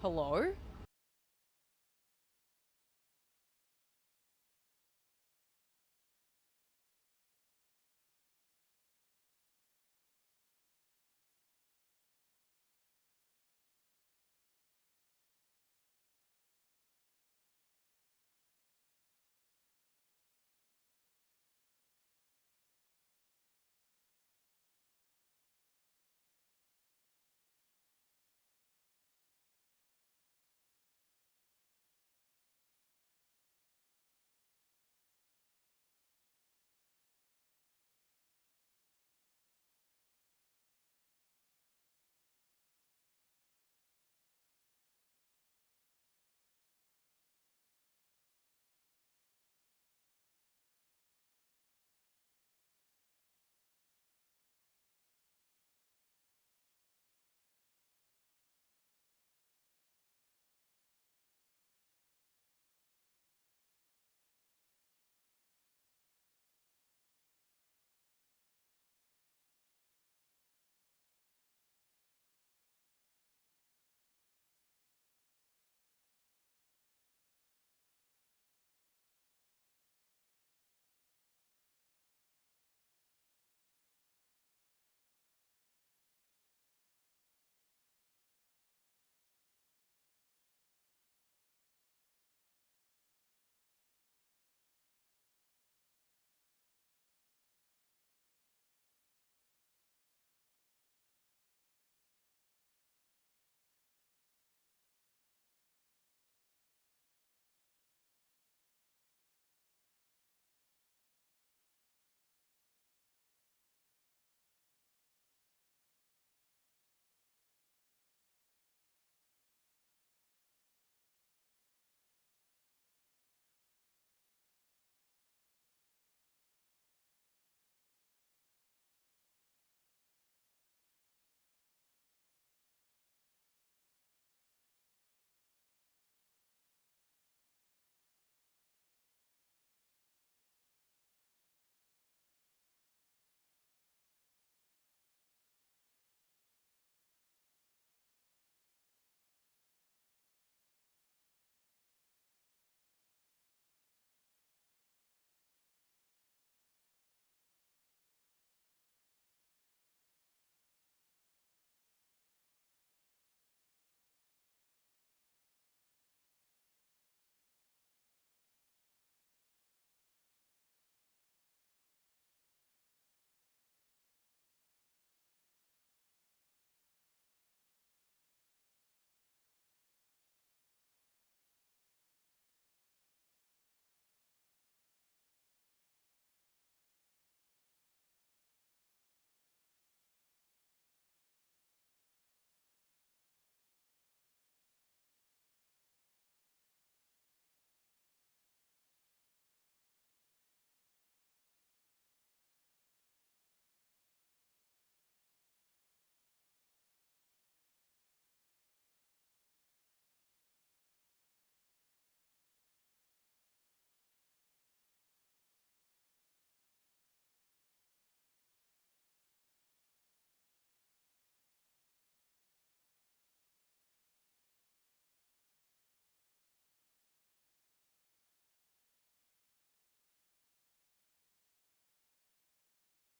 Hello?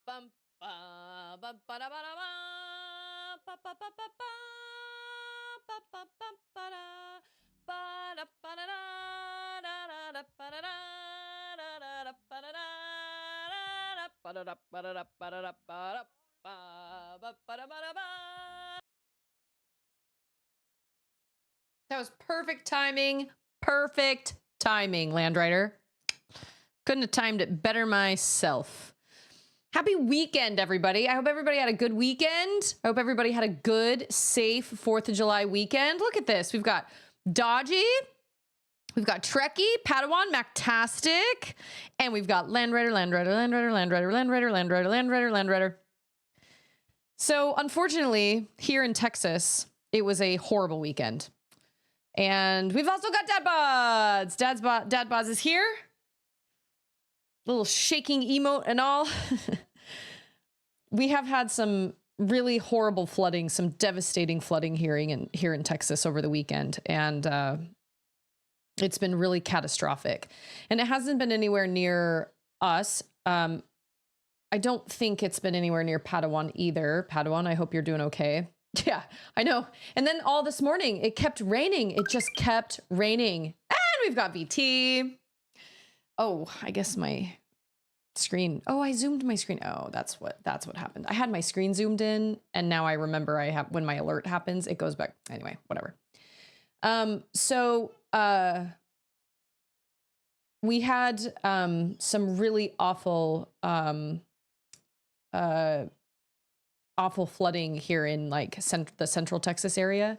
Bum ba bum ba da ba da ba ba ba ba ba ba ba ba ba ba da ba da ba da da da da ba da da da da ba da da ba da da ba da da ba da da ba da ba ba ba da ba da ba. That was perfect timing. Perfect timing, Landwriter. Couldn't have timed it better myself. Happy weekend, everybody. I hope everybody had a good weekend. I hope everybody had a good, safe 4th of July weekend. Look at this. We've got Dodgy, we've got Trekkie, Padawan, Mactastic, and we've got Landwriter, Landwriter, Landwriter, Landwriter, Landwriter, Landwriter, Landwriter, Landwriter. So, unfortunately, here in Texas, it was a horrible weekend. And we've also got Dadbods. Dadbods is here. Little shaking emote and all. We have had some really horrible flooding, some devastating flooding here in Texas over the weekend. And it's been really catastrophic. And it hasn't been anywhere near us. I don't think it's been anywhere near Padawan either. Padawan, I hope you're doing okay. Yeah, I know. And then all this morning, it kept raining. It just kept raining. And we've got VT. Oh, I guess my screen. Oh, I zoomed my screen. Oh, that's what happened. I had my screen zoomed in, and now I remember I have when my alert happens, it goes back. Anyway, whatever. We had some really awful flooding here in like the central Texas area.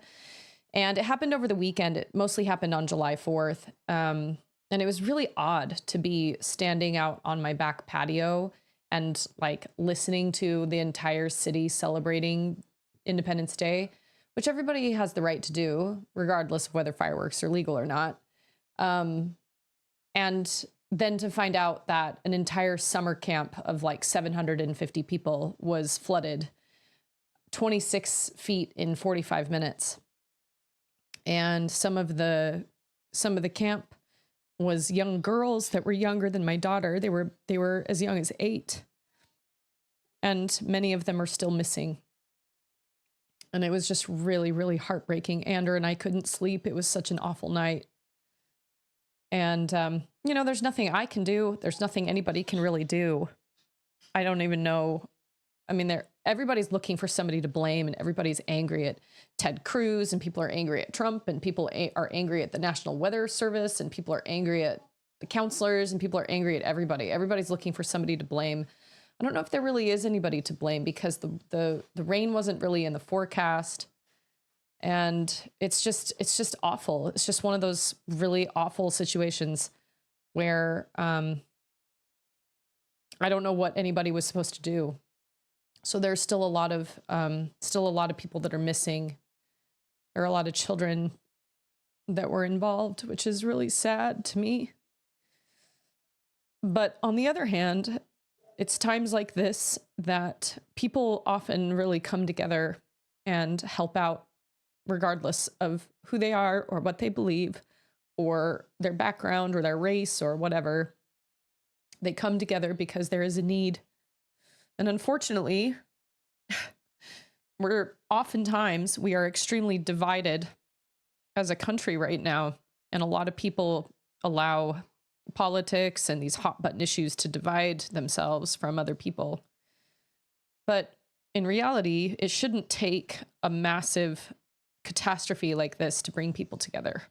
And it happened over the weekend. It mostly happened on July 4th. And it was really odd to be standing out on my back patio and like listening to the entire city celebrating Independence Day, which everybody has the right to do, regardless of whether fireworks are legal or not. And then to find out that an entire summer camp of like 750 people was flooded 26 feet in 45 minutes. And some of the camp was young girls that were younger than my daughter. They were as young as 8. And many of them are still missing. And it was just really, really heartbreaking. Andrew and I couldn't sleep. It was such an awful night. And, there's nothing I can do. There's nothing anybody can really do. I don't even know. I mean, everybody's looking for somebody to blame, and everybody's angry at Ted Cruz, and people are angry at Trump, and people are angry at the National Weather Service, and people are angry at the counselors, and people are angry at everybody. Everybody's looking for somebody to blame. I don't know if there really is anybody to blame, because the rain wasn't really in the forecast. And it's just awful. It's just one of those really awful situations where I don't know what anybody was supposed to do. So there's still a lot of people that are missing. There are a lot of children that were involved, which is really sad to me. But on the other hand, it's times like this that people often really come together and help out, regardless of who they are or what they believe or their background or their race or whatever. They come together because there is a need. And unfortunately, we are extremely divided as a country right now. And a lot of people allow politics and these hot button issues to divide themselves from other people. But in reality, it shouldn't take a massive catastrophe like this to bring people together.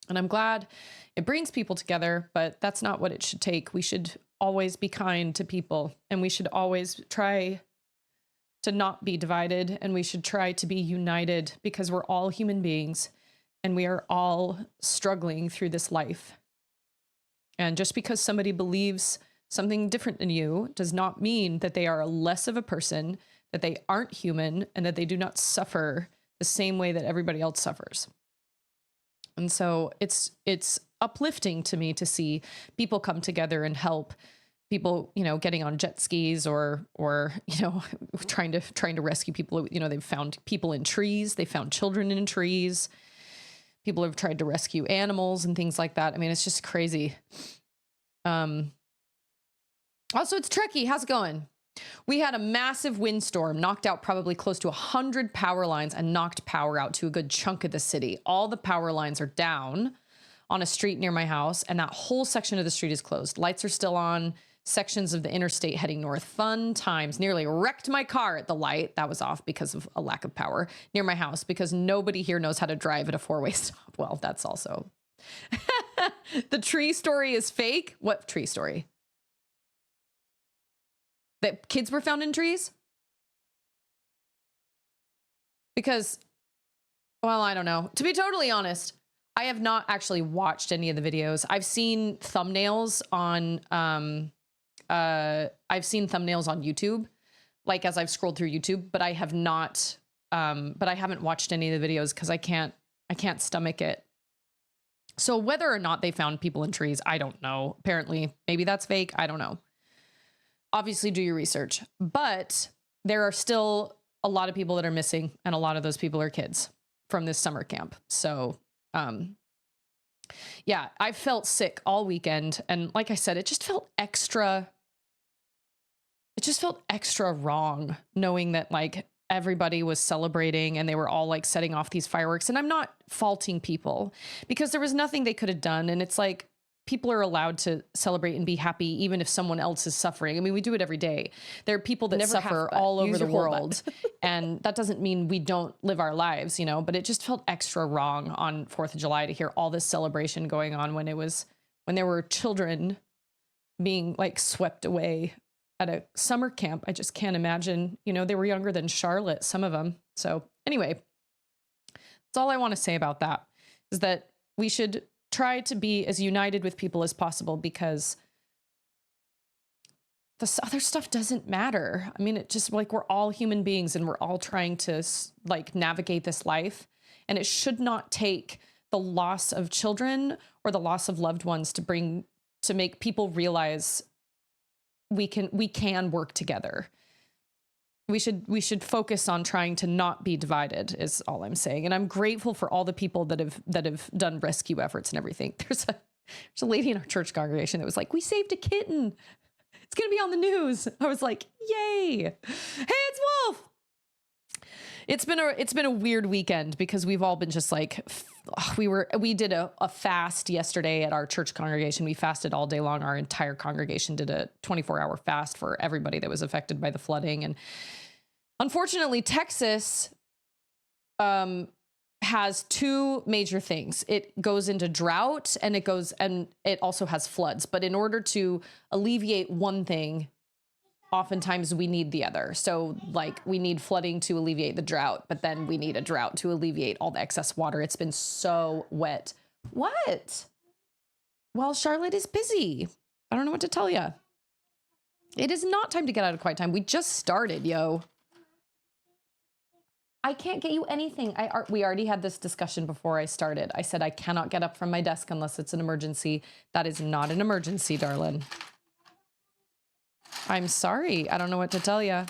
And I'm glad it brings people together, but that's not what it should take. We should always be kind to people, and we should always try to not be divided, and we should try to be united, because we're all human beings and we are all struggling through this life. And just because somebody believes something different than you does not mean that they are less of a person, that they aren't human, and that they do not suffer the same way that everybody else suffers. And so it's uplifting to me to see people come together and help people, getting on jet skis or trying to rescue people. They've found people in trees. They found children in trees. People have tried to rescue animals and things like that. I mean, it's just crazy. Also, it's Trekkie. How's it going? We had a massive windstorm, knocked out probably close to 100 power lines and knocked power out to a good chunk of the city. All the power lines are down on a street near my house, and that whole section of the street is closed. Lights are still on. Sections of the interstate heading north. Fun times. Nearly wrecked my car at the light. That was off because of a lack of power near my house, because nobody here knows how to drive at a 4-way stop. Well, that's also... The tree story is fake. What tree story? That kids were found in trees? Because, well, I don't know. To be totally honest, I have not actually watched any of the videos. I've seen thumbnails on YouTube, like as I've scrolled through YouTube, but I have not but I haven't watched any of the videos because I can't stomach it. So whether or not they found people in trees, I don't know. Apparently, maybe that's fake. I don't know. Obviously, do your research. But there are still a lot of people that are missing, and a lot of those people are kids from this summer camp. So, yeah, I felt sick all weekend. And like I said, it just felt extra wrong knowing that like everybody was celebrating and they were all like setting off these fireworks. And I'm not faulting people because there was nothing they could have done. And it's like, people are allowed to celebrate and be happy even if someone else is suffering. I mean, we do it every day. There are people that suffer all over the world. And that doesn't mean we don't live our lives, you know, but it just felt extra wrong on 4th of July to hear all this celebration going on when there were children being like swept away at a summer camp. I just can't imagine, you know, they were younger than Charlotte, some of them. So anyway, that's all I want to say about that, is that we should try to be as united with people as possible, because the other stuff doesn't matter. I mean, it just like, we're all human beings and we're all trying to like navigate this life, and it should not take the loss of children or the loss of loved ones to make people realize we can work together. We should focus on trying to not be divided, is all I'm saying. And I'm grateful for all the people that have done rescue efforts and everything. There's a lady in our church congregation that was like, "We saved a kitten. It's going to be on the news." I was like, "Yay. Hey, it's Wolf." It's been a weird weekend because we've all been just like, we did a fast yesterday at our church congregation. We fasted all day long. Our entire congregation did a 24-hour fast for everybody that was affected by the flooding. And unfortunately, Texas has two major things. It goes into drought and it also has floods. But in order to alleviate one thing, oftentimes we need the other. So like, we need flooding to alleviate the drought, but then we need a drought to alleviate all the excess water. It's been so wet. What? Well, Charlotte is busy. I don't know what to tell you. It is not time to get out of quiet time. We just started, yo. I can't get you anything. We already had this discussion before I started. I said I cannot get up from my desk unless it's an emergency. That is not an emergency, darling. I'm sorry. I don't know what to tell you.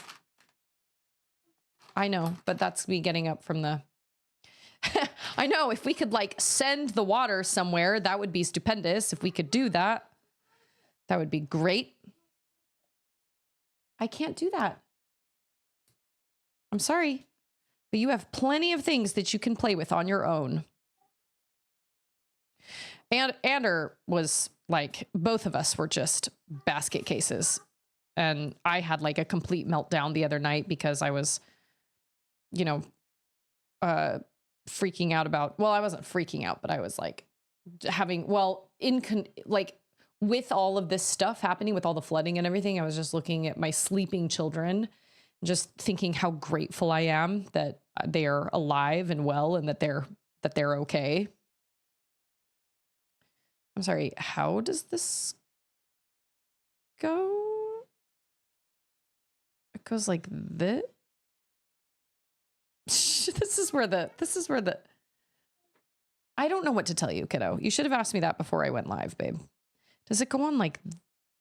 I know, but that's me getting up from the... I know, if we could like send the water somewhere, that would be stupendous. If we could do that, that would be great. I can't do that. I'm sorry, but you have plenty of things that you can play with on your own. And Ander was like, both of us were just basket cases. And I had like a complete meltdown the other night because I was, you know, freaking out about, well, I wasn't freaking out, but I was like having, with all of this stuff happening, with all the flooding and everything, I was just looking at my sleeping children, just thinking how grateful I am that they are alive and well and that they're okay. I'm sorry, how does this go? It goes like this. This is where the, I don't know what to tell you, kiddo. You should have asked me that before I went live, babe. Does it go on like,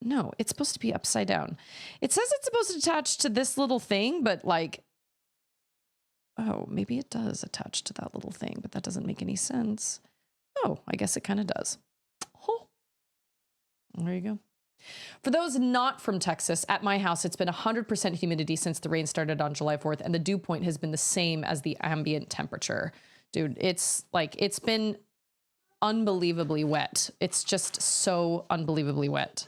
no, it's supposed to be upside down. It says it's supposed to attach to this little thing, but like, oh, maybe it does attach to that little thing, but that doesn't make any sense. Oh, I guess it kind of does. Oh, there you go. For those not from Texas, at my house, it's been 100% humidity since the rain started on July 4th, and the dew point has been the same as the ambient temperature. Dude, it's been unbelievably wet. It's just so unbelievably wet.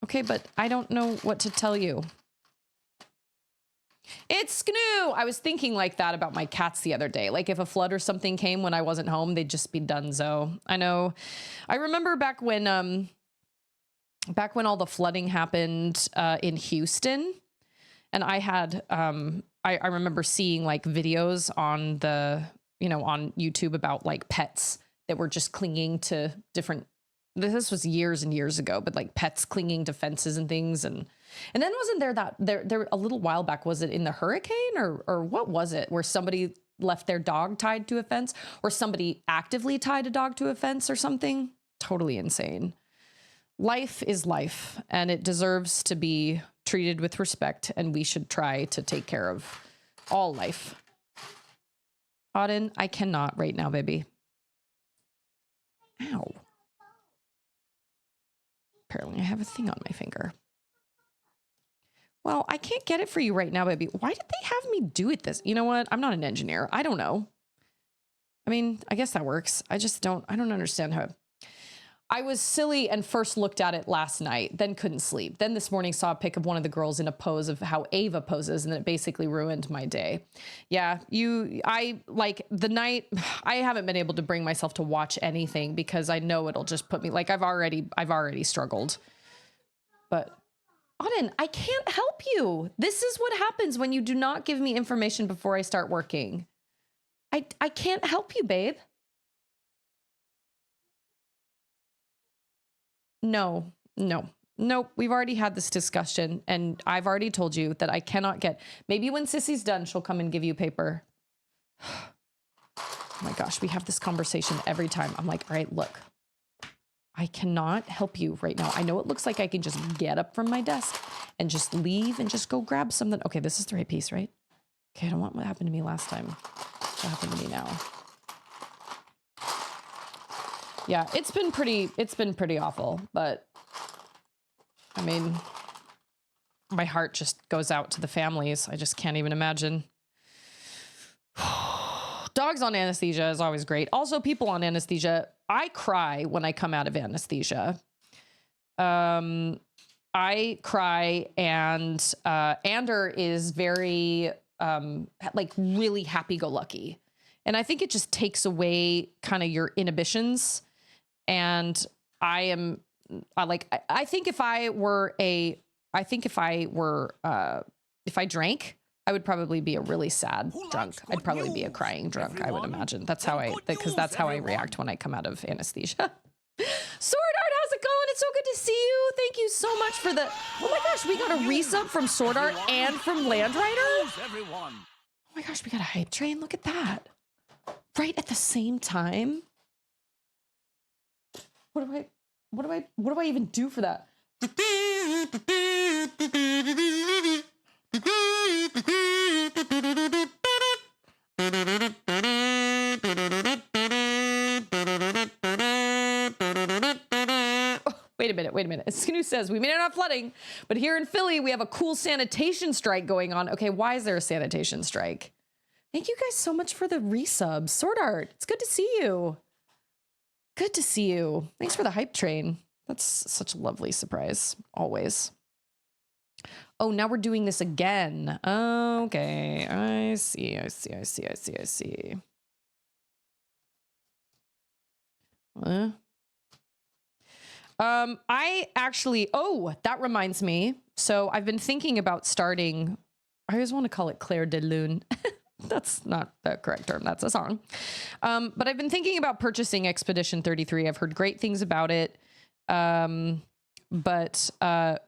Okay, but I don't know what to tell you. It's Sknoo! I was thinking like that about my cats the other day. Like if a flood or something came when I wasn't home, they'd just be donezo. I know. I remember back when all the flooding happened in Houston, and I had I remember seeing like videos on on YouTube about like pets that were just clinging to different, this was years and years ago, but like pets clinging to fences and things. And then wasn't there a little while back, was it in the hurricane or what was it, where somebody left their dog tied to a fence, or somebody actively tied a dog to a fence or something? Totally insane. Life is life, and it deserves to be treated with respect, and we should try to take care of all life. Auden, I cannot right now, baby. Ow. Apparently I have a thing on my finger. Well, I can't get it for you right now, baby. Why did they have me do it this? You know what? I'm not an engineer. I don't know. I mean, I guess that works. I don't understand how. I was silly and first looked at it last night, then couldn't sleep. Then this morning saw a pic of one of the girls in a pose of how Ava poses, and it basically ruined my day. Yeah, I like the night, I haven't been able to bring myself to watch anything because I know it'll just put me, like I've already struggled. But Auden, I can't help you. This is what happens when you do not give me information before I start working. I can't help you, babe. No. Nope. We've already had this discussion, and I've already told you that I cannot get. Maybe when Sissy's done, she'll come and give you paper. Oh my gosh, we have this conversation every time. I'm like, all right, look, I cannot help you right now. I know it looks like I can just get up from my desk and just leave and just go grab something. Okay, this is the right piece, right? Okay, I don't want what happened to me last time. What happened to me now? Yeah, it's been pretty awful, but I mean, my heart just goes out to the families. I just can't even imagine. Dogs on anesthesia is always great. Also, people on anesthesia, I cry when I come out of anesthesia. I cry, and Ander is very like really happy-go-lucky. And I think it just takes away kind of your inhibitions. And I think if I drank, I would probably be a really sad drunk. I'd probably be a crying drunk, I would imagine. That's how because that's how I react when I come out of anesthesia. Sword Art, how's it going? It's so good to see you. Thank you so much for the, oh my gosh, we got a resub from Sword Art and from Land Rider. Oh my gosh, we got a hype train. Look at that. Right at the same time. What do I even do for that? Wait a minute. Snoo says, we may not have flooding, but here in Philly, we have a cool sanitation strike going on. Okay, why is there a sanitation strike? Thank you guys so much for the resubs. Sword Art, it's good to see you. Good to see you. Thanks for the hype train. That's such a lovely surprise, always. Oh, now we're doing this again. Okay, I see. I actually, oh, that reminds me. So I've been thinking about starting, I always want to call it Claire de Lune. That's not the correct term. That's a song. But I've been thinking about purchasing Expedition 33. I've heard great things about it. But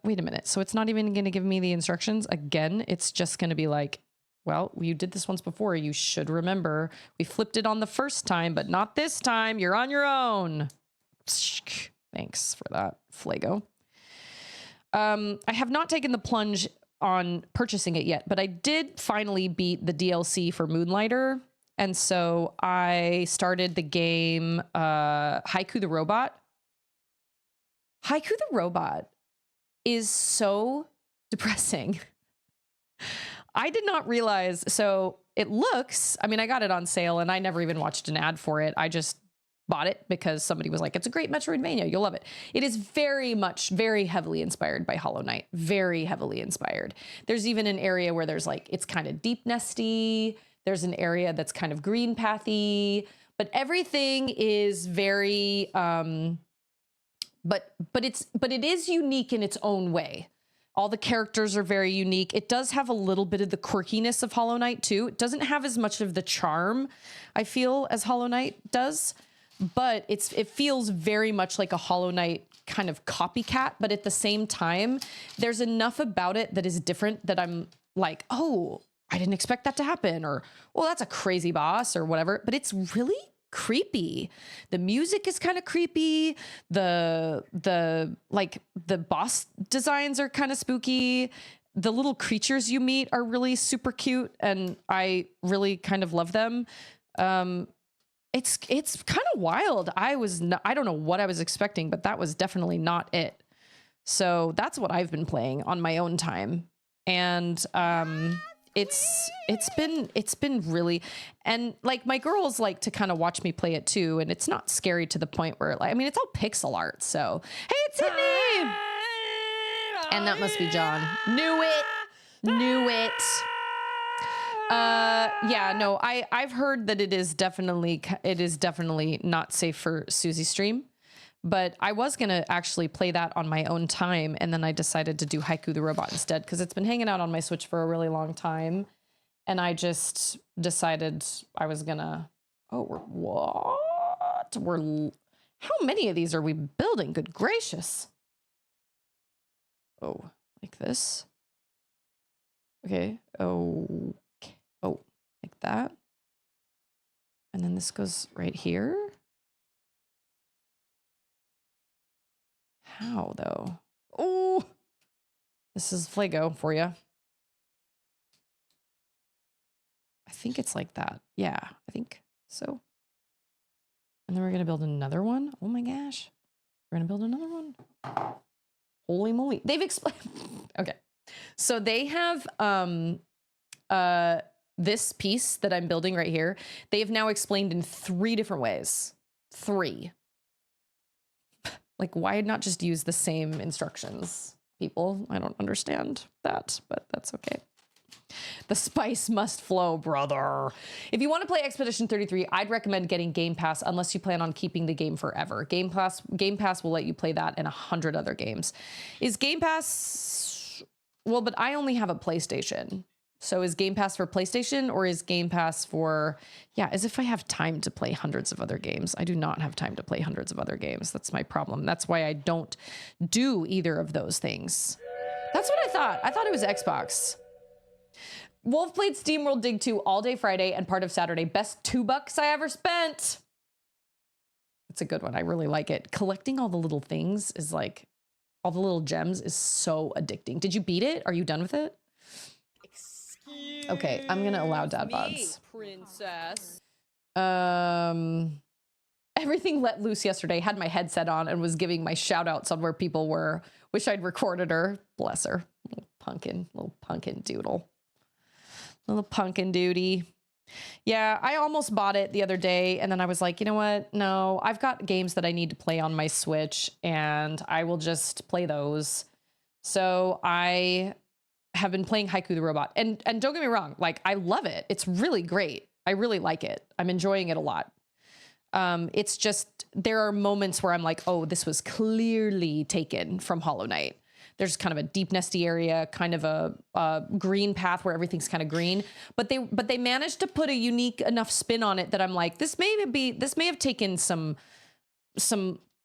wait a minute. So it's not even going to give me the instructions again. It's just going to be like, well, you did this once before. You should remember. We flipped it on the first time, but not this time. You're on your own. Thanks for that, Flago. I have not taken the plunge on purchasing it yet, but I did finally beat the DLC for Moonlighter. And so I started the game, Haiku the Robot. Haiku the Robot is so depressing. I did not realize. So it looks, I mean, I got it on sale and I never even watched an ad for it. I just bought it because somebody was like, it's a great Metroidvania. You'll love it. It is very heavily inspired by Hollow Knight. Very heavily inspired. There's even an area where there's like, it's kind of deep nesty. There's an area that's kind of green pathy, but everything is very, but it is unique in its own way. All the characters are very unique. It does have a little bit of the quirkiness of Hollow Knight too. It doesn't have as much of the charm, I feel, as Hollow Knight does. But it feels very much like a Hollow Knight kind of copycat, but at the same time, there's enough about it that is different that I'm like, oh, I didn't expect that to happen, or, well, that's a crazy boss or whatever. But it's really creepy. The music is kind of creepy. The boss designs are kind of spooky. The little creatures you meet are really super cute, and I really kind of love them. It's kind of wild. I don't know what I was expecting, but that was definitely not it. So that's what I've been playing on my own time. And it's been really, and like my girls like to kind of watch me play it too, and it's not scary to the point where, like, I mean, it's all pixel art. So hey, it's Sydney, and that must be John. Knew it. Yeah, no, I've heard that it is definitely not safe for Susie's stream, but I was going to actually play that on my own time. And then I decided to do Haiku the Robot instead, because it's been hanging out on my Switch for a really long time. And I just decided I was gonna, how many of these are we building? Good gracious. Oh, like this. Okay. Oh, like that. And then this goes right here. How though? Oh, this is Flago for you. I think it's like that. Yeah, I think so. And then we're going to build another one. Oh my gosh. We're going to build another one. Holy moly. They've explained. Okay. So they have this piece that I'm building right here. They have now explained in 3 different ways. 3. Like, why not just use the same instructions, people? I don't understand that, but that's okay. The spice must flow, brother. If you want to play Expedition 33, I'd recommend getting Game Pass unless you plan on keeping the game forever. Game Pass will let you play that and 100 other games. Is Game Pass... Well, but I only have a PlayStation. So is Game Pass for PlayStation, or is Game Pass for... Yeah, as if I have time to play hundreds of other games. I do not have time to play hundreds of other games. That's my problem. That's why I don't do either of those things. That's what I thought. I thought it was Xbox. Wolf played Steamworld Dig 2 all day Friday and part of Saturday. Best $2 I ever spent. It's a good one. I really like it. Collecting all the little things is like, all the little gems is so addicting. Did you beat it? Are you done with it? Okay, I'm gonna allow dad bods. Princess. Everything let loose yesterday. Had my headset on and was giving my shout outs on where people were. Wish I'd recorded her. Bless her. Little pumpkin doodle. Little pumpkin duty. Yeah, I almost bought it the other day, and then I was like, you know what? No, I've got games that I need to play on my Switch, and I will just play those. So I have been playing Haiku the Robot, and don't get me wrong, like, I love it. It's really great. I really like it. I'm enjoying it a lot. It's just, there are moments where I'm like, oh, this was clearly taken from Hollow Knight. There's kind of a deep nesty area, kind of a green path where everything's kind of green, but they managed to put a unique enough spin on it that I'm like, this may have taken some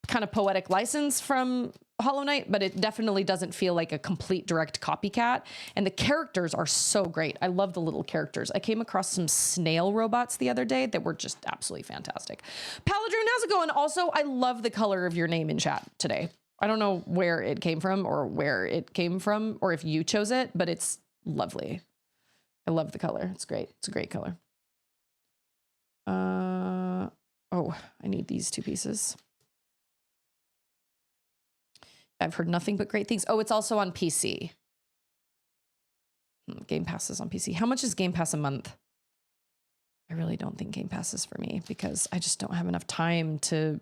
kind of poetic license from Hollow Knight, but it definitely doesn't feel like a complete direct copycat. And the characters are so great. I love the little characters. I came across some snail robots the other day that were just absolutely fantastic. Paladroon, how's it going? Also, I love the color of your name in chat today. I don't know where it came from or if you chose it, but it's lovely. I love the color. It's great. It's a great color. Oh, I need these 2 pieces. I've heard nothing but great things. Oh, it's also on PC. Game Pass is on PC. How much is Game Pass a month? I really don't think Game Pass is for me because I just don't have enough time to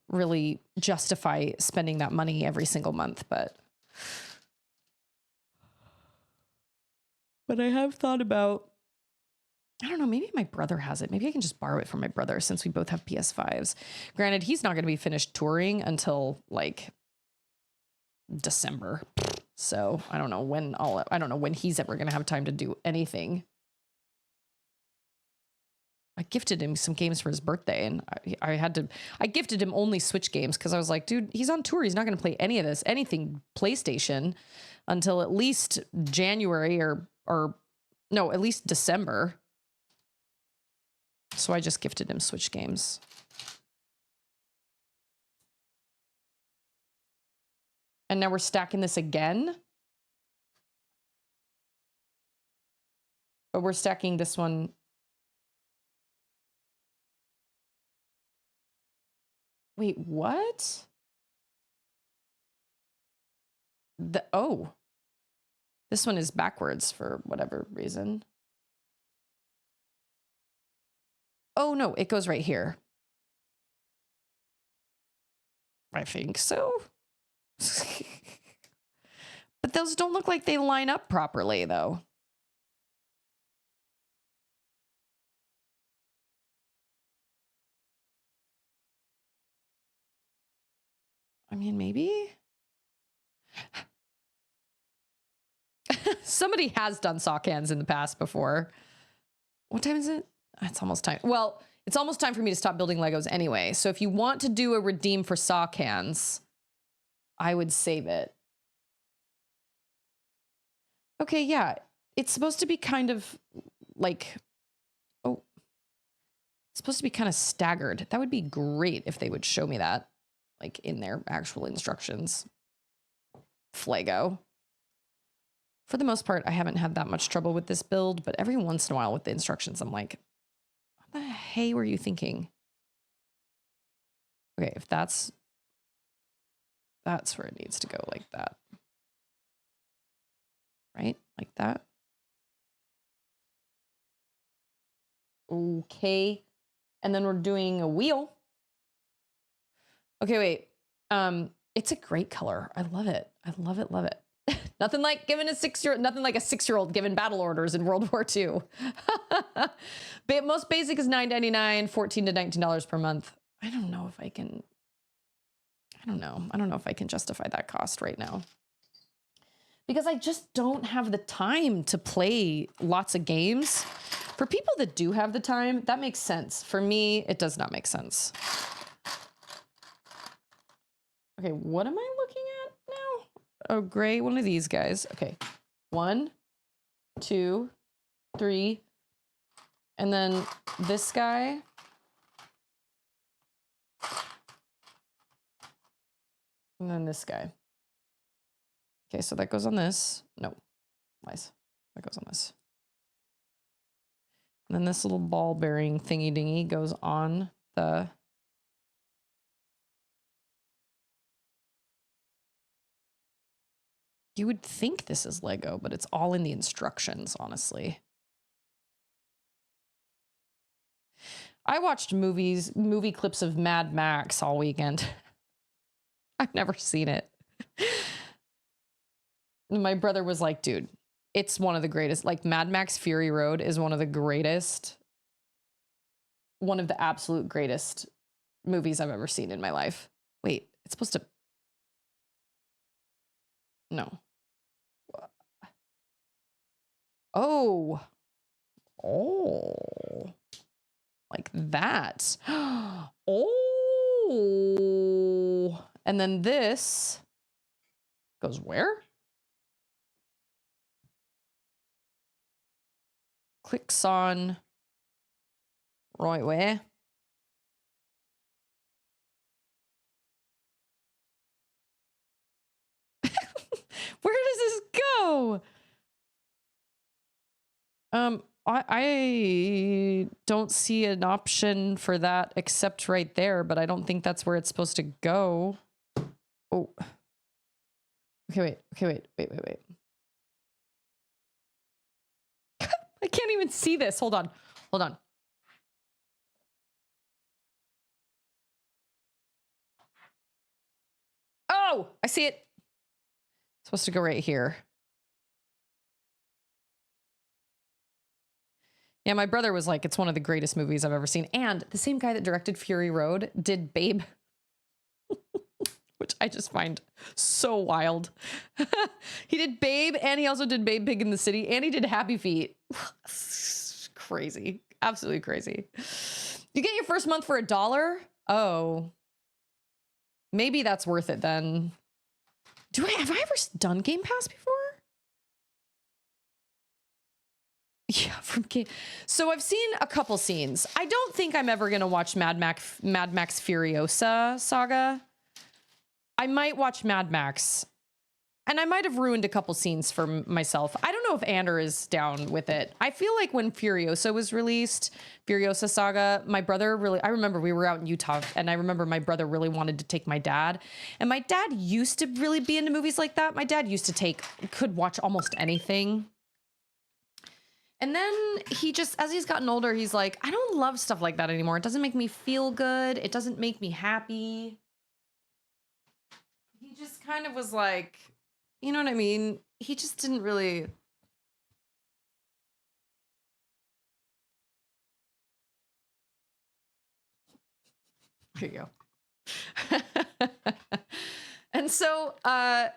really justify spending that money every single month, but I have thought about, I don't know, maybe my brother has it. Maybe I can just borrow it from my brother since we both have PS5s. Granted, he's not going to be finished touring until like December. So I don't know when he's ever going to have time to do anything. I gifted him some games for his birthday, and I gifted him only Switch games because I was like, dude, he's on tour. He's not going to play anything PlayStation until at least January or no, at least December. So I just gifted him Switch games. And now we're stacking this again. But we're stacking this one. Wait, what? Oh. This one is backwards for whatever reason. Oh no, it goes right here. I think so. But those don't look like they line up properly though. I mean, maybe. Somebody has done sock hands in the past before. What time is it? It's almost time. Well, it's almost time for me to stop building Legos anyway. So if you want to do a redeem for sock hands, I would save it. Okay, yeah. It's supposed to be kind of like, oh, it's supposed to be kind of staggered. That would be great if they would show me that, like in their actual instructions. Flago. For the most part, I haven't had that much trouble with this build, but every once in a while with the instructions, I'm like, what the hey were you thinking? Okay, if that's where it needs to go, like that. Right? Like that. Okay. And then we're doing a wheel. Okay, wait. It's a great color. I love it. I love it, love it. Nothing like giving a 6-year-old, nothing like a 6-year-old giving battle orders in World War II. Most basic is $9.99, $14 to $19 per month. I don't know if I can, I don't know if I can justify that cost right now. Because I just don't have the time to play lots of games. For people that do have the time, that makes sense. For me, it does not make sense. Okay, what am I looking at now? Oh, gray, one of these guys. Okay, 1, 2, 3, and then this guy. And then this guy. Okay, so that goes on this. No, lies. That goes on this. And then this little ball bearing thingy dingy goes on the. You would think this is Lego, but it's all in the instructions, honestly. I watched movie clips of Mad Max all weekend. I've never seen it. My brother was like, dude, it's one of the greatest. Like Mad Max Fury Road is one of the greatest, one of the absolute greatest movies I've ever seen in my life. Wait, it's supposed to. No. Oh. Oh. Like that. Oh. And then this goes where? Clicks on right where? Where does this go? I don't see an option for that except right there, but I don't think that's where it's supposed to go. Oh. Okay, wait. I can't even see this. Hold on. Oh, I see it. It's supposed to go right here. Yeah, my brother was like, it's one of the greatest movies I've ever seen. And the same guy that directed Fury Road did Babe, which I just find so wild. He did Babe, and he also did Babe Pig in the City, and he did Happy Feet. Crazy. Absolutely crazy. You get your first month for $1? Oh. Maybe that's worth it then. Have I ever done Game Pass before? Yeah, so I've seen a couple scenes. I don't think I'm ever gonna watch Mad Max Furiosa saga. I might watch Mad Max, and I might have ruined a couple scenes for myself. I don't know if Ander is down with it. I feel like when Furiosa was released, Furiosa saga, my brother I remember we were out in Utah, and I remember my brother really wanted to take my dad, and my dad used to really be into movies like that. My dad used to could watch almost anything. And then he just, as he's gotten older, he's like, I don't love stuff like that anymore. It doesn't make me feel good. It doesn't make me happy. He just kind of was like, you know what I mean? He just didn't really. There you go. And so I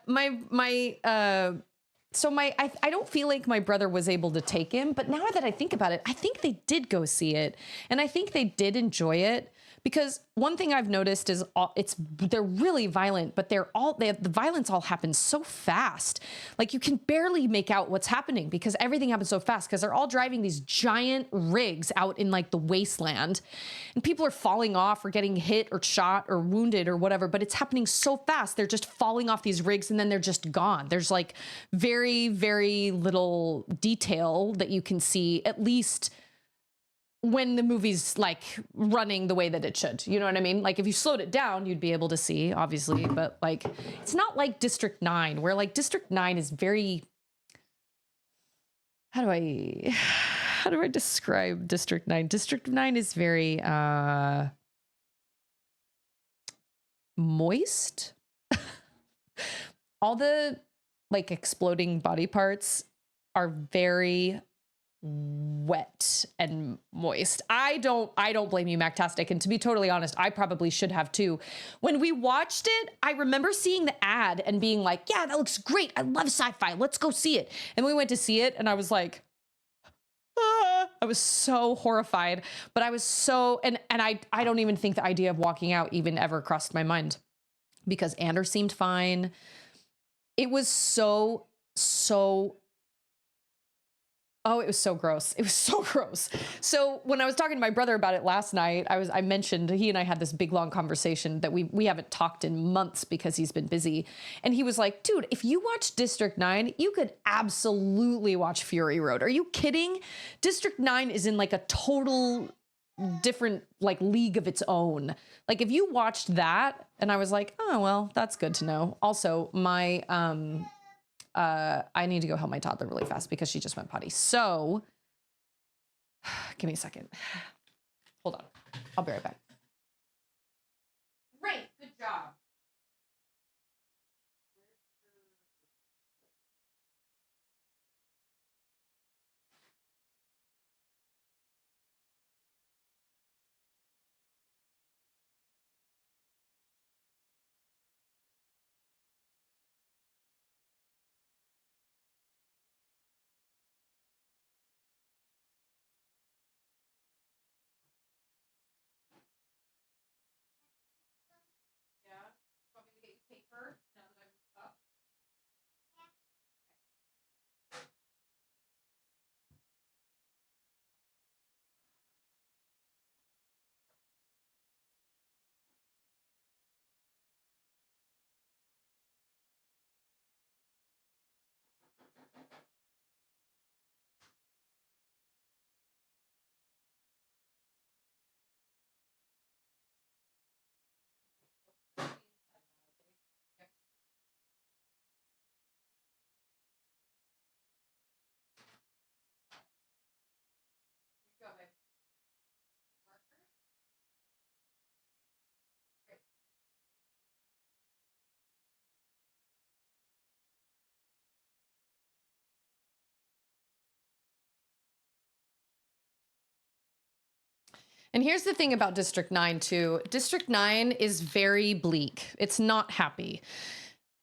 don't feel like my brother was able to take him, but now that I think about it, I think they did go see it, and I think they did enjoy it, because one thing I've noticed is they're really violent, but the violence all happens so fast. Like, you can barely make out what's happening because everything happens so fast, because they're all driving these giant rigs out in like the wasteland, and people are falling off or getting hit or shot or wounded or whatever, but it's happening so fast. They're just falling off these rigs and then they're just gone. There's like very, very little detail that you can see, at least when the movie's like running the way that it should. You know what I mean? Like, if you slowed it down, you'd be able to see, obviously, but like, it's not like District 9, where like District 9 is very, how do I describe District 9? District 9 is very moist. All the like exploding body parts are very wet and moist. I don't blame you, Mactastic, and to be totally honest, I probably should have too. When we watched it, I remember seeing the ad and being like, yeah, that looks great. I love sci-fi. Let's go see it. And we went to see it, and I was like, I was so horrified, but I was so, and I don't even think the idea of walking out even ever crossed my mind, because Ander seemed fine. It was so oh, it was so gross. It was so gross. So when I was talking to my brother about it last night, I mentioned, he and I had this big long conversation that we haven't talked in months because he's been busy. And he was like, dude, if you watch District 9, you could absolutely watch Fury Road. Are you kidding? District 9 is in like a total different like league of its own. Like, if you watched that, and I was like, oh, well, that's good to know. Also, my, I need to go help my toddler really fast because she just went potty. So give me a second. Hold on. I'll be right back. Great. Good job. And here's the thing about District 9 too. District 9 is very bleak. It's not happy.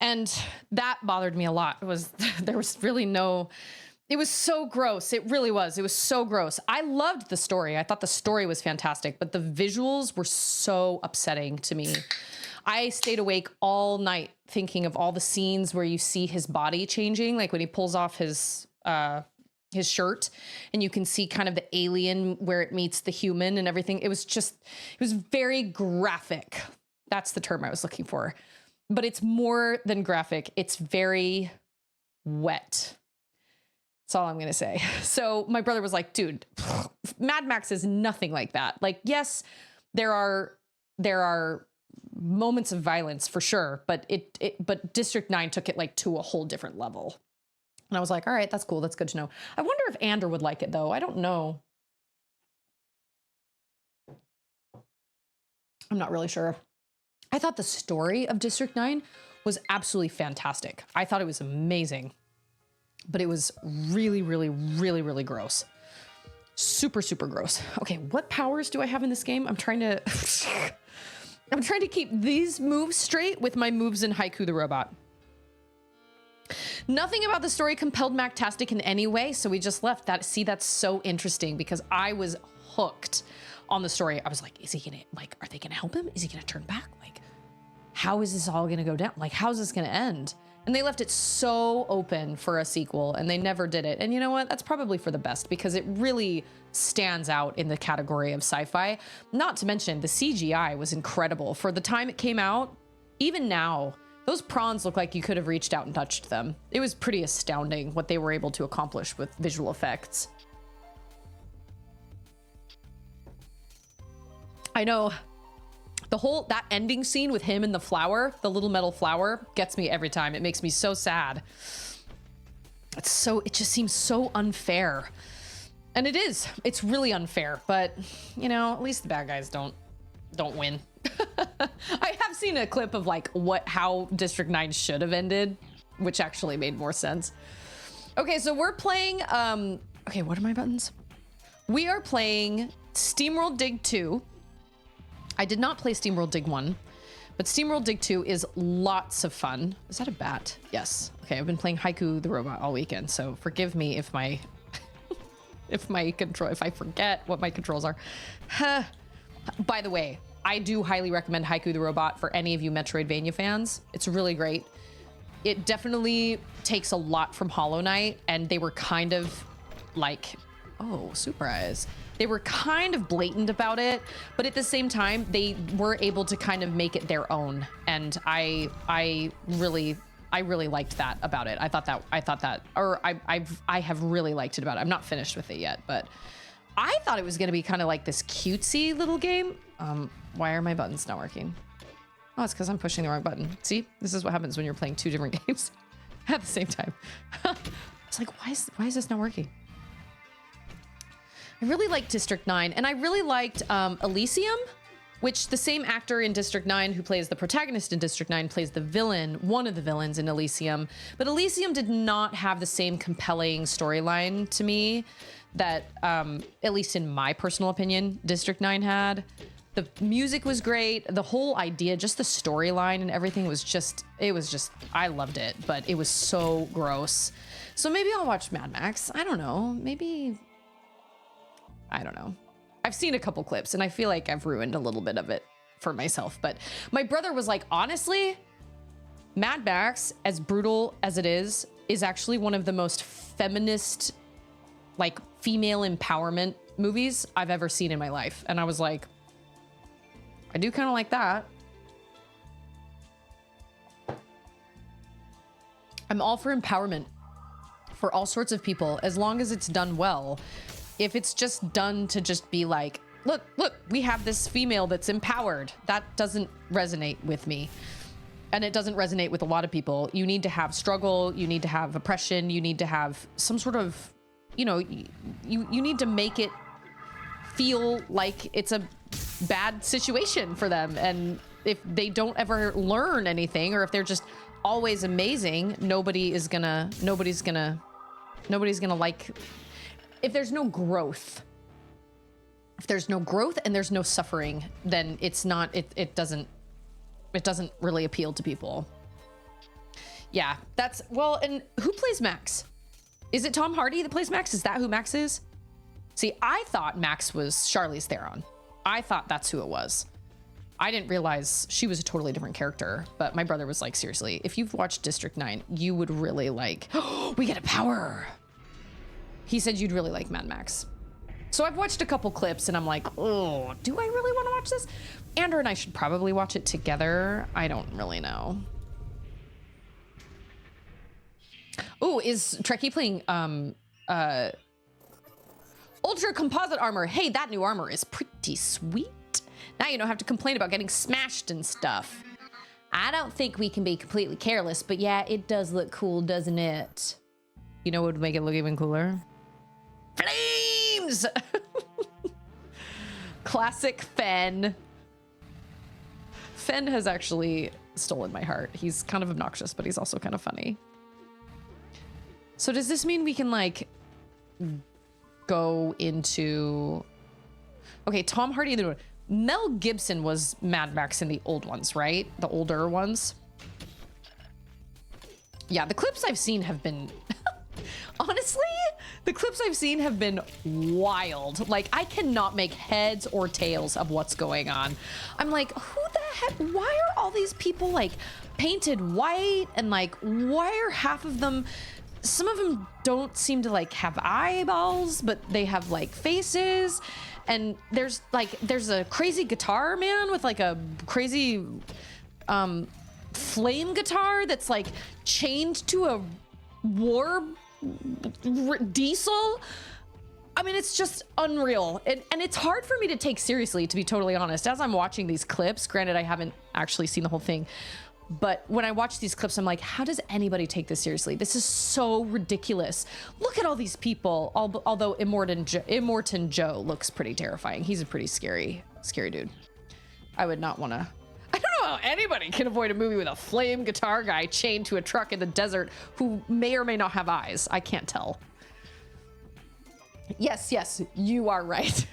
And that bothered me a lot. There was really no, it was so gross. It really was. It was so gross. I loved the story. I thought the story was fantastic, but the visuals were so upsetting to me. I stayed awake all night thinking of all the scenes where you see his body changing, like when he pulls off his his shirt, and you can see kind of the alien where it meets the human and everything. It was very graphic. That's the term I was looking for. But it's more than graphic. It's very wet. That's all I'm going to say. So my brother was like, dude, Mad Max is nothing like that. Like, yes, there are moments of violence for sure, but but District 9 took it like to a whole different level. And I was like, all right, that's cool. That's good to know. I wonder if Ander would like it though. I don't know. I'm not really sure. I thought the story of District 9 was absolutely fantastic. I thought it was amazing, but it was really, really, really, really gross. Super, super gross. Okay, what powers do I have in this game? I'm trying to keep these moves straight with my moves in Haiku the Robot. Nothing about the story compelled Mactastic in any way, so we just left that. See, that's so interesting because I was hooked on the story. I was like, is he gonna, like, are they gonna help him? Is he gonna turn back? Like, how is this all gonna go down? Like, how's this gonna end? And they left it so open for a sequel, and they never did it. And you know what? That's probably for the best because it really stands out in the category of sci-fi. Not to mention the CGI was incredible for the time it came out. Even now, those prawns look like you could have reached out and touched them. It was pretty astounding what they were able to accomplish with visual effects. I know that ending scene with him and the flower, the little metal flower, gets me every time. It makes me so sad. It just seems so unfair. And it is. It's really unfair, but you know, at least the bad guys don't win. I have seen a clip of like how District 9 should have ended, which actually made more sense. Okay, so we're playing okay, what are my buttons? We are playing Steamworld Dig 2. I did not play Steamworld Dig 1, but Steamworld Dig 2 is lots of fun. Is that a bat? Yes. Okay, I've been playing Haiku the Robot all weekend, so forgive me if my if I forget what my controls are. By the way, I do highly recommend Haiku the Robot for any of you Metroidvania fans. It's really great. It definitely takes a lot from Hollow Knight, and they were kind of like, oh, super eyes. They were kind of blatant about it, but at the same time, they were able to kind of make it their own. And I really liked that about it. I have really liked it about it. I'm not finished with it yet, but I thought it was going to be kind of like this cutesy little game. Why are my buttons not working? Oh, it's because I'm pushing the wrong button. See, this is what happens when you're playing two different games at the same time. It's like, why is this not working? I really liked District 9, and I really liked Elysium, which the same actor in District 9 who plays the protagonist in District 9 plays the villain, one of the villains in Elysium. But Elysium did not have the same compelling storyline to me that, at least in my personal opinion, District 9 had. The music was great. The whole idea, just the storyline and everything was just, I loved it, but it was so gross. So maybe I'll watch Mad Max. I don't know. I don't know. I've seen a couple clips and I feel like I've ruined a little bit of it for myself, but my brother was like, honestly, Mad Max, as brutal as it is actually one of the most feminist, like female empowerment movies I've ever seen in my life. And I was like, I do kind of like that. I'm all for empowerment for all sorts of people, as long as it's done well. If it's just done to just be like, look, we have this female that's empowered, that doesn't resonate with me. And it doesn't resonate with a lot of people. You need to have struggle, you need to have oppression, you need to have some sort of, you know, you need to make it feel like it's a bad situation for them. And if they don't ever learn anything, or if they're just always amazing, nobody's gonna like. If there's no growth and there's no suffering, then it's not, it doesn't really appeal to people. Yeah, that's, well, and who plays Max? Is it Tom Hardy that plays Max? Is that who Max is? See, I thought Max was Charlize Theron. I thought that's who it was. I didn't realize she was a totally different character, but my brother was like, seriously, if you've watched District 9, you would really like, oh, we get a power. He said you'd really like Mad Max. So I've watched a couple clips and I'm like, oh, do I really want to watch this? Andrew and I should probably watch it together. I don't really know. Oh, is Trekkie playing Ultra Composite Armor? Hey, that new armor is pretty sweet. Now you don't have to complain about getting smashed and stuff. I don't think we can be completely careless, but yeah, it does look cool, doesn't it? You know what would make it look even cooler? Flames! Classic Fen. Fen has actually stolen my heart. He's kind of obnoxious, but he's also kind of funny. So does this mean we can like go into... Okay, Tom Hardy, Mel Gibson was Mad Max in the old ones, right? The older ones. Yeah, the clips I've seen have been... Honestly, the clips I've seen have been wild. Like, I cannot make heads or tails of what's going on. I'm like, who the heck? Why are all these people, like, painted white? And, like, why are half of them... Some of them don't seem to, like, have eyeballs, but they have, like, faces. And there's a crazy guitar man with, like, a crazy flame guitar that's, like, chained to a war diesel. I mean, it's just unreal. And it's hard for me to take seriously, to be totally honest. As I'm watching these clips, granted, I haven't actually seen the whole thing, but when I watch these clips, I'm like, how does anybody take this seriously? This is so ridiculous. Look at all these people. Although Immortan Joe looks pretty terrifying. He's a pretty scary dude. I would not want to... I don't know how anybody can avoid a movie with a flame guitar guy chained to a truck in the desert who may or may not have eyes. I can't tell. Yes, you are right.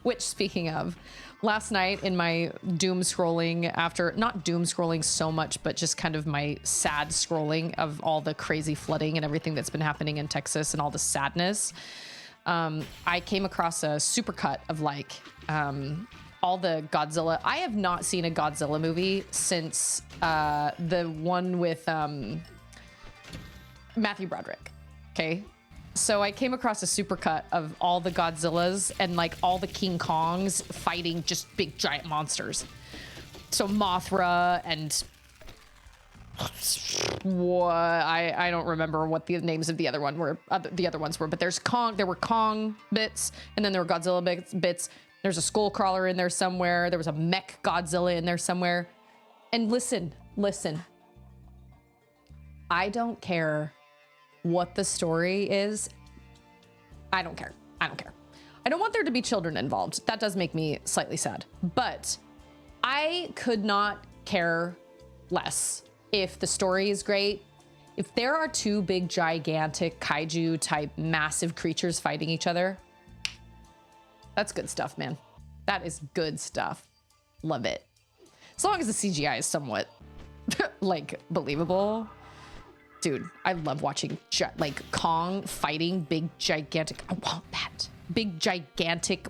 Which, speaking of, last night in my doom scrolling after, not doom scrolling so much, but just kind of my sad scrolling of all the crazy flooding and everything that's been happening in Texas and all the sadness, I came across a supercut of like all the Godzilla. I have not seen a Godzilla movie since the one with Matthew Broderick. Okay. So I came across a supercut of all the Godzillas and like all the King Kongs fighting just big giant monsters. So Mothra and I don't remember what the names of the other ones were, but there were Kong bits, and then there were Godzilla bits. There's a skull crawler in there somewhere. There was a mech Godzilla in there somewhere. And listen. I don't care what the story is. I don't care. I don't want there to be children involved. That does make me slightly sad. But I could not care less if the story is great. If there are two big, gigantic kaiju type massive creatures fighting each other, that's good stuff, man. That is good stuff. Love it. As long as the CGI is somewhat like believable. Dude, I love watching like Kong fighting big gigantic, I want that. Big gigantic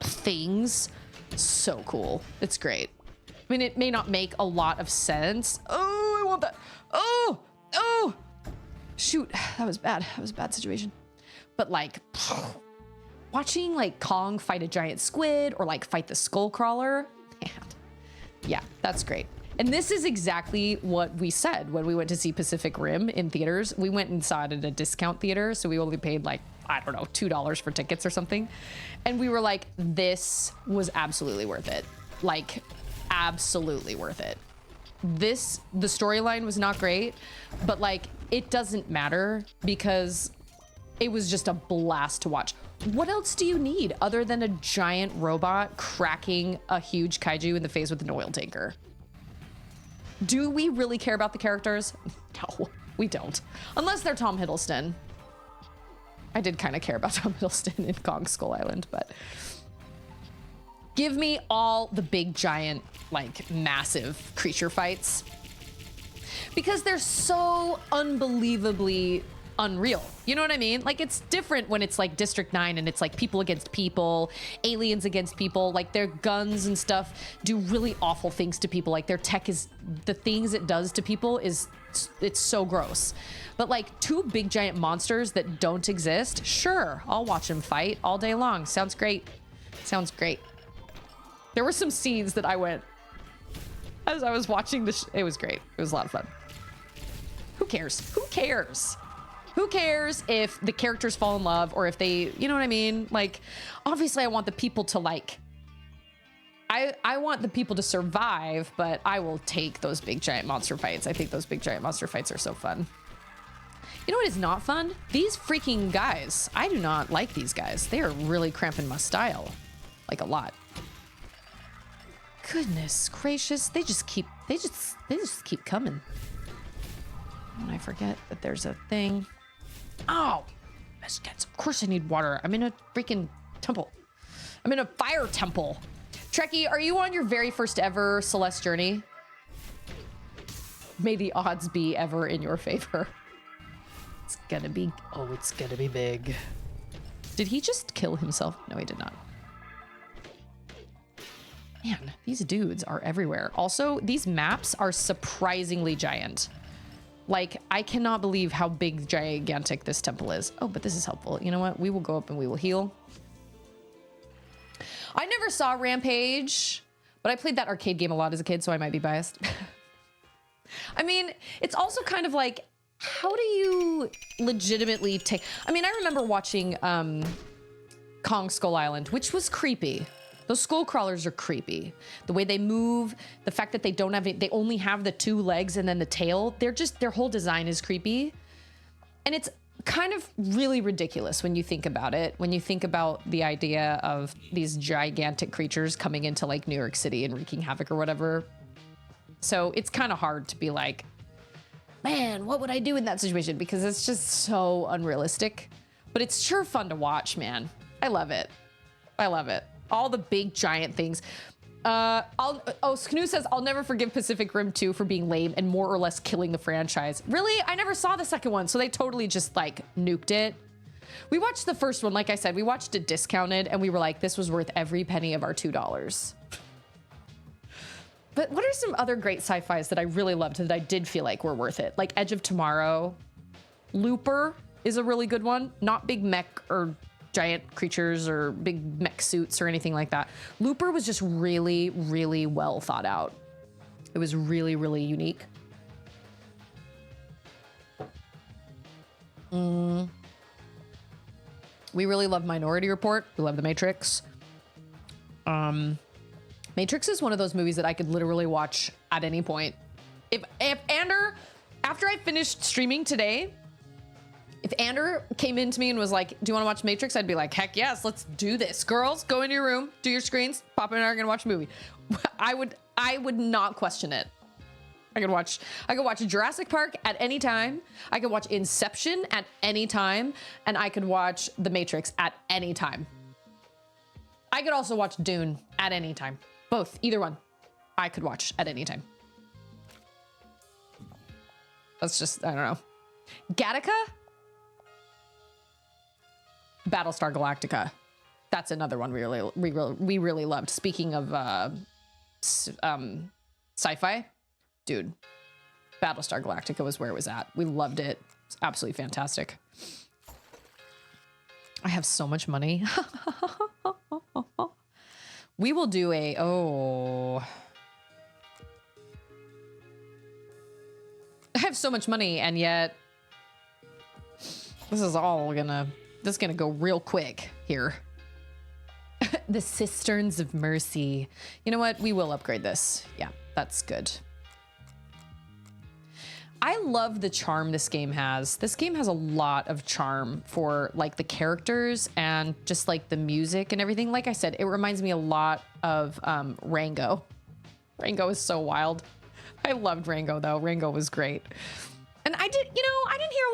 things. So cool. It's great. I mean, it may not make a lot of sense. Oh, I want that. Oh, shoot. That was bad. That was a bad situation. But like watching like Kong fight a giant squid or like fight the skull crawler. Man. Yeah, that's great. And this is exactly what we said when we went to see Pacific Rim in theaters. We went and saw it at a discount theater, so we only paid like, I don't know, $2 for tickets or something. And we were like, this was absolutely worth it. Like, absolutely worth it. The storyline was not great, but like, it doesn't matter because it was just a blast to watch. What else do you need other than a giant robot cracking a huge kaiju in the face with an oil tanker? Do we really care about the characters? No, we don't. Unless they're Tom Hiddleston. I did kind of care about Tom Hiddleston in Kong Skull Island, but give me all the big, giant, like massive creature fights because they're so unbelievably unreal. You know what I mean? Like, it's different when it's like District 9 and it's like people against people, aliens against people, like their guns and stuff do really awful things to people. Like their tech is, the things it does to people is It's so gross. But like 2 big giant monsters that don't exist, sure, I'll watch them fight all day long. Sounds great. Sounds great. There were some scenes that I went, as I was watching this, it was great. It was a lot of fun. Who cares? Who cares? Who cares if the characters fall in love or if they, you know what I mean? Like, obviously I want the people to like, I want the people to survive, but I will take those big giant monster fights. I think those big giant monster fights are so fun. You know what is not fun? These freaking guys. I do not like these guys. They are really cramping my style. Like a lot. Goodness gracious. They just keep coming. And I forget that there's a thing. Oh, biscuits. Of course I need water. I'm in a freaking temple. I'm in a fire temple. Trekkie, are you on your very first ever Celeste journey? May the odds be ever in your favor. It's gonna be, oh, it's gonna be big. Did he just kill himself? No, he did not. Man, these dudes are everywhere. Also, these maps are surprisingly giant. Like, I cannot believe how big, gigantic this temple is. Oh, but this is helpful. You know what? We will go up and we will heal. I never saw Rampage, but I played that arcade game a lot as a kid, so I might be biased. I mean, it's also kind of like, how do you legitimately take... I mean, I remember watching Kong Skull Island, which was creepy. Those skull crawlers are creepy. The way they move, the fact that they don't have... They only have the 2 legs and then the tail. They're just... Their whole design is creepy. And it's kind of really ridiculous when you think about it. When you think about the idea of these gigantic creatures coming into like New York City and wreaking havoc or whatever. So it's kind of hard to be like, man, what would I do in that situation? Because it's just so unrealistic. But it's sure fun to watch, man. I love it. I love it. All the big giant things. Sknoo says, I'll never forgive Pacific Rim 2 for being lame and more or less killing the franchise. Really? I never saw the second one, so they totally just like nuked it. We watched the first one, like I said, we watched it discounted and we were like, this was worth every penny of our $2. But what are some other great sci-fis that I really loved that I did feel like were worth it? Like Edge of Tomorrow. Looper is a really good one. Not big mech or giant creatures or big mech suits or anything like that. Looper was just really, really well thought out. It was really, really unique. We really love Minority Report. We love The Matrix. Matrix is one of those movies that I could literally watch at any point. If Ander, after I finished streaming today, if Ander came into me and was like, do you want to watch Matrix? I'd be like, heck yes, let's do this. Girls, go into your room, do your screens. Papa and I are gonna watch a movie. I would not question it. I could watch Jurassic Park at any time. I could watch Inception at any time. And I could watch The Matrix at any time. I could also watch Dune at any time. Both, either one. I could watch at any time. That's just, I don't know. Gattaca? Battlestar Galactica. That's another one we really loved. Speaking of sci-fi, dude, Battlestar Galactica was where it was at. We loved it. It's absolutely fantastic. I have so much money. We will do a, I have so much money and yet this is gonna go real quick here. The Cisterns of Mercy. You know what? We will upgrade this. Yeah, that's good. I love the charm this game has. This game has a lot of charm for like the characters and just like the music and everything. Like I said, it reminds me a lot of Rango. Rango is so wild. I loved Rango though. Rango was great. And I didn't hear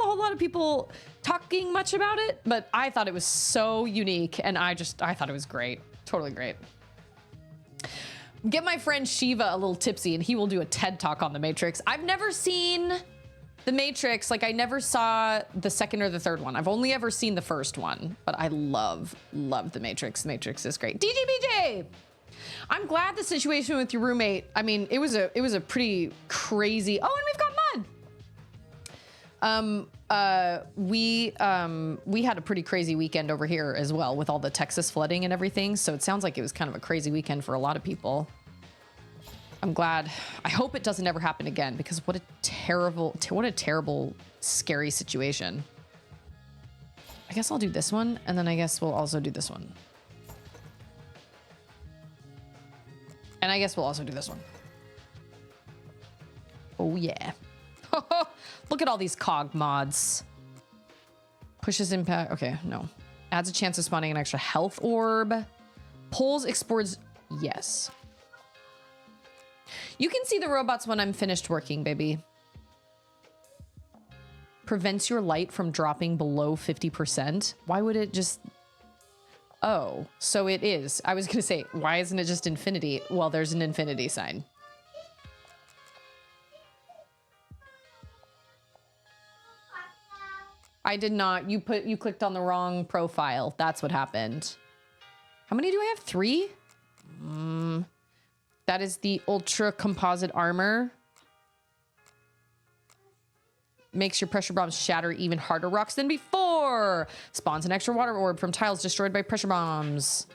a whole lot of people talking much about it, but I thought it was so unique and I thought it was great. Totally great. Get my friend Shiva a little tipsy and he will do a TED talk on The Matrix. I've never seen The Matrix. Like I never saw the second or the third one. I've only ever seen the first one, but I love The Matrix. The Matrix is great. DGBJ! I'm glad the situation with your roommate, I mean, it was a pretty crazy, oh, and we've got mud. We had a pretty crazy weekend over here as well with all the Texas flooding and everything. So it sounds like it was kind of a crazy weekend for a lot of people. I'm glad. I hope it doesn't ever happen again, because what a terrible, scary situation. I guess I'll do this one, and then I guess we'll also do this one. And I guess we'll also do this one. Oh, yeah. Look at all these cog mods. Pushes impact. Okay, no. Adds a chance of spawning an extra health orb. Pulls, explores. Yes. You can see the robots when I'm finished working, baby. Prevents your light from dropping below 50%. Why would it just... Oh, so it is. I was going to say, why isn't it just infinity? Well, there's an infinity sign. I did not. You clicked on the wrong profile. That's what happened. How many do I have? 3? That is the ultra composite armor. Makes your pressure bombs shatter even harder rocks than before. Spawns an extra water orb from tiles destroyed by pressure bombs.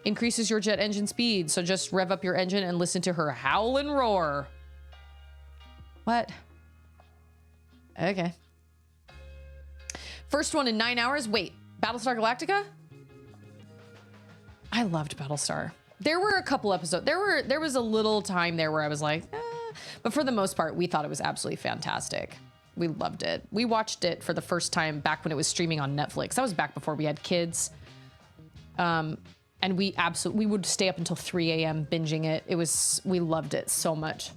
Increases your jet engine speed. So just rev up your engine and listen to her howl and roar. What? Okay. First one in 9 hours. Wait, Battlestar Galactica? I loved Battlestar. There were a couple episodes. There was a little time there where I was like, but for the most part, we thought it was absolutely fantastic. We loved it. We watched it for the first time back when it was streaming on Netflix. That was back before we had kids. And we would stay up until 3 a.m. binging it. We loved it so much.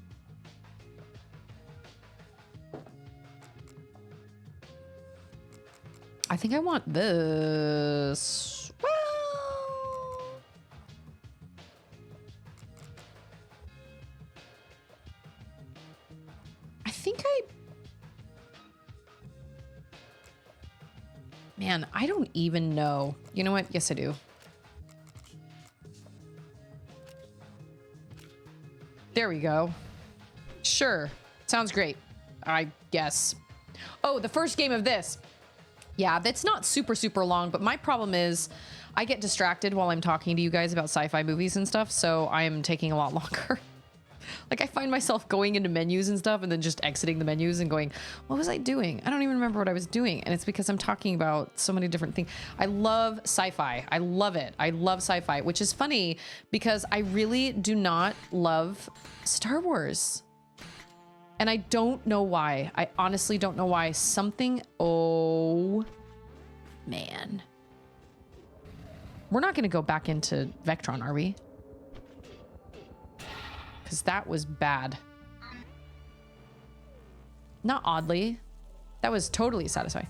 I think I want this. Well, I think man, I don't even know. You know what? Yes, I do. There we go. Sure. Sounds great. I guess. Oh, the first game of this. Yeah, that's not super long, but my problem is I get distracted while I'm talking to you guys about sci-fi movies and stuff, so I'm taking a lot longer. Like, I find myself going into menus and stuff and then just exiting the menus and going, what was I doing? I don't even remember what I was doing. And it's because I'm talking about so many different things. I love sci-fi. I love it. I love sci-fi, which is funny because I really do not love Star Wars. And I don't know why. I honestly don't know why. Oh, man. We're not going to go back into Vectron, are we? Because that was bad. Not oddly. That was totally satisfying.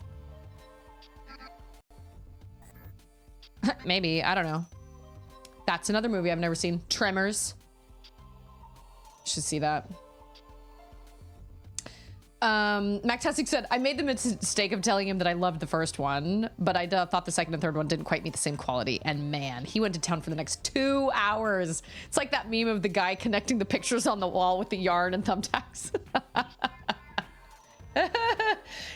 Maybe. I don't know. That's another movie I've never seen. Tremors. Should see that. Mactastic said, I made the mistake of telling him that I loved the first one, but I thought the second and third one didn't quite meet the same quality. And man, he went to town for the next 2 hours. It's like that meme of the guy connecting the pictures on the wall with the yarn and thumbtacks.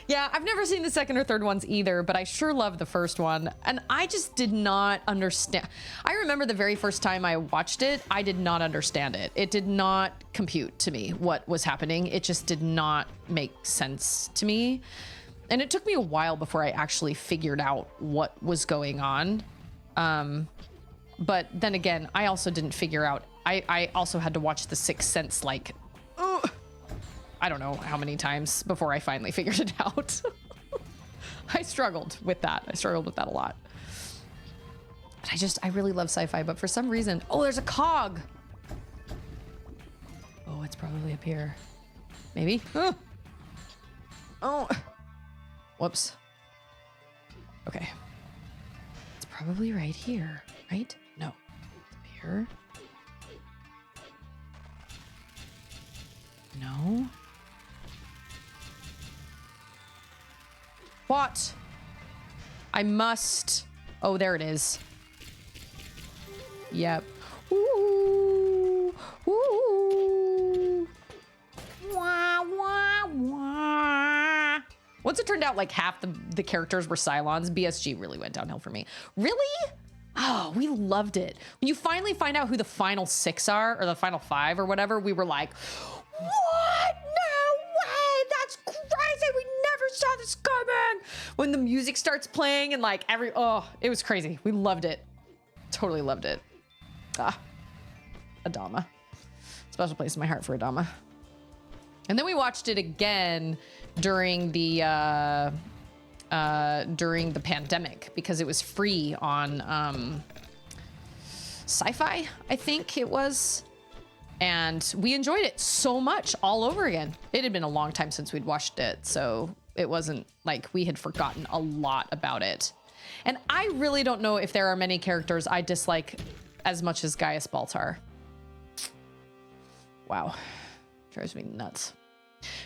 Yeah, I've never seen the second or third ones either, but I sure love the first one. And I just did not understand. I remember the very first time I watched it, I did not understand it. It did not compute to me what was happening. It just did not make sense to me. And it took me a while before I actually figured out what was going on. But then again, I also didn't figure out, I also had to watch The Sixth Sense like, I don't know how many times before I finally figured it out. I struggled with that. I struggled with that a lot. But I really love sci-fi, but for some reason, oh, there's a cog. Oh, it's probably up here. Maybe. Oh, whoops. Okay. It's probably right here, right? No, it's up here. No. What? I must. Oh, there it is. Yep. Ooh. Ooh. Wah, wah, wah. once it turned out like half the characters were Cylons, BSG really went downhill for me. Really? Oh, we loved it. When you finally find out who the final 6 are, or the final 5 or whatever, we were like, what? No way! That's crazy! We never saw this coming! When the music starts playing and like it was crazy. We loved it. Totally loved it. Adama. Special place in my heart for Adama. And then we watched it again during the pandemic because it was free on Sci-Fi, I think it was. And we enjoyed it so much all over again. It had been a long time since we'd watched it, so it wasn't like we had forgotten a lot about it. And I really don't know if there are many characters I dislike as much as Gaius Baltar. Wow. Drives me nuts.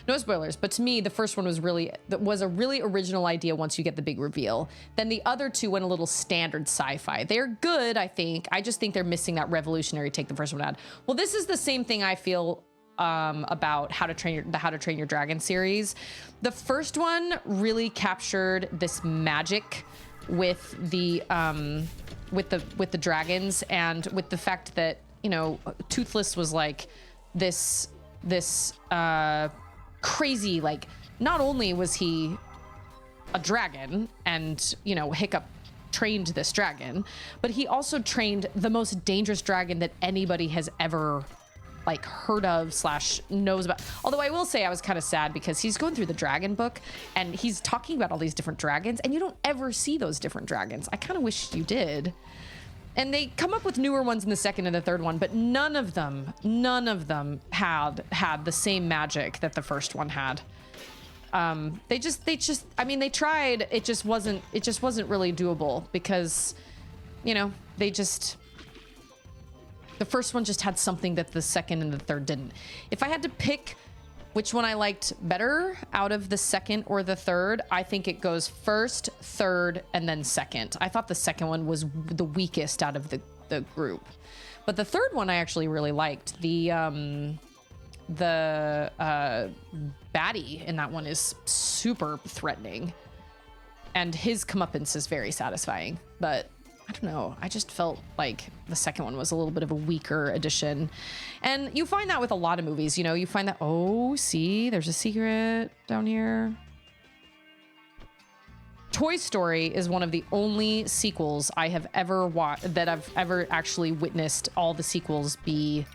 No spoilers, but to me, the first one was a really original idea once you get the big reveal. Then the other two went a little standard sci-fi. They're good, I think. I just think they're missing that revolutionary take the first one had. Well, this is the same thing I feel about How to Train Your Dragon series. The first one really captured this magic with the dragons, and with the fact that, you know, Toothless was like this crazy, like, not only was he a dragon and, you know, Hiccup trained this dragon, but he also trained the most dangerous dragon that anybody has ever like heard of / knows about. Although I will say I was kind of sad because he's going through the dragon book and he's talking about all these different dragons and you don't ever see those different dragons. I kind of wish you did. And they come up with newer ones in the second and the third one, but none of them had the same magic that the first one had. They just, I mean, they tried, it just wasn't really doable because, you know, the first one just had something that the second and the third didn't. If I had to pick which one I liked better out of the second or the third, I think it goes first, third, and then second. I thought the second one was the weakest out of the group. But the third one I actually really liked. The baddie in that one is super threatening. And his comeuppance is very satisfying. But I don't know. I just felt like the second one was a little bit of a weaker addition. And you find that with a lot of movies, you know, you find that, oh, see, there's a secret down here. Toy Story is one of the only sequels I have ever watched that I've ever actually witnessed all the sequels be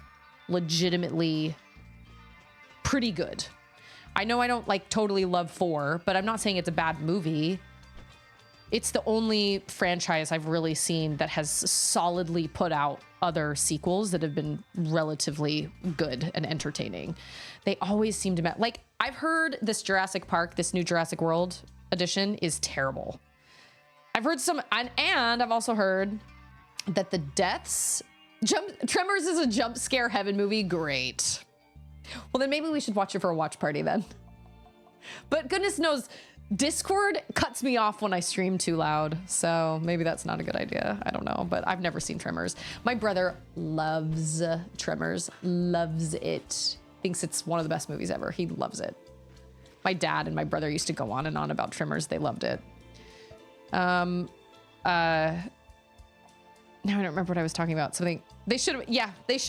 legitimately pretty good. I know I don't like totally love 4, but I'm not saying it's a bad movie. It's the only franchise I've really seen that has solidly put out other sequels that have been relatively good and entertaining. They always seem to like, I've heard this Jurassic Park, this new Jurassic World edition is terrible. I've heard some, and I've also heard that the deaths, Tremors is a jump scare heaven movie. Great. Well, then maybe we should watch it for a watch party then. But goodness knows, Discord cuts me off when I stream too loud, so maybe that's not a good idea. I don't know, but I've never seen Tremors. My brother loves Tremors, loves it. Thinks it's one of the best movies ever. He loves it. My dad and my brother used to go on and on about Tremors. They loved it. Now I don't remember what I was talking about. Something they should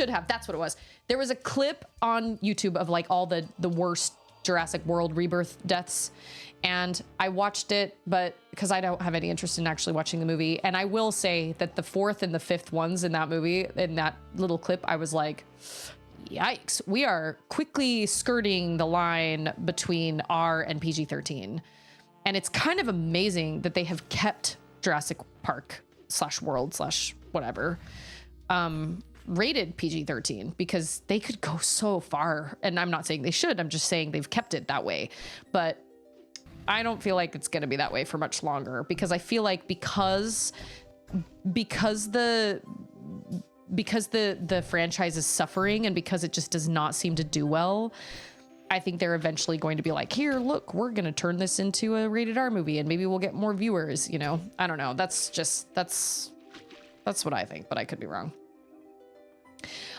have. That's what it was. There was a clip on YouTube of like all the worst Jurassic World rebirth deaths. And I watched it, but because I don't have any interest in actually watching the movie. And I will say that the 4th and the 5th ones in that movie, in that little clip, I was like, yikes, we are quickly skirting the line between R and PG-13. And it's kind of amazing that they have kept Jurassic Park /World /whatever rated PG-13 because they could go so far. And I'm not saying they should, I'm just saying they've kept it that way. But I don't feel like it's going to be that way for much longer because I feel like because the franchise is suffering and because it just does not seem to do well, I think they're eventually going to be like, here, look, we're going to turn this into a rated R movie and maybe we'll get more viewers, you know? I don't know. That's what I think, but I could be wrong.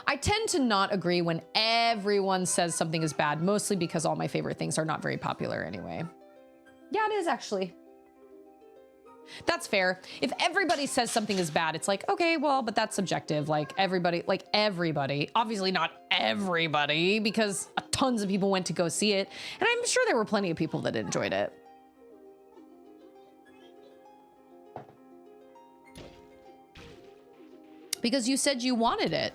I tend to not agree when everyone says something is bad, mostly because all my favorite things are not very popular anyway. Yeah, it is actually. That's fair. If everybody says something is bad, it's like, okay, well, but that's subjective. Like everybody, obviously not everybody, because tons of people went to go see it. And I'm sure there were plenty of people that enjoyed it. Because you said you wanted it.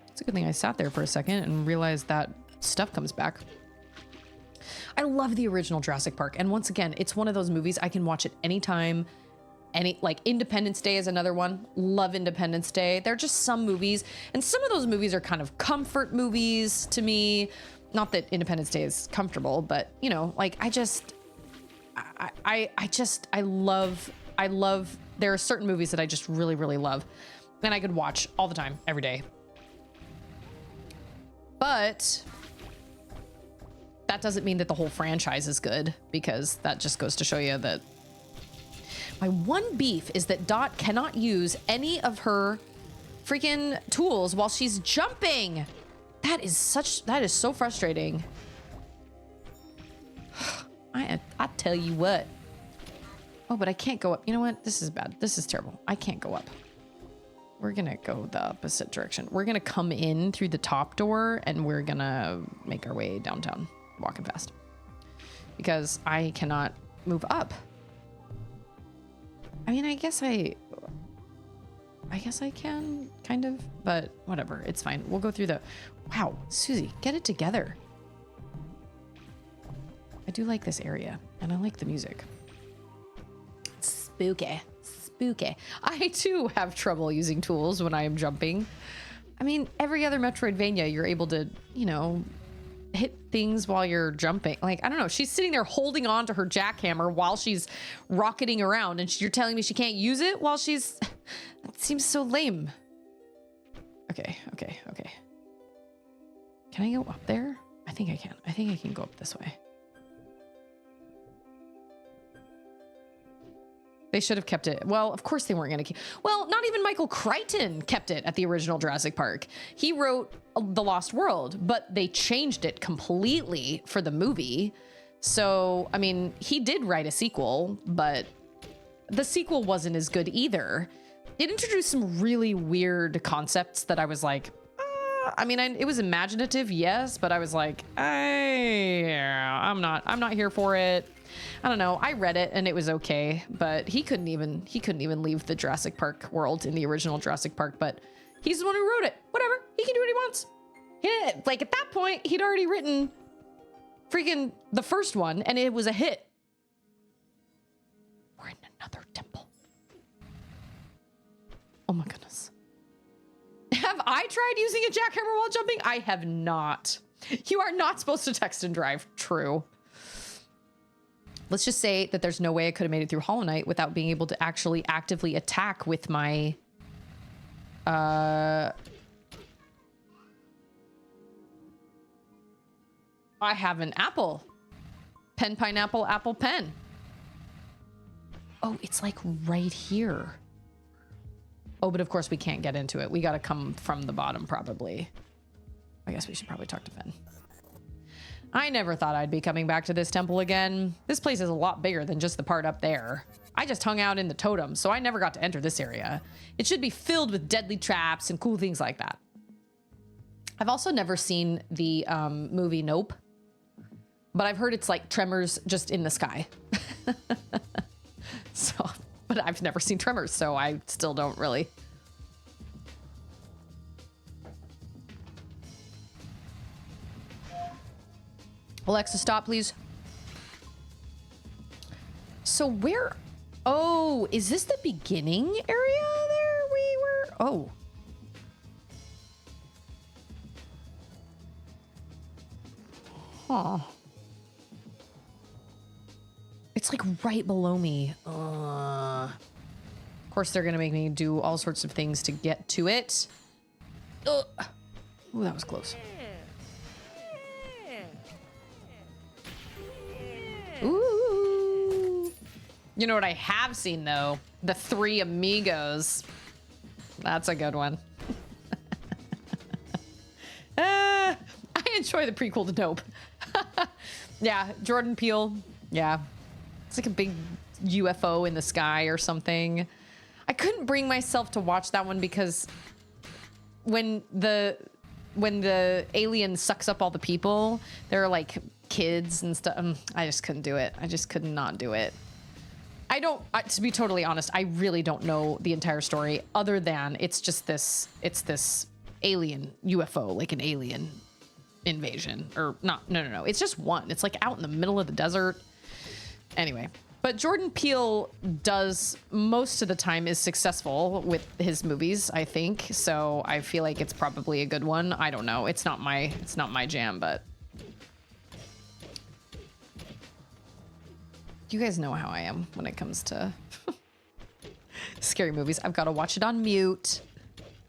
It's a good thing I sat there for a second and realized that stuff comes back. I love the original Jurassic Park. And once again, it's one of those movies I can watch at any time. Like Independence Day is another one. Love Independence Day. They're just some movies. And some of those movies are kind of comfort movies to me. Not that Independence Day is comfortable, but you know, like I love, there are certain movies that I just really, really love. And I could watch all the time, every day. But that doesn't mean that the whole franchise is good, because that just goes to show you that my one beef is that Dot cannot use any of her freaking tools while she's jumping. That is so frustrating. I tell you what. Oh, but I can't go up. You know what? This is bad. This is terrible. I can't go up. We're gonna go the opposite direction. We're gonna come in through the top door and we're gonna make our way downtown, walking fast, because I cannot move up. I mean, I guess I can kind of, but whatever. It's fine. We'll go through the, wow, Susie, get it together. I do like this area and I like the music. Spooky. Spooky. I too have trouble using tools when I am jumping. I mean, every other Metroidvania, you're able to, you know, hit things while you're jumping. Like, I don't know. She's sitting there holding on to her jackhammer while she's rocketing around, and you're telling me she can't use it while she's... That seems so lame. Okay. Can I go up there? I think I can. I think I can go up this way. They should have kept it. Well, of course they weren't going to keep... Well, not even Michael Crichton kept it at the original Jurassic Park. He wrote The Lost World, but they changed it completely for the movie. So, I mean, he did write a sequel, but the sequel wasn't as good either. It introduced some really weird concepts that I was like... I mean, it was imaginative, yes, but I was like, I'm not here for it. I don't know. I read it and it was okay, but he couldn't even leave the Jurassic Park world in the original Jurassic Park, but he's the one who wrote it. Whatever. He can do what he wants. Yeah, like at that point, he'd already written freaking the first one and it was a hit. We're in another temple. Oh my goodness. Have I tried using a jackhammer while jumping? I have not. You are not supposed to text and drive. True. Let's just say that there's no way I could have made it through Hollow Knight without being able to actually actively attack with my... I have an apple. Pen, pineapple, apple, pen. Oh, it's like right here. Oh, but of course we can't get into it. We got to come from the bottom, probably. I guess we should probably talk to Fen. I never thought I'd be coming back to this temple again. This place is a lot bigger than just the part up there. I just hung out in the totem, so I never got to enter this area. It should be filled with deadly traps and cool things like that. I've also never seen the movie Nope, but I've heard it's like Tremors just in the sky. So, but I've never seen Tremors, so I still don't really. Alexa, stop, please. So where... Oh, is this the beginning area there we were? Oh. Huh. It's like right below me. Of course, they're going to make me do all sorts of things to get to it. Ugh. Ooh, that was close. Ooh. You know what I have seen, though? The Three Amigos. That's a good one. I enjoy the prequel to Nope. Yeah, Jordan Peele. Yeah. It's like a big UFO in the sky or something. I couldn't bring myself to watch that one because when the alien sucks up all the people, there are like kids and stuff. I just couldn't do it. I just could not do it. To be totally honest, I really don't know the entire story other than it's this alien UFO, like an alien invasion or not. No. It's just one. It's like out in the middle of the desert. Anyway, but Jordan Peele does most of the time is successful with his movies, I think. So I feel like it's probably a good one. I don't know. It's not my jam, but you guys know how I am when it comes to scary movies. I've got to watch it on mute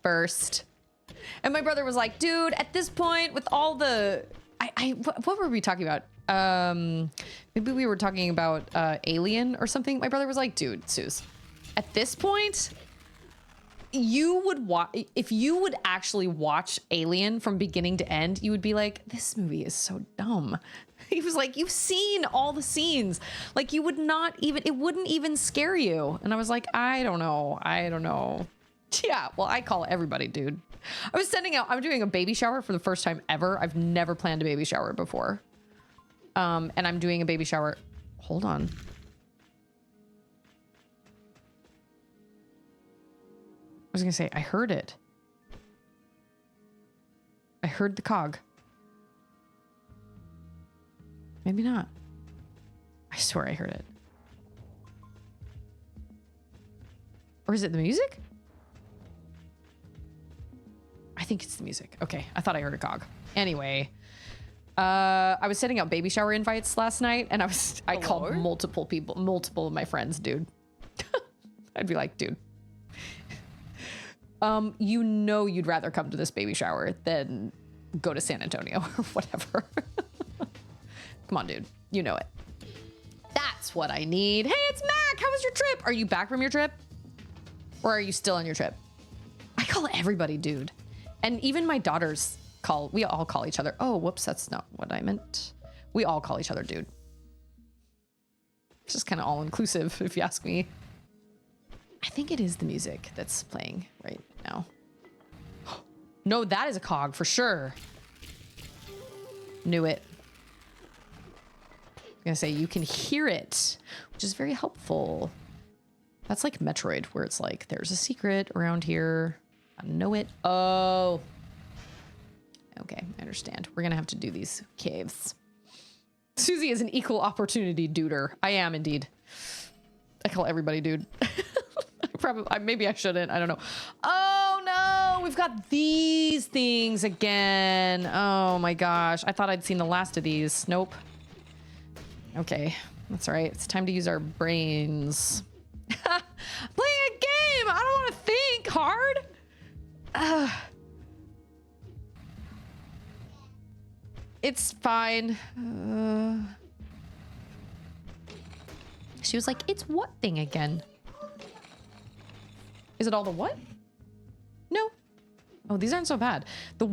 first. And my brother was like, dude, at this point with all the, what were we talking about? Maybe we were talking about Alien or something. My brother was like, dude, Suze, at this point, you would watch, if you would actually watch Alien from beginning to end, you would be like, this movie is so dumb. He was like, you've seen all the scenes. Like, you would not even, it wouldn't even scare you. And I was like, I don't know. Yeah, well, I call everybody, dude. I'm doing a baby shower for the first time ever. I've never planned a baby shower before. And I'm doing a baby shower. Hold on. I was gonna say, I heard it. I heard the cog. Maybe not. I swear I heard it. Or is it the music? I think it's the music. Okay, I thought I heard a cog. Anyway, I was setting out baby shower invites last night, and I called multiple people, multiple of my friends, dude. I'd be like, dude, you know you'd rather come to this baby shower than go to San Antonio or whatever. Come on, dude. You know it. That's what I need. Hey, it's Mac. How was your trip? Are you back from your trip? Or are you still on your trip? I call everybody dude. And even my daughters we all call each other. Oh, whoops. That's not what I meant. We all call each other dude. It's just kind of all inclusive, if you ask me. I think it is the music that's playing right now. No, that is a cog for sure. Knew it. I'm gonna say you can hear it, which is very helpful. That's like Metroid, where it's like there's a secret around here. I know it. Oh, okay, I understand. We're gonna have to do these caves. Susie is an equal opportunity duder. I am indeed. I call everybody dude. Probably, maybe I shouldn't. I don't know. Oh no, we've got these things again. Oh my gosh, I thought I'd seen the last of these. Nope. Okay, that's all right. It's time to use our brains. Playing a game! I don't want to think hard. It's fine. She was like, it's what thing again? Is it all the what? No. Oh, these aren't so bad. The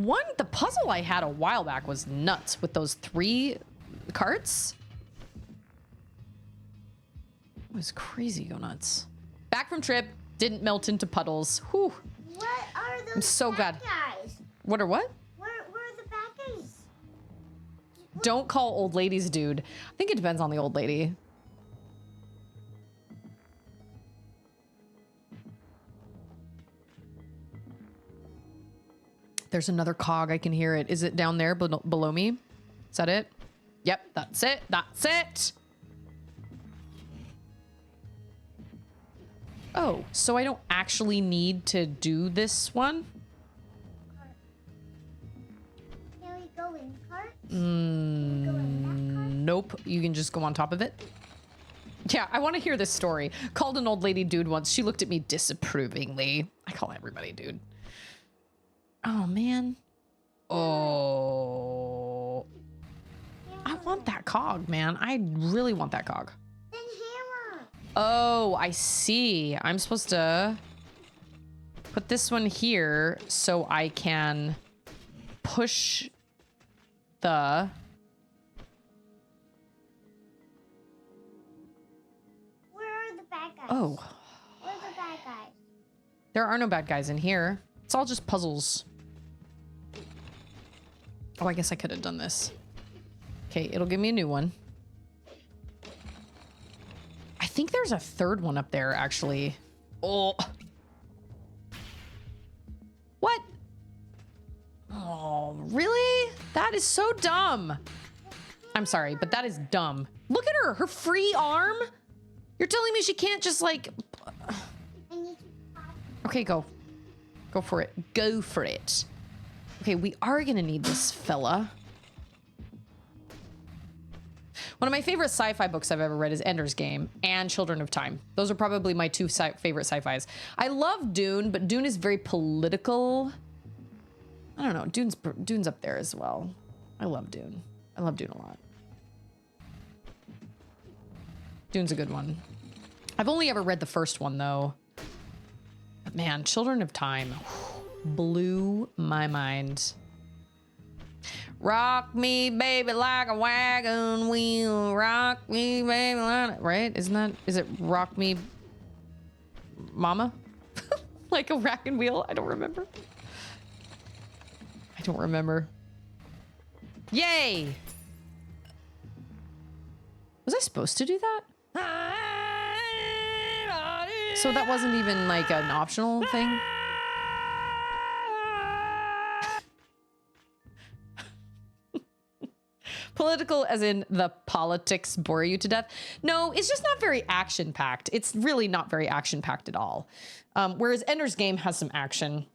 puzzle I had a while back was nuts with those 3 carts. It was crazy go nuts. Back from trip, didn't melt into puddles. Whew. What are those I'm so glad. guys? What are what? Where are the bad guys? Don't call old ladies dude. I think it depends on the old lady. There's another cog. I can hear it. Is it down there below me? Is that it? Yep, that's it. That's it. Oh, so I don't actually need to do this one? Can we go in the cart? Can we go in that cart? Nope. You can just go on top of it. Yeah, I want to hear this story. Called an old lady dude once. She looked at me disapprovingly. I call everybody dude. Oh, man. Oh. I want that cog, man. I really want that cog. Then hammer. Oh, I see. I'm supposed to put this one here so I can push the... Oh. Where's the bad guys? There are no bad guys in here. It's all just puzzles. Oh, I guess I could have done this. Okay, it'll give me a new one. I think there's a third one up there, actually. Oh. What? Oh, really? That is so dumb. I'm sorry, but that is dumb. Look at her, her free arm. You're telling me she can't just like... I need to pop. Okay, go. Go for it. Go for it. Okay, we are gonna need this fella. One of my favorite sci-fi books I've ever read is Ender's Game and Children of Time. Those are probably my two favorite sci-fis. I love Dune, but Dune is very political. I don't know. Dune's up there as well. I love Dune. I love Dune a lot. Dune's a good one. I've only ever read the first one though. But man, Children of Time blew my mind. Rock me, baby, like a wagon wheel. Rock me, baby, like... Right? Isn't that... Is it rock me, mama? Like a wagon wheel? I don't remember. I don't remember. Yay! Was I supposed to do that? So that wasn't even like an optional thing? Political as in the politics bore you to death? No, it's just not very action-packed. It's really not very action-packed at all. Whereas Ender's Game has some action.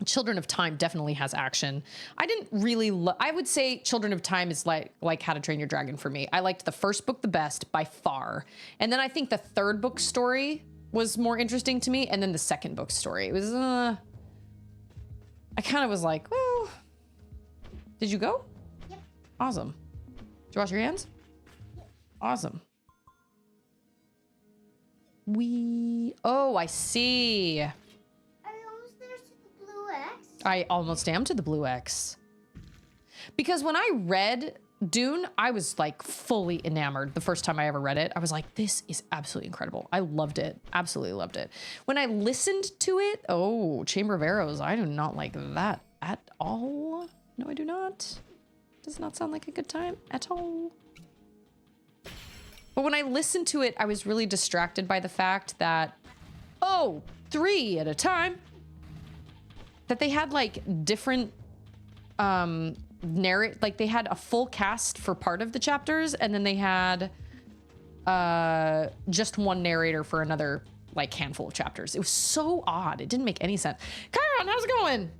Children of Time definitely has action. I didn't really I would say Children of Time is like How to Train Your Dragon for me. I liked the first book the best by far. And then I think the third book story was more interesting to me. And then the second book story. It was, I kind of was like, well, did you go? Yep. Awesome. Did you wash your hands? Yep. Awesome. Oh, I see. Are you almost there to the blue X? I almost am to the blue X. Because when I read Dune, I was like fully enamored the first time I ever read it. I was like, this is absolutely incredible. I loved it. Absolutely loved it. When I listened to it, oh, Chamber of Arrows, I do not like that at all. No, I do not. Does not sound like a good time at all. But when I listened to it, I was really distracted by the fact that, oh, 3 at a time. That they had like different like they had a full cast for part of the chapters, and then they had just one narrator for another like handful of chapters. It was so odd. It didn't make any sense. Chiron, how's it going?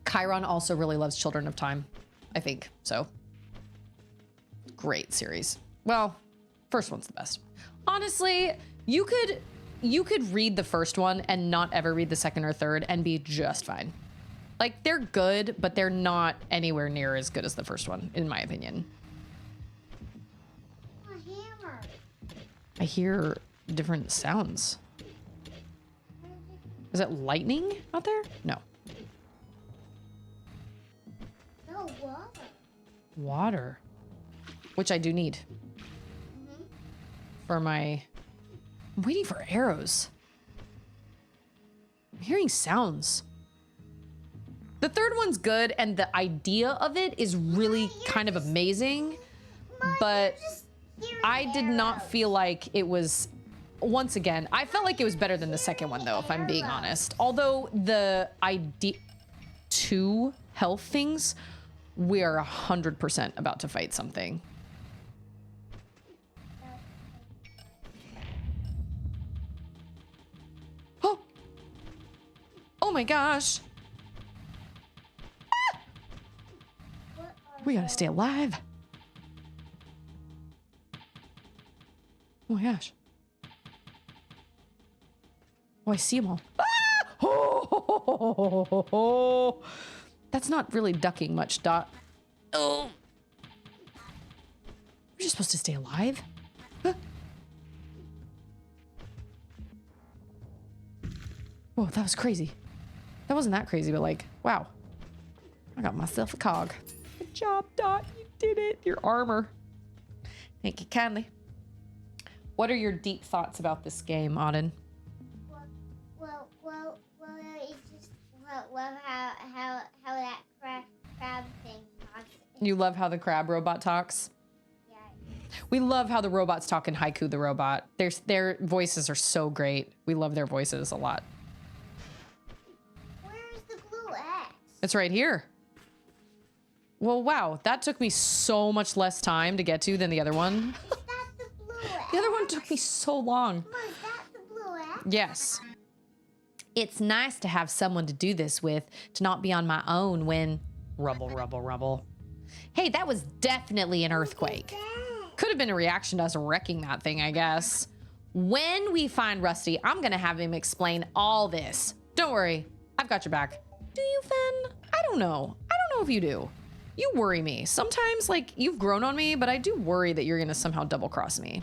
Chiron also really loves Children of Time, I think. So great series. Well, first one's the best. Honestly, you could read the first one and not ever read the second or third and be just fine. Like, they're good, but they're not anywhere near as good as the first one, in my opinion. A hammer. I hear different sounds. Is it lightning out there? No. No, water. Water. Which I do need. For my... I'm waiting for arrows. I'm hearing sounds. The third one's good, and the idea of it is really kind of amazing, but I did not feel like it was, once again, I felt like it was better than the second one, though, if I'm being honest. Although the idea, 2 health things, we're 100% about to fight something. Oh! Oh my gosh! We gotta stay alive. Oh my gosh. Oh, I see them all. Ah! Oh, that's not really ducking much, Dot. Oh. We're just supposed to stay alive? Huh? Whoa, that was crazy. That wasn't that crazy, but like, wow. I got myself a cog. Good job, Dot. You did it. Your armor. Thank you kindly. What are your deep thoughts about this game, Auden? It's just love how that crab thing talks. You love how the crab robot talks? Yeah. We love how the robots talk in Haiku the robot. Their voices are so great. We love their voices a lot. Where's the blue X? It's right here. Well, wow. That took me so much less time to get to than the other one. Is that the blue X? The other one took me so long. Mom, is that the blue X? Yes. It's nice to have someone to do this with, to not be on my own when rubble. Hey, that was definitely an earthquake. Could have been a reaction to us wrecking that thing, I guess. When we find Rusty, I'm gonna have him explain all this. Don't worry, I've got your back. Do you, Fen? I don't know. I don't know if you do. You worry me. Sometimes, like, you've grown on me, but I do worry that you're gonna somehow double cross me.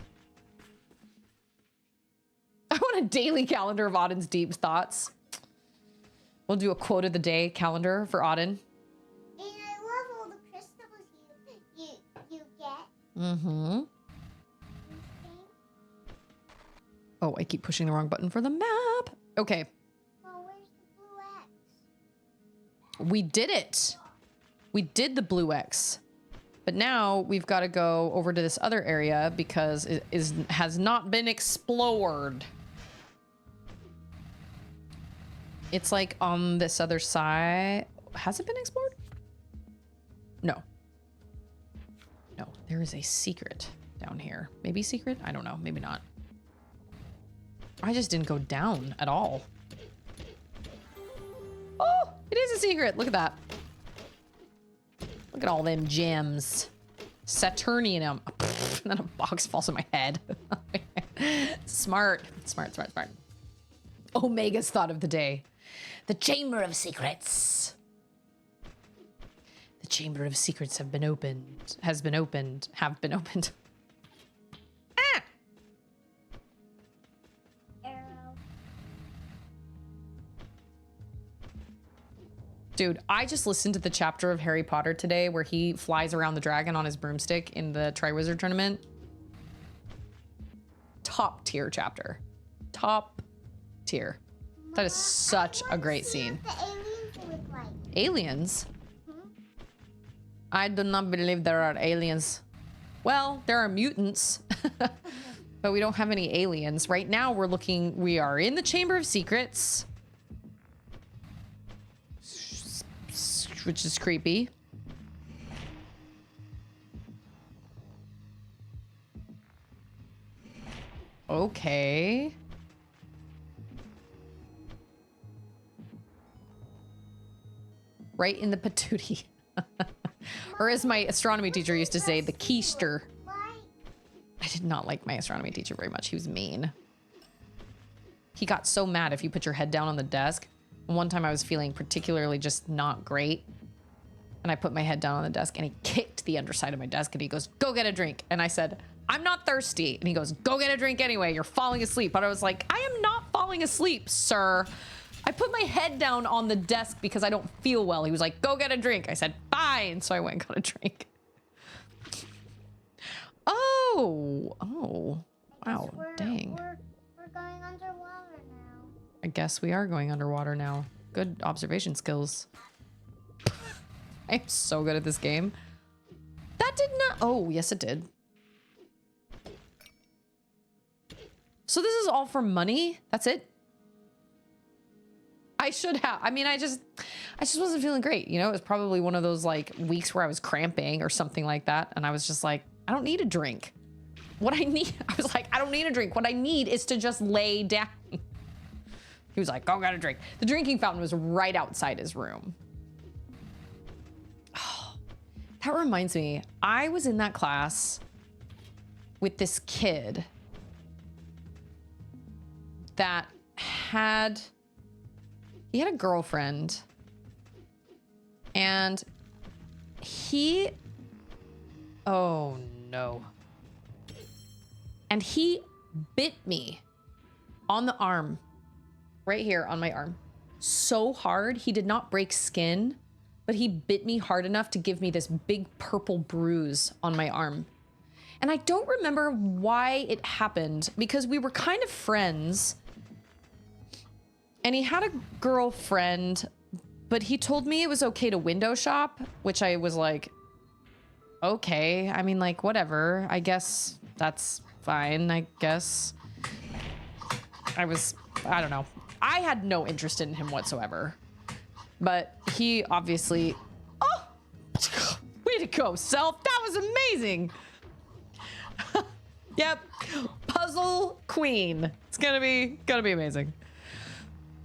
I want a daily calendar of Auden's deep thoughts. We'll do a quote of the day calendar for Auden. And I love all the crystals you get. Mm-hmm. Oh, I keep pushing the wrong button for the map. Okay. Well, where's the blue X? We did it. We did the blue X. But now we've got to go over to this other area because it has not been explored. It's like on this other side. Has it been explored? No. No, there is a secret down here. Maybe secret? I don't know. Maybe not. I just didn't go down at all. Oh, it is a secret. Look at that. Look at all them gems. Saturnium. And then a box falls on my head. Smart. Omega's thought of the day. The Chamber of Secrets. The Chamber of Secrets have been opened. Have been opened. Ah! Arrow. Dude, I just listened to the chapter of Harry Potter today where he flies around the dragon on his broomstick in the Triwizard Tournament. Top tier chapter. Top tier. That is such a great scene. What the aliens look like. Aliens? I do not believe there are aliens. Well, there are mutants, but we don't have any aliens. Right now we are in the Chamber of Secrets, which is creepy. Okay. Right in the patootie. Or as my astronomy teacher used to say, the keister. I did not like my astronomy teacher very much. He was mean. He got so mad if you put your head down on the desk. And one time I was feeling particularly just not great. And I put my head down on the desk and he kicked the underside of my desk and he goes, "Go get a drink." And I said, "I'm not thirsty." And he goes, "Go get a drink anyway. You're falling asleep." But I was like, I am not falling asleep, sir. I put my head down on the desk because I don't feel well. He was like, "Go get a drink." I said, "Fine." So I went and got a drink. Oh, wow, dang. We're going underwater now. I guess we are going underwater now. Good observation skills. I'm so good at this game. That did not, oh, yes it did. So this is all for money? That's it? I should have, I mean, I just wasn't feeling great. You know, it was probably one of those like weeks where I was cramping or something like that. And I was just like, I don't need a drink. What I need, I was like, I don't need a drink. What I need is to just lay down. He was like, "Go get a drink." The drinking fountain was right outside his room. Oh, that reminds me, I was in that class with this kid that he had a girlfriend and oh no. And he bit me on the arm, right here on my arm, so hard. He did not break skin, but he bit me hard enough to give me this big purple bruise on my arm. And I don't remember why it happened because we were kind of friends. And he had a girlfriend, but he told me it was okay to window shop, which I was like, okay. I mean, like, whatever. I guess that's fine, I guess. I don't know. I had no interest in him whatsoever. But he obviously... Oh! Way to go, self. That was amazing. Yep. Puzzle queen. It's gonna be amazing.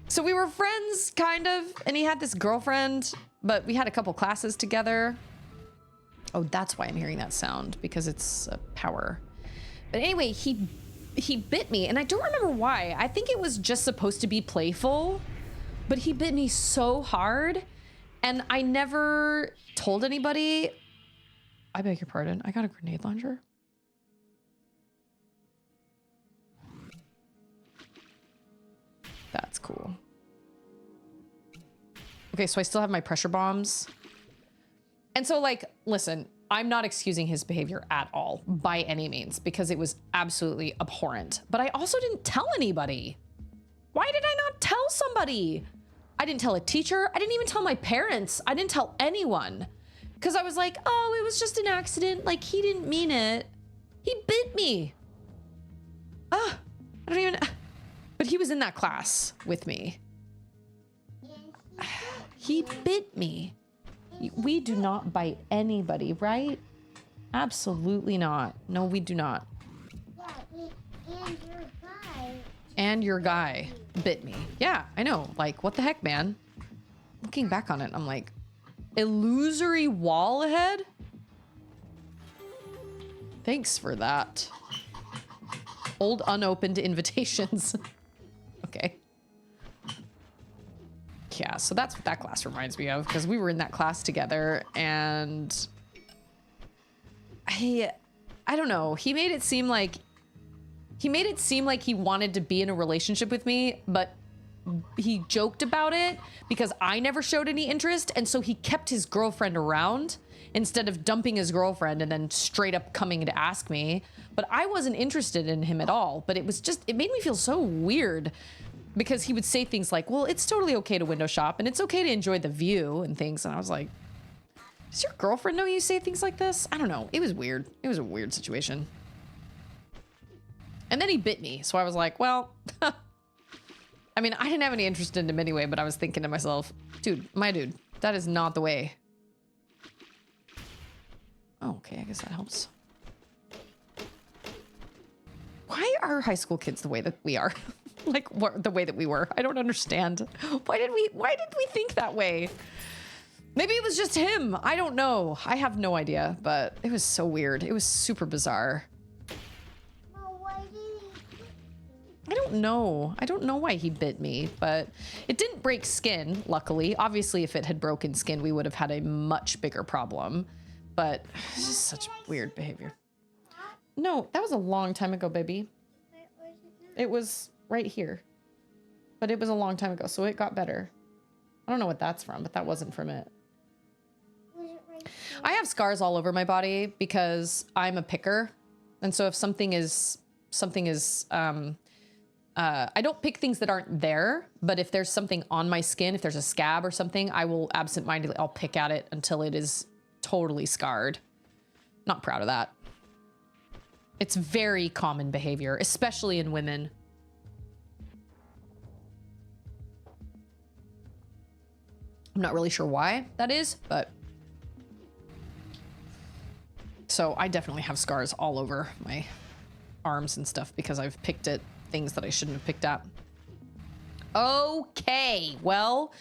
So we were friends, kind of, and he had this girlfriend, but we had a couple classes together. Oh, that's why I'm hearing that sound, because it's a power. But anyway, he bit me, and I don't remember why. I think it was just supposed to be playful, but he bit me so hard, and I never told anybody. I beg your pardon. I got a grenade launcher. That's cool. Okay, so I still have my pressure bombs. And so, like, listen, I'm not excusing his behavior at all by any means because it was absolutely abhorrent. But I also didn't tell anybody. Why did I not tell somebody? I didn't tell a teacher. I didn't even tell my parents. I didn't tell anyone. Because I was like, oh, it was just an accident. Like, he didn't mean it. He bit me. I don't even... But he was in that class with me. He bit me. We do not bite anybody, right? Absolutely not. No, we do not. Yeah, and your guy. And your guy bit me. Yeah, I know. Like, what the heck, man? Looking back on it, I'm like, illusory wall ahead? Thanks for that. Old unopened invitations. Okay. Yeah, so that's what that class reminds me of, because we were in that class together, and I don't know. He made it seem like he wanted to be in a relationship with me, but he joked about it because I never showed any interest, and so he kept his girlfriend around instead of dumping his girlfriend and then straight up coming to ask me. But I wasn't interested in him at all, but it made me feel so weird. Because he would say things like, well, it's totally okay to window shop and it's okay to enjoy the view and things. And I was like, does your girlfriend know you say things like this? I don't know. It was weird. It was a weird situation. And then he bit me. So I was like, well, I mean, I didn't have any interest in him anyway, but I was thinking to myself, dude, that is not the way. Oh, okay. I guess that helps. Why are high school kids the way that we are? Like the way that we were. I don't understand. Why did we think that way? Maybe it was just him. I don't know. I have no idea, but it was so weird. It was super bizarre. Well, why did he bit I don't know. I don't know why he bit me, but it didn't break skin, luckily. Obviously, if it had broken skin, we would have had a much bigger problem, but it's just such weird behavior. No, that was a long time ago, baby. It was right here, but it was a long time ago, so it got better. I don't know what that's from, but that wasn't from it. Was it right here? I have scars all over my body because I'm a picker, and so if something is I don't pick things that aren't there, but if there's something on my skin, if there's a scab or something, I will absentmindedly, I'll pick at it until it is totally scarred. Not proud of that. It's very common behavior, especially in women. I'm not really sure why that is, but... So I definitely have scars all over my arms and stuff because I've picked at things that I shouldn't have picked at. Okay, well,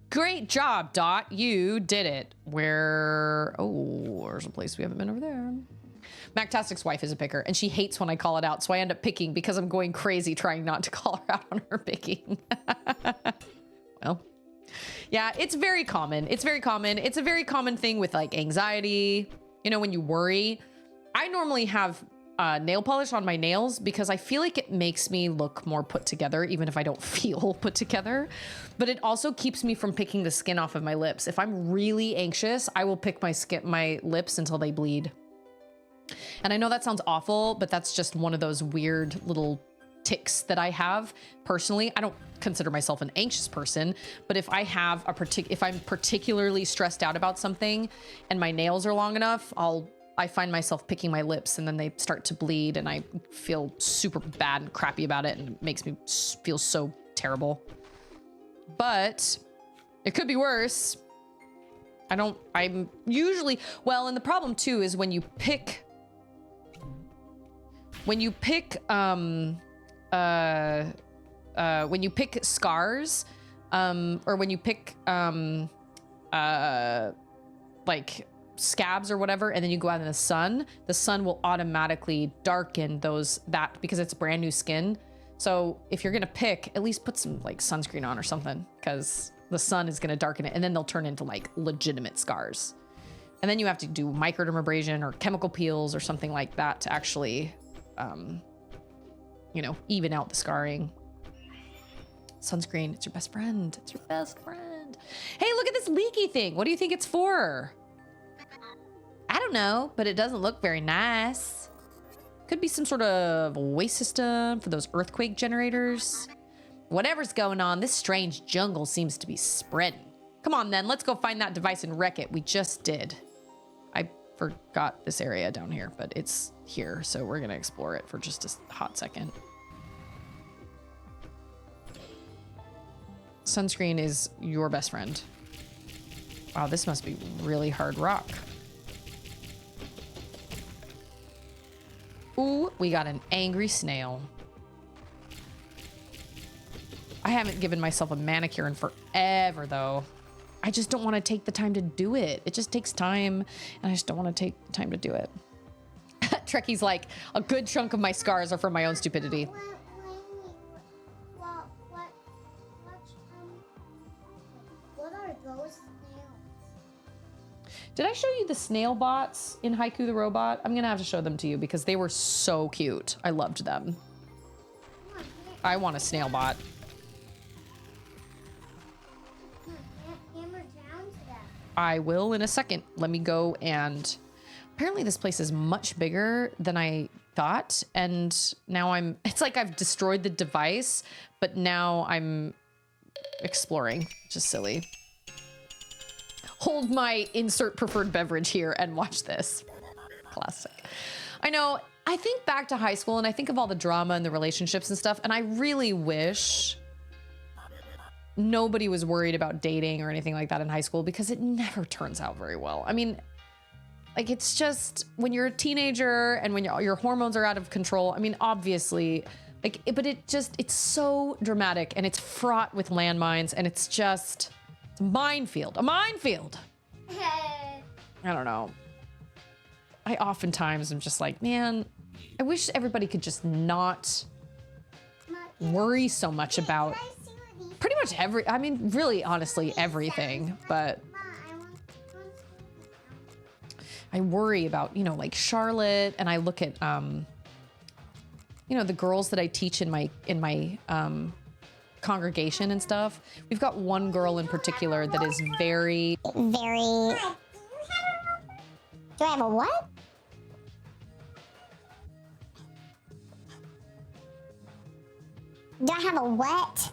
great job, Dot. You did it. Where... Oh, there's a place we haven't been over there. Mactastic's wife is a picker, and she hates when I call it out, so I end up picking because I'm going crazy trying not to call her out on her picking. Well... Yeah, it's very common. It's very common. It's a very common thing with like anxiety, you know, when you worry. I normally have nail polish on my nails because I feel like it makes me look more put together, even if I don't feel put together. But it also keeps me from picking the skin off of my lips. If I'm really anxious, I will pick my lips until they bleed. And I know that sounds awful, but that's just one of those weird little tics that I have personally. I don't consider myself an anxious person, but if I have if I'm particularly stressed out about something and my nails are long enough, I find myself picking my lips and then they start to bleed and I feel super bad and crappy about it and it makes me feel so terrible. But it could be worse. I'm usually, well, and the problem too is when you pick scars, or when you pick like scabs or whatever, and then you go out in the sun will automatically darken that because it's brand new skin. So if you're gonna pick, at least put some like sunscreen on or something, because the sun is gonna darken it, and then they'll turn into like legitimate scars. And then you have to do microdermabrasion or chemical peels or something like that to actually, even out the scarring. Sunscreen, it's your best friend. It's your best friend. Hey, look at this leaky thing. What do you think it's for? I don't know, but it doesn't look very nice. Could be some sort of waste system for those earthquake generators. Whatever's going on, this strange jungle seems to be spreading. Come on then, let's go find that device and wreck it. We just did. I forgot this area down here, but it's here, so we're gonna explore it for just a hot second. Sunscreen is your best friend. Wow, this must be really hard rock. Ooh, we got an angry snail. I haven't given myself a manicure in forever, though. I just don't want to take the time to do it. It just takes time, and I just don't want to take the time to do it. Trekkie's like, a good chunk of my scars are from my own stupidity. What are those snails? Did I show you the snail bots in Haiku the Robot? I'm gonna have to show them to you because they were so cute. I loved them. I want a snail bot. Hammer down to them. I will in a second. Let me go and... Apparently this place is much bigger than I thought. And now it's like I've destroyed the device, but now I'm exploring, which is silly. Hold my insert preferred beverage here and watch this. Classic. I know, I think back to high school and I think of all the drama and the relationships and stuff, and I really wish nobody was worried about dating or anything like that in high school, because it never turns out very well. I mean, like, it's just when you're a teenager and when your hormones are out of control, I mean, obviously, like, but it's so dramatic and it's fraught with landmines and it's just, it's a minefield. I don't know. I oftentimes am just like, man, I wish everybody could just not worry so much about pretty much really, honestly, everything. But I worry about, like Charlotte, and I look at, the girls that I teach in my congregation and stuff. We've got one girl in particular that is very... Do I have a what? Do I have a what?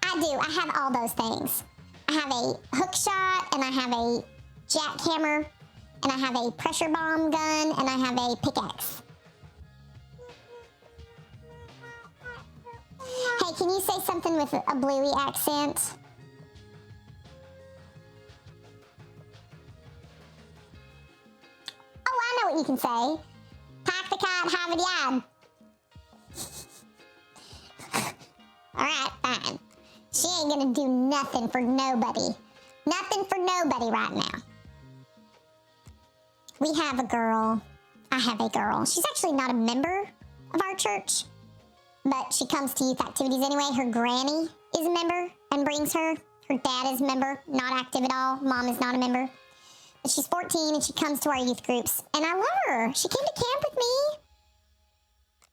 I do. I have all those things. I have a hook shot, and I have a jackhammer, and I have a pressure bomb gun, and I have a pickaxe. Hey, can you say something with a bluey accent? Oh, I know what you can say. Pack the cat, have it yad. All right, fine. She ain't gonna do nothing for nobody. Nothing for nobody right now. We have a girl. I have a girl. She's actually not a member of our church, but she comes to youth activities anyway. Her granny is a member and brings her. Her dad is a member, not active at all. Mom is not a member. But she's 14 and she comes to our youth groups. And I love her. She came to camp with me.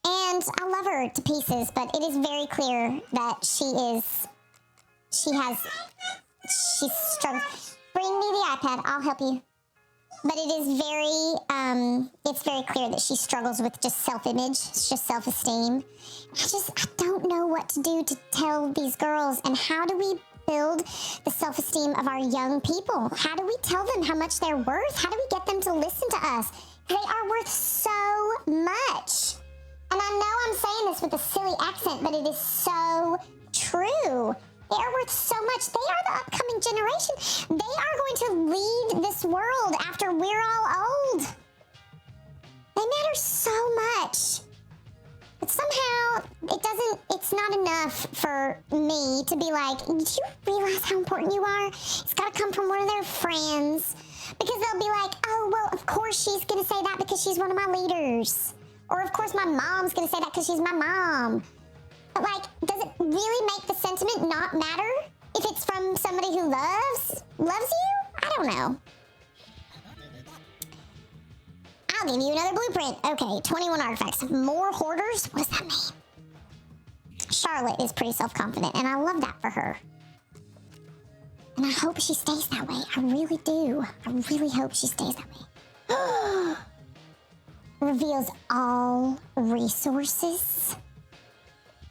And I love her to pieces, but it is very clear that she's struggling. Bring me the iPad. I'll help you. But it is it's very clear that she struggles with just self-image. It's just self-esteem. I don't know what to do to tell these girls. And how do we build the self-esteem of our young people? How do we tell them how much they're worth? How do we get them to listen to us? They are worth so much. And I know I'm saying this with a silly accent, but it is so true. They are worth so much. They are the upcoming generation. They are going to lead this world after we're all old. They matter so much. But somehow it's not enough for me to be like, did you realize how important you are? It's got to come from one of their friends. Because they'll be like, oh, well, of course she's going to say that because she's one of my leaders. Or of course my mom's going to say that because she's my mom. But like, does it really make the sentiment not matter if it's from somebody who loves you? I don't know. I'll give you another blueprint. Okay, 21 artifacts. More hoarders? What does that mean? Charlotte is pretty self-confident, and I love that for her. And I hope she stays that way. I really do. I really hope she stays that way. Reveals all resources.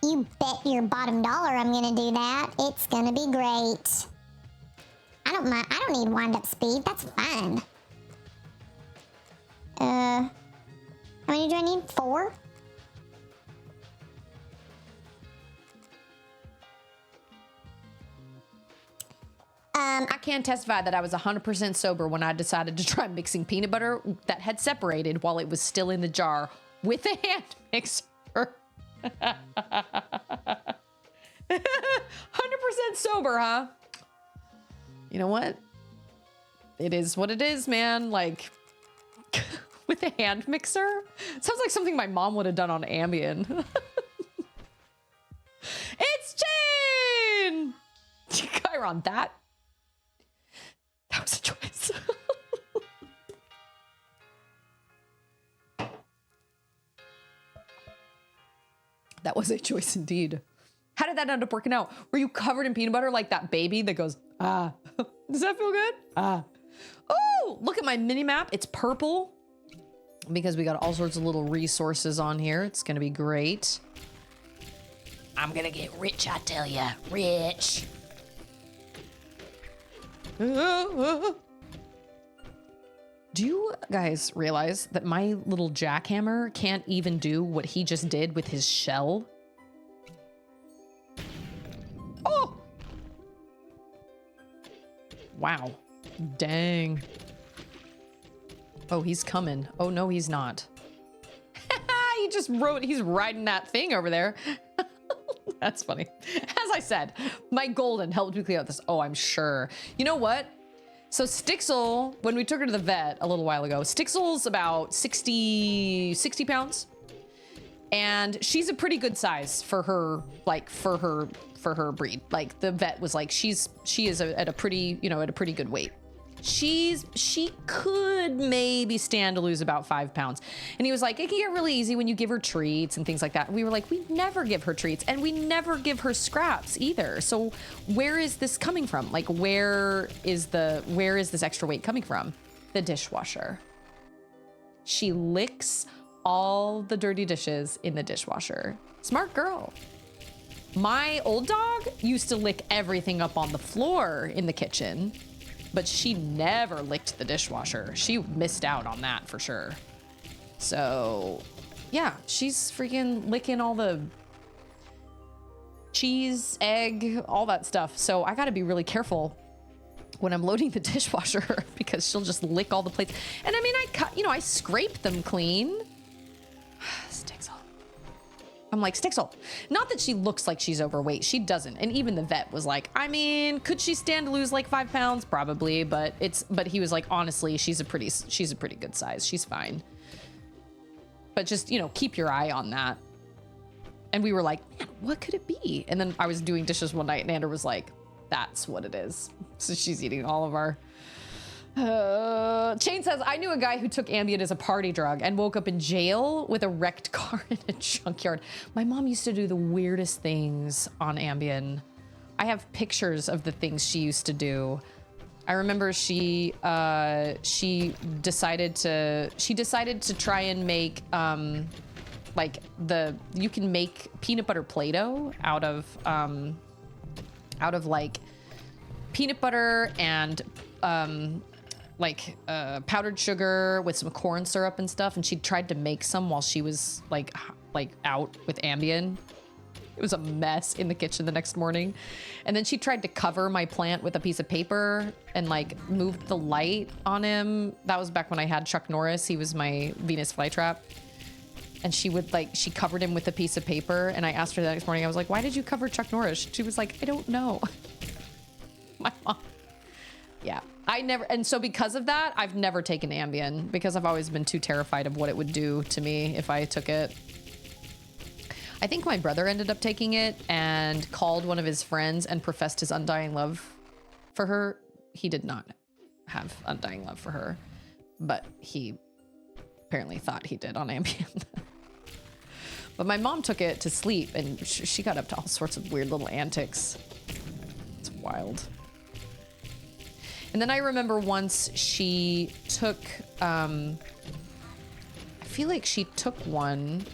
You bet your bottom dollar I'm gonna do that. It's gonna be great. I don't mind. I don't need wind-up speed. That's fine. How many do I need? 4? I can testify that I was 100% sober when I decided to try mixing peanut butter that had separated while it was still in the jar with a hand mixer. 100% sober, huh? You know what? It is what it is, man. Like, with a hand mixer? Sounds like something my mom would have done on Ambien. It's Jane! Chiron, that was a choice. That was a choice indeed. How did that end up working out? Were you covered in peanut butter like that baby that goes, ah? Does that feel good? Ah. Oh, look at my mini map. It's purple because we got all sorts of little resources on here. It's going to be great. I'm going to get rich, I tell ya. Rich. Do you guys realize that my little jackhammer can't even do what he just did with his shell? Oh! Wow. Dang. Oh, he's coming. Oh, no, he's not. He just he's riding that thing over there. That's funny. As I said, my golden helped me clear out this. Oh, I'm sure. You know what? So Stixel, when we took her to the vet a little while ago, Stixel's about 60 pounds. And she's a pretty good size for her, like for her breed. Like the vet was like, she is at a pretty good weight. She could maybe stand to lose about 5 pounds. And he was like, it can get really easy when you give her treats and things like that. And we were like, we never give her treats and we never give her scraps either. So where is this coming from? Like, where is this extra weight coming from? The dishwasher. She licks all the dirty dishes in the dishwasher. Smart girl. My old dog used to lick everything up on the floor in the kitchen. But she never licked the dishwasher. She missed out on that for sure. So, yeah, she's freaking licking all the cheese, egg, all that stuff. So I gotta be really careful when I'm loading the dishwasher because she'll just lick all the plates. And I mean, I scrape them clean. Stixel. I'm like, Stixel. Not that she looks like she's overweight. She doesn't. And even the vet was like, I mean, could she stand to lose like 5 pounds? Probably, but he was like, honestly, she's a pretty good size. She's fine. But just, keep your eye on that. And we were like, man, what could it be? And then I was doing dishes one night and Andrew was like, that's what it is. So she's eating all of our... Shane says, I knew a guy who took Ambien as a party drug and woke up in jail with a wrecked car in a junkyard. My mom used to do the weirdest things on Ambien. I have pictures of the things she used to do. I remember she decided to try and make like you can make peanut butter Play-Doh out of like peanut butter and powdered sugar with some corn syrup and stuff, and she tried to make some while she was like out with Ambien. It was a mess in the kitchen the next morning. And then she tried to cover my plant with a piece of paper and like moved the light on him. That was back when I had Chuck Norris. He was my Venus flytrap. And she covered him with a piece of paper. And I asked her the next morning, I was like, why did you cover Chuck Norris? She was like, I don't know. My mom. Yeah. And so because of that, I've never taken Ambien because I've always been too terrified of what it would do to me if I took it. I think my brother ended up taking it and called one of his friends and professed his undying love for her. He did not have undying love for her, but he apparently thought he did on Ambien. But my mom took it to sleep and she got up to all sorts of weird little antics. It's wild. And then I remember once she took, I feel like she took one.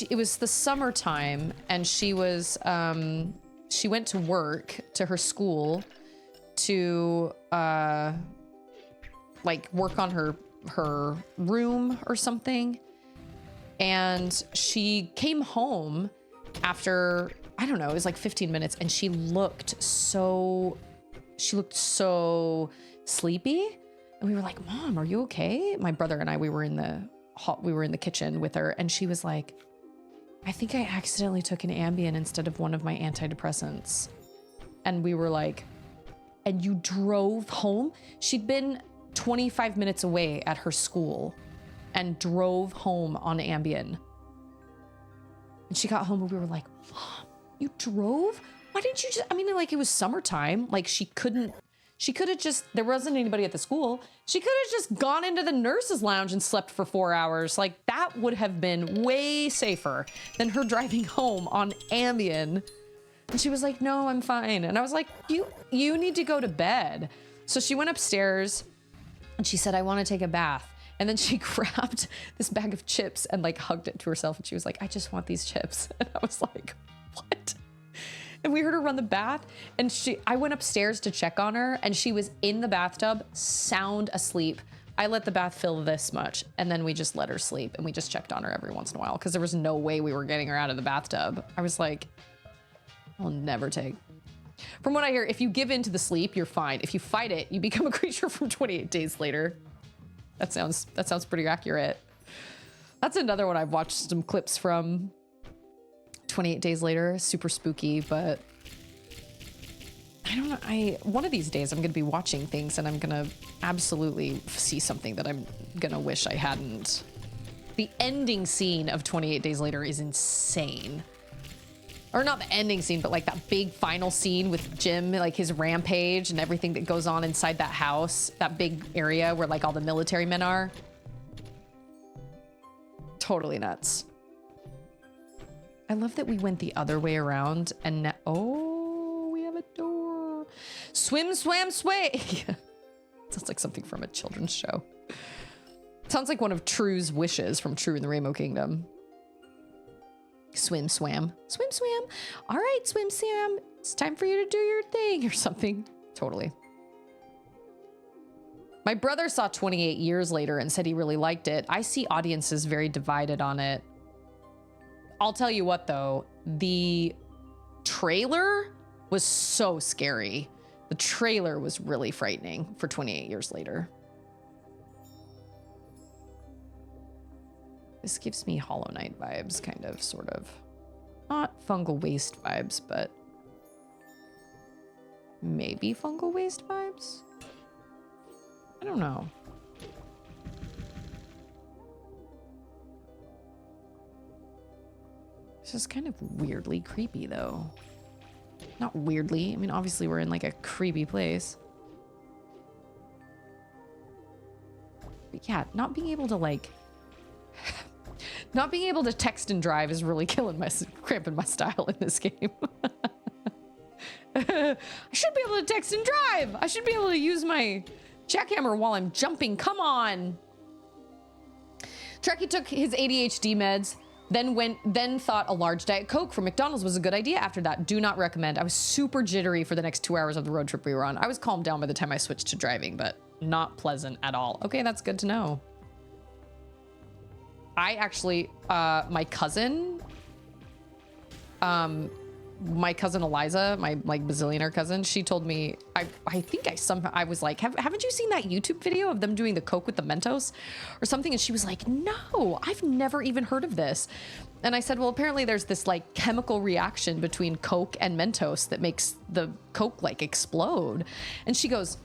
It was the summertime and she went to work to her school to like work on her room or something. And she came home after, I don't know, it was like 15 minutes and she looked so sleepy. And we were like, Mom, are you okay? My brother and I, we were in the kitchen with her and she was like, I think I accidentally took an Ambien instead of one of my antidepressants. And we were like, and you drove home? She'd been 25 minutes away at her school and drove home on Ambien. And she got home and we were like, Mom, you drove? Why didn't you just, I mean, like it was summertime. Like she could have just, there wasn't anybody at the school. She could have just gone into the nurse's lounge and slept for 4 hours. Like that would have been way safer than her driving home on Ambien. And she was like, no, I'm fine. And I was like, you need to go to bed. So she went upstairs and she said, I want to take a bath. And then she grabbed this bag of chips and like hugged it to herself. And she was like, I just want these chips. And I was like, what? And we heard her run the bath and I went upstairs to check on her and she was in the bathtub, sound asleep. I let the bath fill this much and then we just let her sleep and we just checked on her every once in a while because there was no way we were getting her out of the bathtub. I was like, I'll never take. From what I hear, if you give in to the sleep, you're fine. If you fight it, you become a creature from 28 days later. That sounds pretty accurate. That's another one I've watched some clips from. 28 days later, super spooky, but I don't know. One of these days I'm going to be watching things and I'm going to absolutely see something that I'm going to wish I hadn't. The ending scene of 28 Days Later is insane. Or not the ending scene, but like that big final scene with Jim, like his rampage and everything that goes on inside that house, that big area where like all the military men are. Totally nuts. I love that we went the other way around and now, oh, we have a door. Swim, swam, sway. Sounds like something from a children's show. Sounds like one of True's wishes from True in the Rainbow Kingdom. Swim, swam, swim, swam. All right, swim, swam. It's time for you to do your thing or something. Totally. My brother saw 28 Years Later and said he really liked it. I see audiences very divided on it. I'll tell you what though, the trailer was so scary. The trailer was really frightening for 28 Years Later. This gives me Hollow Knight vibes, kind of, sort of. Not fungal waste vibes, but maybe fungal waste vibes? I don't know. This is kind of weirdly creepy, though. Not weirdly. I mean, obviously we're in like a creepy place. But yeah, not being able to like... not being able to text and drive is really cramping my style in this game. I should be able to text and drive. I should be able to use my jackhammer while I'm jumping. Come on. Trekkie took his ADHD meds, then thought a large Diet Coke from McDonald's was a good idea after that. Do not recommend. I was super jittery for the next 2 hours of the road trip we were on. I was calmed down by the time I switched to driving, but not pleasant at all. Okay, that's good to know. I actually, my cousin Eliza, my like bazillionaire cousin, she told me, I think I was like, haven't you seen that YouTube video of them doing the Coke with the Mentos or something? And she was like, no, I've never even heard of this. And I said, well, apparently there's this like chemical reaction between Coke and Mentos that makes the Coke like explode. And she goes,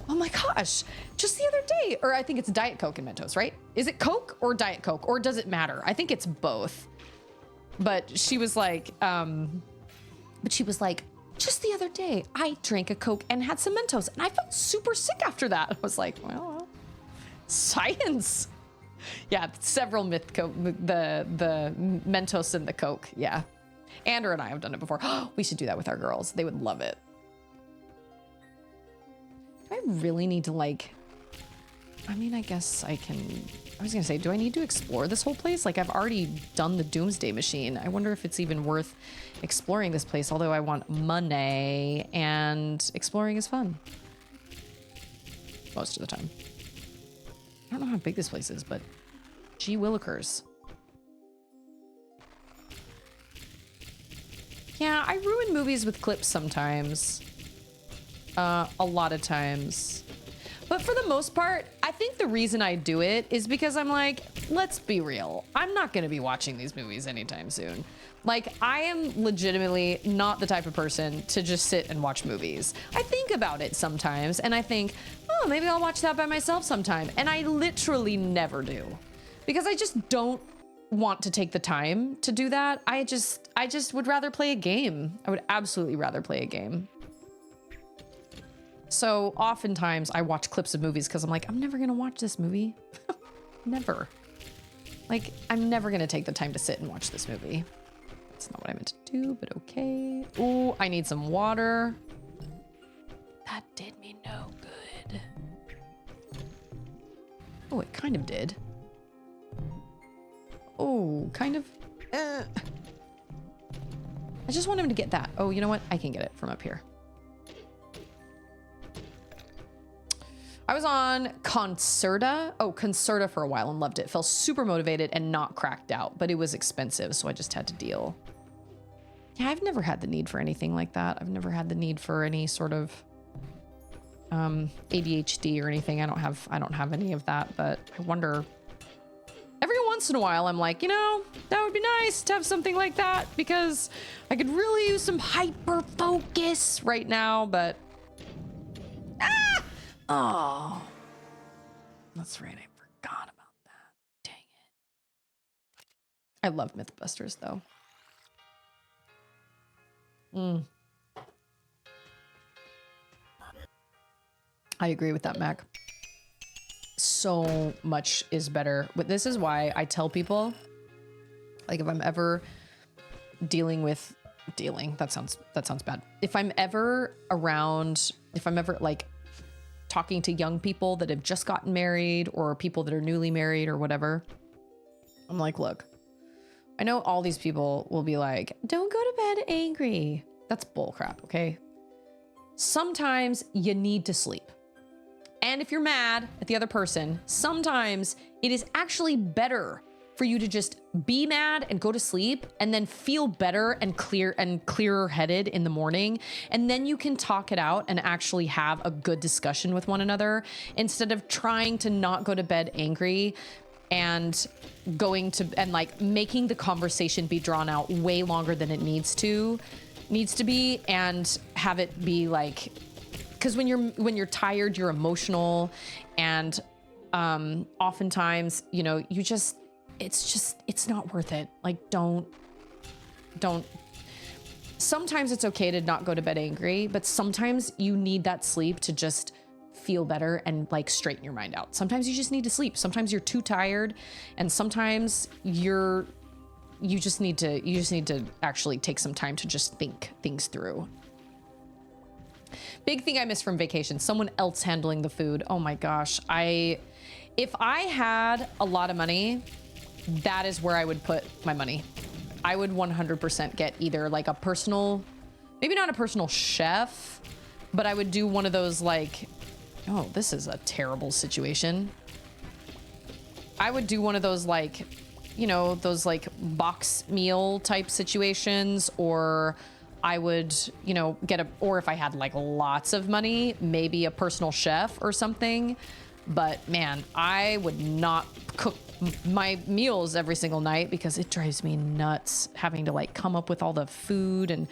oh my gosh, just the other day, or I think it's Diet Coke and Mentos, right? Is it Coke or Diet Coke, or does it matter? I think it's both. But she was like, just the other day, I drank a Coke and had some Mentos, and I felt super sick after that. I was like, well, science. Yeah, several the Mentos and the Coke, yeah. Andrew and I have done it before. We should do that with our girls. They would love it. I really need to like, I mean, I guess I can, I was gonna say, do I need to explore this whole place? Like I've already done the Doomsday Machine. I wonder if it's even worth exploring this place, although I want money and exploring is fun. Most of the time. I don't know how big this place is, but gee willikers. Yeah, I ruin movies with clips sometimes. A lot of times. But for the most part, I think the reason I do it is because I'm like, let's be real. I'm not going to be watching these movies anytime soon. Like, I am legitimately not the type of person to just sit and watch movies. I think about it sometimes, and I think, oh, maybe I'll watch that by myself sometime. And I literally never do. Because I just don't want to take the time to do that. I just would rather play a game. I would absolutely rather play a game. So oftentimes I watch clips of movies because I'm like, I'm never gonna watch this movie. Never. Like, I'm never gonna take the time to sit and watch this movie. That's not what I meant to do, but okay. Ooh, I need some water. That did me no good. Oh, it kind of did. Oh, kind of. I just want him to get that. Oh, you know what? I can get it from up here. I was on Concerta for a while and loved it. Felt super motivated and not cracked out, but it was expensive, so I just had to deal. Yeah, I've never had the need for anything like that. I've never had the need for any sort of ADHD or anything. I don't have any of that, but I wonder. Every once in a while, I'm like, you know, that would be nice to have something like that because I could really use some hyper focus right now, but oh, that's right. I forgot about that. Dang it. I love Mythbusters, though. I agree with that, Mac. So much is better. But this is why I tell people, like, if I'm ever that sounds bad. If I'm ever like talking to young people that have just gotten married or people that are newly married or whatever, I'm like, look, I know all these people will be like, don't go to bed angry. That's bullcrap, okay? Sometimes you need to sleep. And if you're mad at the other person, sometimes it is actually better for you to just be mad and go to sleep and then feel better and clearer headed in the morning. And then you can talk it out and actually have a good discussion with one another instead of trying to not go to bed angry and like making the conversation be drawn out way longer than it needs to be, and have it be like, because when you're tired, you're emotional, and oftentimes, you know, it's not worth it. Like, don't. Sometimes it's okay to not go to bed angry, but sometimes you need that sleep to just feel better and like straighten your mind out. Sometimes you just need to sleep. Sometimes you're too tired, and sometimes you just need to actually take some time to just think things through. Big thing I miss from vacation, someone else handling the food. Oh my gosh. If I had a lot of money, that is where I would put my money. I would 100% get either like a personal, maybe not a personal chef, but I would do one of those like, oh, this is a terrible situation. I would do one of those like, you know, those like box meal type situations, or I would, you know, or if I had like lots of money, maybe a personal chef or something. But man, I would not cook my meals every single night because it drives me nuts having to like come up with all the food. And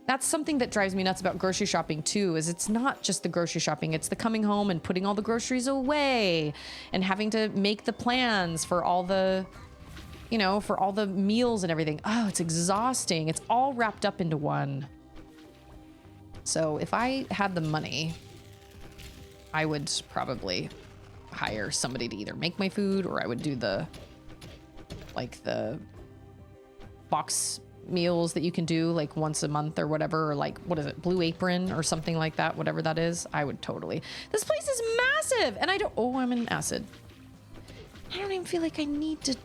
that's something that drives me nuts about grocery shopping too, is it's not just the grocery shopping, it's the coming home and putting all the groceries away and having to make the plans for all the, you know, for all the meals and everything. Oh, it's exhausting. It's all wrapped up into one. So if I had the money, I would probably hire somebody to either make my food, or I would do the box meals that you can do like once a month or whatever, or like, what is it, Blue Apron or something like that, whatever that is. I would totally. This place is massive, and I'm in acid. I don't even feel like I need to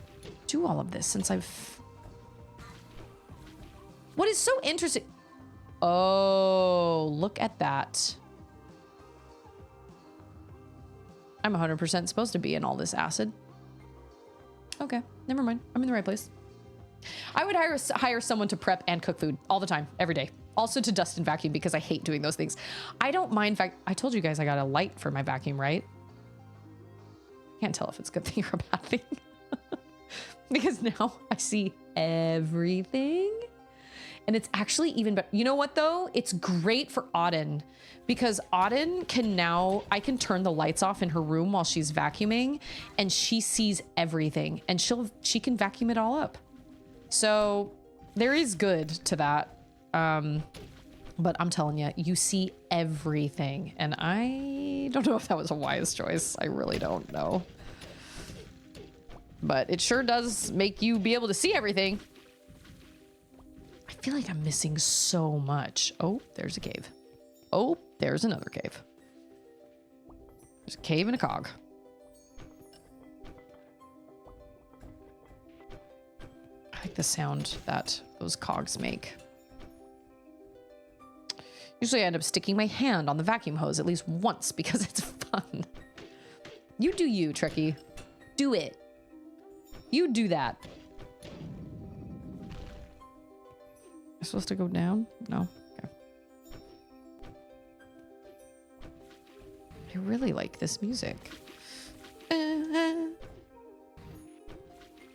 do all of this since what is so interesting. Oh, look at that. I'm 100% supposed to be in all this acid. Okay, never mind. I'm in the right place. I would hire someone to prep and cook food all the time, every day. Also to dust and vacuum, because I hate doing those things. I don't mind. I told you guys I got a light for my vacuum, right? Can't tell if it's a good thing or a bad thing. Because now I see everything. And it's actually even better. You know what though? It's great for Auden, because Auden I can turn the lights off in her room while she's vacuuming, and she sees everything, and she can vacuum it all up. So there is good to that. But I'm telling you, you see everything, and I don't know if that was a wise choice. I really don't know. But it sure does make you be able to see everything. I feel like I'm missing so much. Oh, there's a cave. Oh, there's another cave. There's a cave and a cog. I like the sound that those cogs make. Usually I end up sticking my hand on the vacuum hose at least once because it's fun. You do you, Trekkie. Do it. You do that. Am I supposed to go down? No? Okay. I really like this music.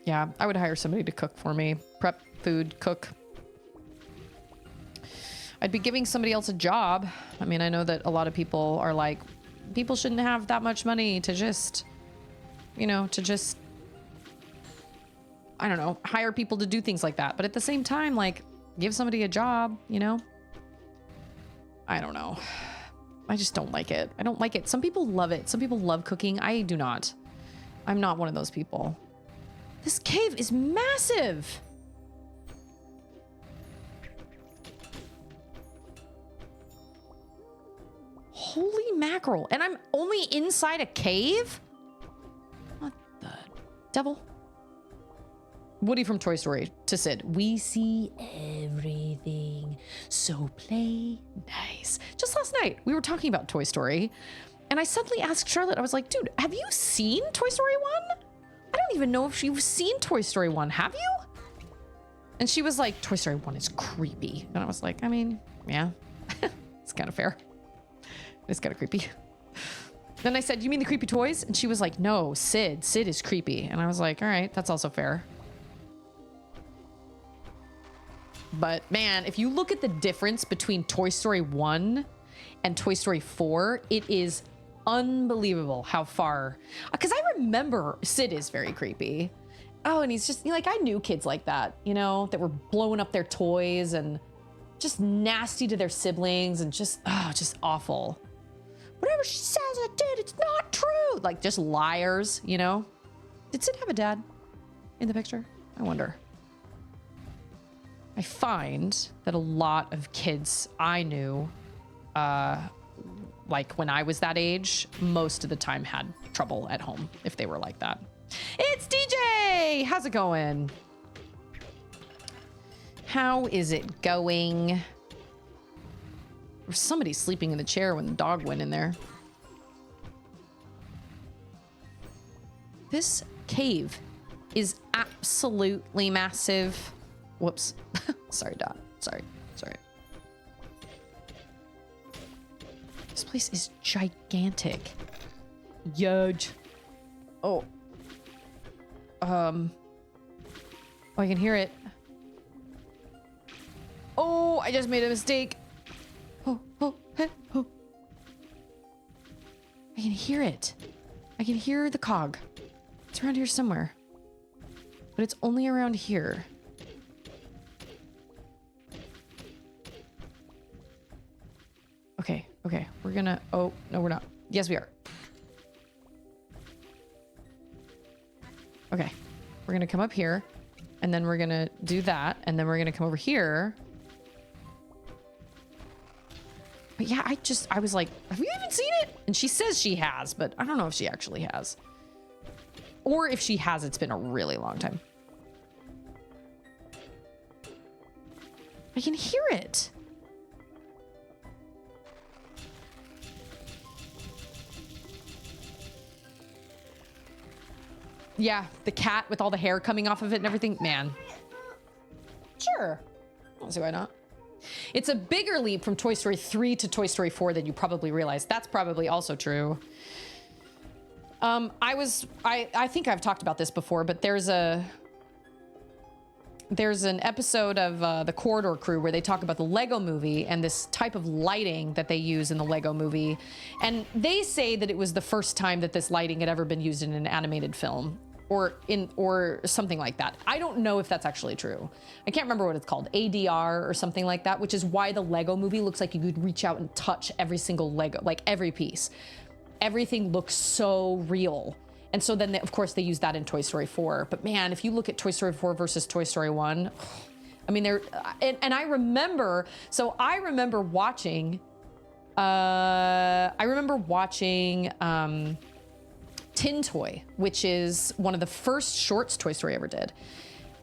Yeah, I would hire somebody to cook for me. Prep food, cook. I'd be giving somebody else a job. I mean, I know that a lot of people are like, people shouldn't have that much money to just, you know, I don't know, hire people to do things like that. But at the same time, like, give somebody a job, you know? I don't know. I just don't like it. I don't like it. Some people love it. Some people love cooking. I do not. I'm not one of those people. This cave is massive. Holy mackerel. And I'm only inside a cave? What the devil? Woody from Toy Story to Sid. We see everything, so play nice. Just last night, we were talking about Toy Story, and I suddenly asked Charlotte, I was like, dude, have you seen Toy Story 1? I don't even know if you've seen Toy Story 1. Have you? And she was like, Toy Story 1 is creepy. And I was like, I mean, yeah, it's kind of fair. It's kind of creepy. Then I said, you mean the creepy toys? And she was like, no, Sid is creepy. And I was like, all right, that's also fair. But man, if you look at the difference between Toy Story 1 and Toy Story 4, it is unbelievable how far. Because I remember Sid is very creepy. Oh, and he's just, like, I knew kids like that, you know, that were blowing up their toys and just nasty to their siblings and just awful. Whatever she says I did, it's not true. Like, just liars, you know? Did Sid have a dad in the picture? I wonder. I find that a lot of kids I knew like when I was that age, most of the time had trouble at home if they were like that. It's DJ! How's it going? How is it going? There was somebody sleeping in the chair when the dog went in there. This cave is absolutely massive. Whoops. Sorry, Dot. Sorry. This place is gigantic. Huge. Oh. Oh, I can hear it. Oh, I just made a mistake. Oh. I can hear it. I can hear the cog. It's around here somewhere. But it's only around here. Okay. We're gonna... Oh, no, we're not. Yes, we are. Okay. We're gonna come up here. And then we're gonna do that. And then we're gonna come over here. But yeah, I was like, have you even seen it? And she says she has, but I don't know if she actually has. Or if she has, it's been a really long time. I can hear it. Yeah, the cat with all the hair coming off of it and everything. Man. Sure. I don't see why not. It's a bigger leap from Toy Story 3 to Toy Story 4 than you probably realize. That's probably also true. I think I've talked about this before, but there's an episode of the Corridor Crew where they talk about the Lego movie and this type of lighting that they use in the Lego movie. And they say that it was the first time that this lighting had ever been used in an animated film or something like that. I don't know if that's actually true. I can't remember what it's called, ADR or something like that, which is why the Lego movie looks like you could reach out and touch every single Lego, like every piece. Everything looks so real. And so then, of course, they use that in Toy Story 4. But man, if you look at Toy Story 4 versus Toy Story 1, I mean, I remember watching, Tin Toy, which is one of the first shorts Toy Story ever did.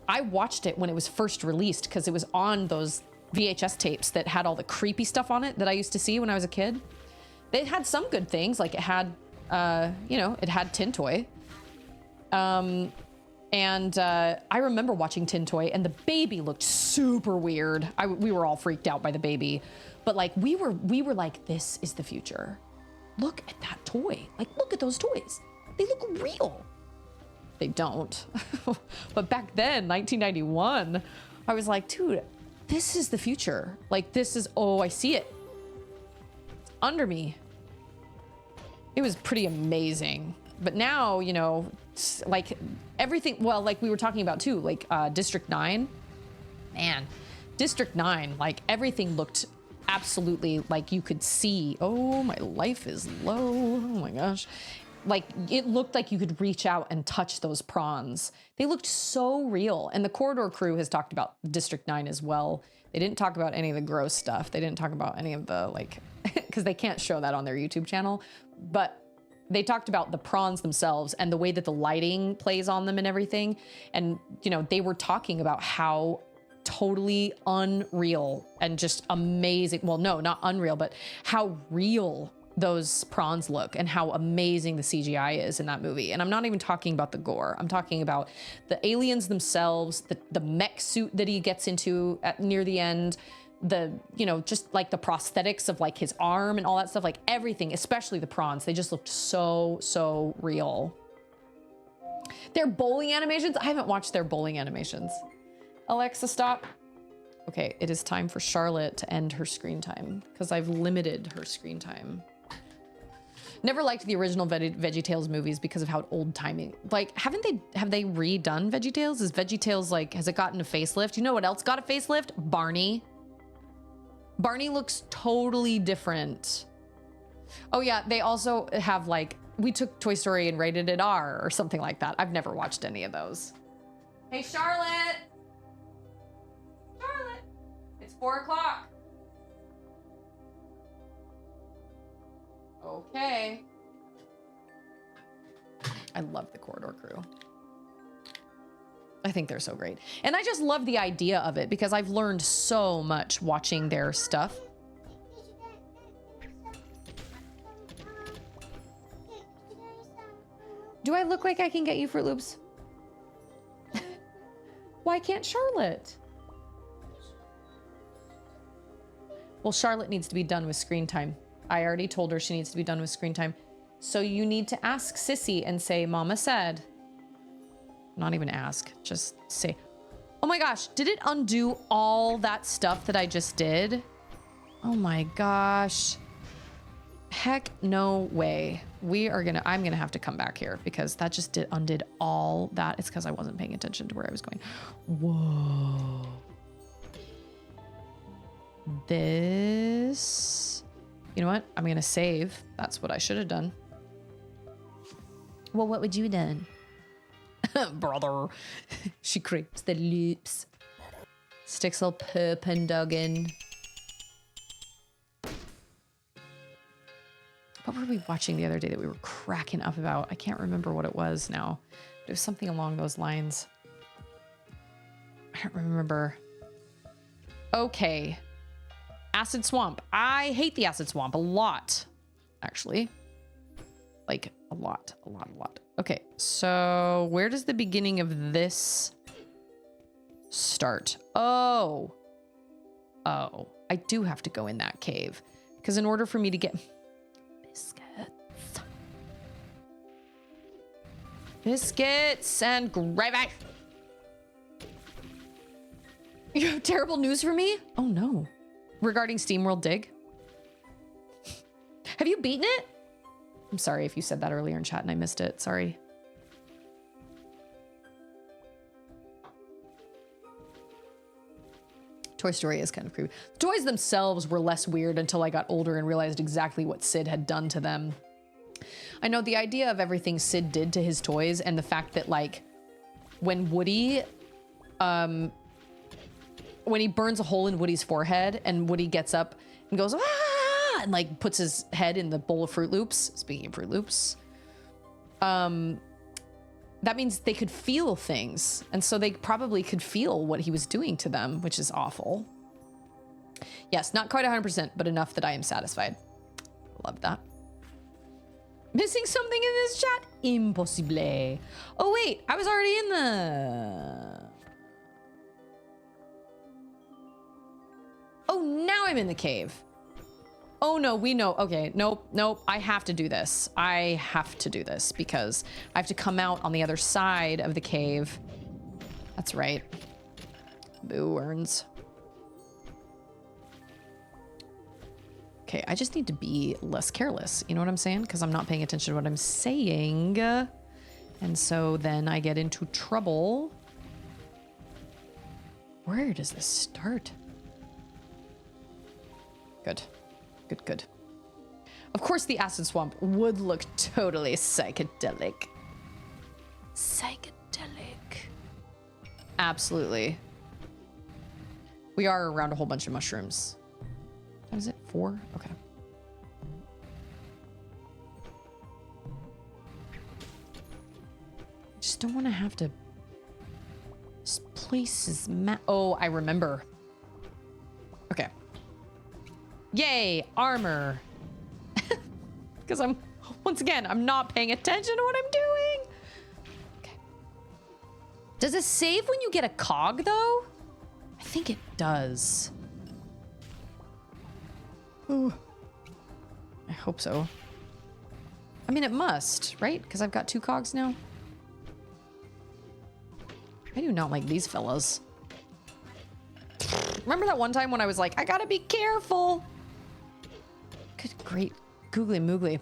I watched it when it was first released because it was on those VHS tapes that had all the creepy stuff on it that I used to see when I was a kid. It had some good things, like it had, it had Tin Toy. I remember watching Tin Toy, and the baby looked super weird. We were all freaked out by the baby, but like we were like, this is the future. Look at that toy. Like, look at those toys. They look real. They don't. But back then, 1991, I was like, dude, this is the future. Like, this is, oh, I see it. It's under me. It was pretty amazing. But now, like everything, well, like we were talking about too, like District 9. Man, District 9, like everything looked absolutely like you could see. Oh, my life is low. Oh my gosh. Like it looked like you could reach out and touch those prawns. They looked so real. And the Corridor Crew has talked about District 9 as well. They didn't talk about any of the gross stuff. They didn't talk about any of the like, because they can't show that on their YouTube channel. But they talked about the prawns themselves and the way that the lighting plays on them and everything. And, they were talking about how totally unreal and just amazing. Well, no, not unreal, but how real those prawns look and how amazing the CGI is in that movie. And I'm not even talking about the gore. I'm talking about the aliens themselves, the mech suit that he gets into near the end, just like the prosthetics of like his arm and all that stuff, like everything, especially the prawns, they just looked so real. Their bowling animations, I haven't watched their bowling animations. Alexa, stop. Okay, it is time for Charlotte to end her screen time because I've limited her screen time. Never liked the original VeggieTales movies because of how old timing. Like, have they redone VeggieTales? Is VeggieTales like, has it gotten a facelift? You know what else got a facelift? Barney. Barney looks totally different. Oh yeah, they also have like, we took Toy Story and rated it R or something like that. I've never watched any of those. Hey, Charlotte. Charlotte, it's 4 o'clock. Okay. I love the corridor crew. I think they're so great. And I just love the idea of it because I've learned so much watching their stuff. Do I look like I can get you Fruit Loops? Why can't Charlotte? Well, Charlotte needs to be done with screen time. I already told her she needs to be done with screen time. So you need to ask Sissy and say, Mama said. Not even ask, just say, oh my gosh, did it undo all that stuff that I just did? Oh my gosh. Heck no way. I'm gonna have to come back here because that just undid all that. It's because I wasn't paying attention to where I was going. Whoa. This, you know what? I'm gonna save. That's what I should have done. Well, what would you have done? Brother. She creeps the loops. Sticks all perpendoggin. What were we watching the other day that we were cracking up about? I can't remember what it was now. But it was something along those lines. I don't remember. Okay. Acid Swamp. I hate the Acid Swamp a lot, actually. Like, a lot. Okay, so where does the beginning of this start? Oh, I do have to go in that cave. Because in order for me to get... Biscuits and gravy. You have terrible news for me? Oh no. Regarding Steamworld Dig? Have you beaten it? I'm sorry if you said that earlier in chat and I missed it. Sorry. Toy Story is kind of creepy. The toys themselves were less weird until I got older and realized exactly what Sid had done to them. I know the idea of everything Sid did to his toys and the fact that, like, when Woody, when he burns a hole in Woody's forehead and Woody gets up and goes, ah, and like puts his head in the bowl of Fruit Loops. Speaking of Fruit Loops, that means they could feel things. And so they probably could feel what he was doing to them, which is awful. Yes, not quite 100%, but enough that I am satisfied. Love that. Missing something in this chat? Impossible. Oh wait, I was already in the... Oh, now I'm in the cave. Oh no, we know. Okay, nope. I have to do this. I have to do this because I have to come out on the other side of the cave. That's right. Boo earns. Okay, I just need to be less careless. You know what I'm saying? Because I'm not paying attention to what I'm saying. And so then I get into trouble. Where does this start? Good. Good. Of course the Acid Swamp would look totally psychedelic. Absolutely. We are around a whole bunch of mushrooms. What is it? 4? Okay. Just don't want to have to... This place is oh, I remember. Okay. Yay, armor. Because once again, I'm not paying attention to what I'm doing. Okay. Does it save when you get a cog, though? I think it does. Ooh. I hope so. I mean, it must, right? Because I've got 2 cogs now. I do not like these fellas. Remember that one time when I was like, I gotta be careful? Good, great, googly moogly.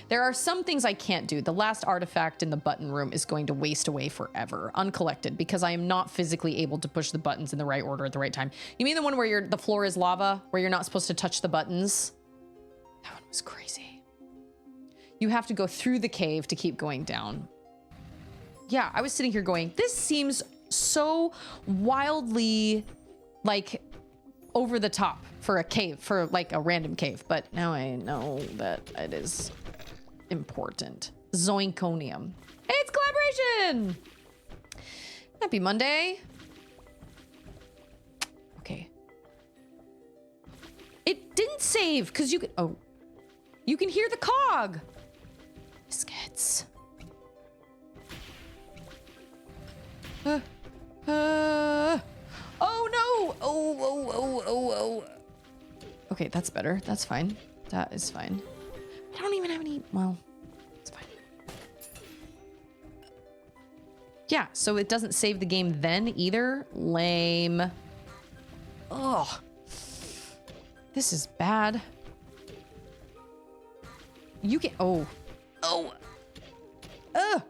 There are some things I can't do. The last artifact in the button room is going to waste away forever, uncollected, because I am not physically able to push the buttons in the right order at the right time. You mean the one where the floor is lava, where you're not supposed to touch the buttons? That one was crazy. You have to go through the cave to keep going down. Yeah, I was sitting here going, this seems so wildly, like, over the top for a cave, for like a random cave. But now I know that it is important. Zoinconium. Hey, it's collaboration! Happy Monday. Okay. It didn't save because you can, oh, you can hear the cog. Biscuits. Oh no! Oh. Okay, that's better. That's fine. That is fine. I don't even have any, well, it's fine. Yeah, so it doesn't save the game then either. Lame. Ugh. This is bad. You can, oh. Does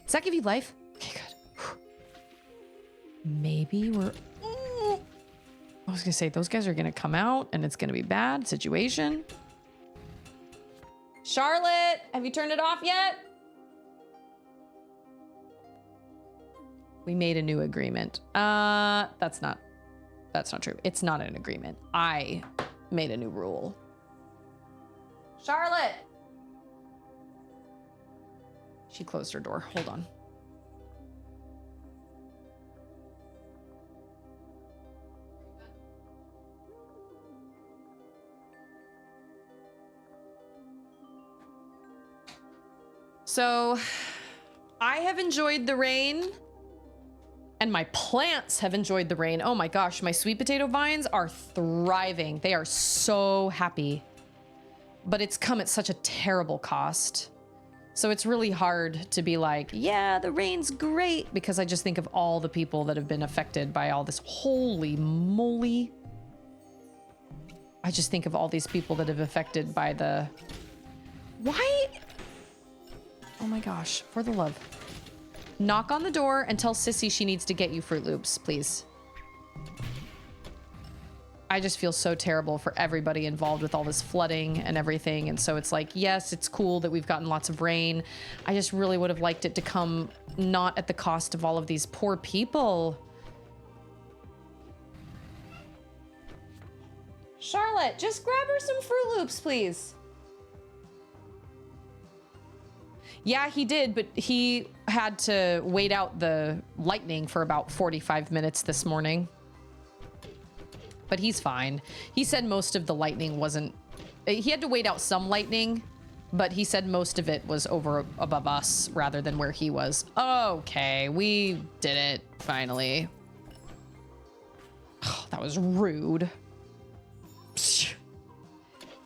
that give you life? Okay, good. Maybe we're, I was gonna say, those guys are gonna come out and it's gonna be bad situation. Charlotte, have you turned it off yet? We made a new agreement. That's not true. It's not an agreement. I made a new rule. Charlotte! She closed her door. Hold on. So, I have enjoyed the rain. And my plants have enjoyed the rain. Oh my gosh, my sweet potato vines are thriving. They are so happy. But it's come at such a terrible cost. So it's really hard to be like, yeah, the rain's great, because I just think of all the people that have been affected by all this. Holy moly. I just think of all these people that have affected by the... Why? Oh my gosh, for the love. Knock on the door and tell Sissy she needs to get you Fruit Loops, please. I just feel so terrible for everybody involved with all this flooding and everything. And so it's like, yes, it's cool that we've gotten lots of rain. I just really would have liked it to come not at the cost of all of these poor people. Charlotte, just grab her some Fruit Loops, please. Yeah, he did, but he had to wait out the lightning for about 45 minutes this morning. But he's fine. He said most of the lightning wasn't... He had to wait out some lightning, but he said most of it was over above us rather than where he was. Okay, we did it, finally. Oh, that was rude.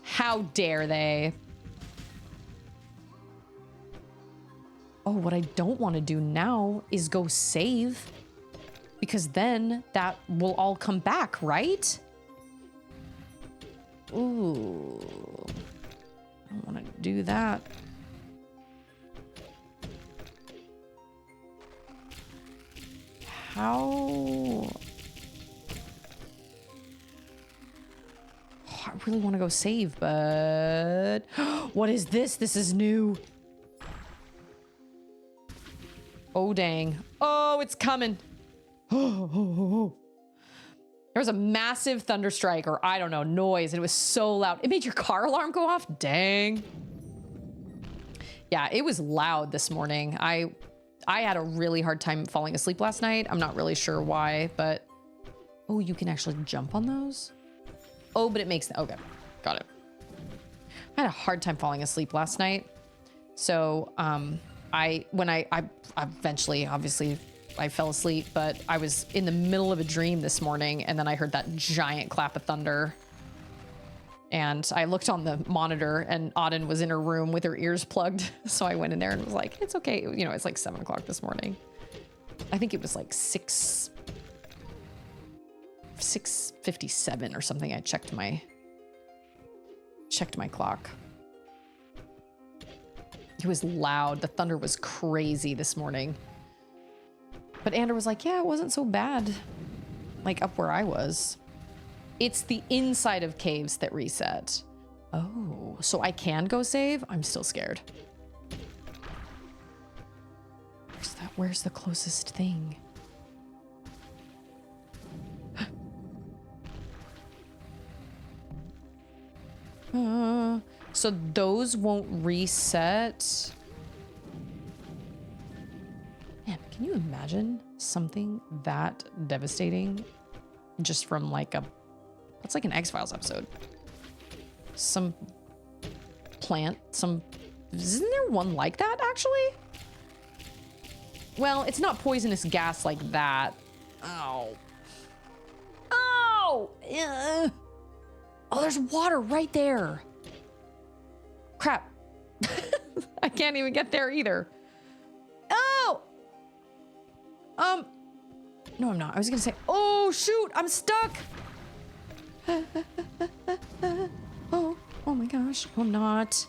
How dare they? Oh, what I don't want to do now is go save. Because then that will all come back, right? Ooh. I don't want to do that. How? Oh, I really want to go save, but... What is this? This is new. Oh, dang. Oh, it's coming. There was a massive thunderstrike, or I don't know, noise, and it was so loud. It made your car alarm go off? Dang. Yeah, it was loud this morning. I had a really hard time falling asleep last night. I'm not really sure why, but... Oh, you can actually jump on those? Oh, but it makes... Okay, got it. I had a hard time falling asleep last night. So, when I eventually, obviously, I fell asleep, but I was in the middle of a dream this morning, and then I heard that giant clap of thunder. And I looked on the monitor, and Auden was in her room with her ears plugged. So I went in there and was like, it's okay. You know, it's like 7 o'clock this morning. I think it was like 6:57 or something. I checked my clock. It was loud. The thunder was crazy this morning. But Andrew was like, yeah, it wasn't so bad. Like up where I was. It's the inside of caves that reset. Oh, so I can go save? I'm still scared. Where's the closest thing? So those won't reset. Man, can you imagine something that devastating just from like that's like an X-Files episode. Some plant, isn't there one like that actually? Well, it's not poisonous gas like that. Oh. Oh! Oh, there's water right there. Crap. I can't even get there either. Oh! No, I'm not. I was gonna say, oh, shoot, I'm stuck. Oh my gosh, I'm not.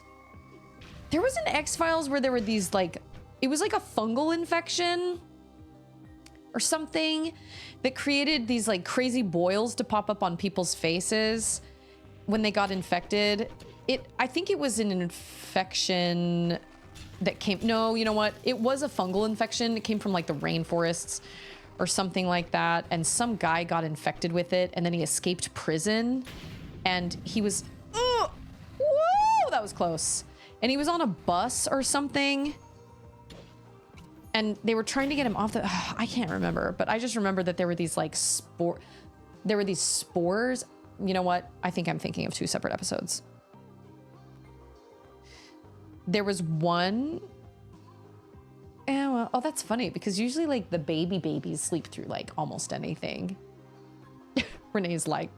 There was an X-Files where there were these like, it was like a fungal infection or something that created these like crazy boils to pop up on people's faces when they got infected. I think it was an infection that came, no, you know what? It was a fungal infection. It came from like the rainforests or something like that. And some guy got infected with it and then he escaped prison and he was, woo, that was close. And he was on a bus or something. And they were trying to get him off the, I can't remember, but I just remember that there were these like there were these spores. You know what? I think I'm thinking of two separate episodes. There was one. Yeah, well, oh, that's funny because usually like the babies sleep through like almost anything. Renee's like,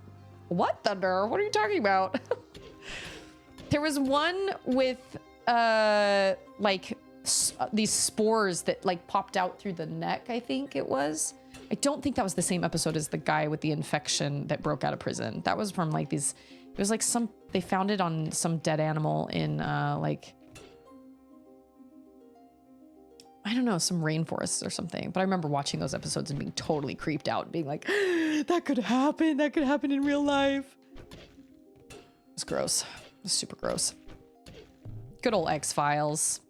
what thunder? What are you talking about? There was one with like these spores that like popped out through the neck, I think it was. I don't think that was the same episode as the guy with the infection that broke out of prison. That was from like these, it was like they found it on some dead animal in like, I don't know, some rainforests or something. But I remember watching those episodes and being totally creeped out and being like, that could happen. That could happen in real life. It was gross. It was super gross. Good old X-Files.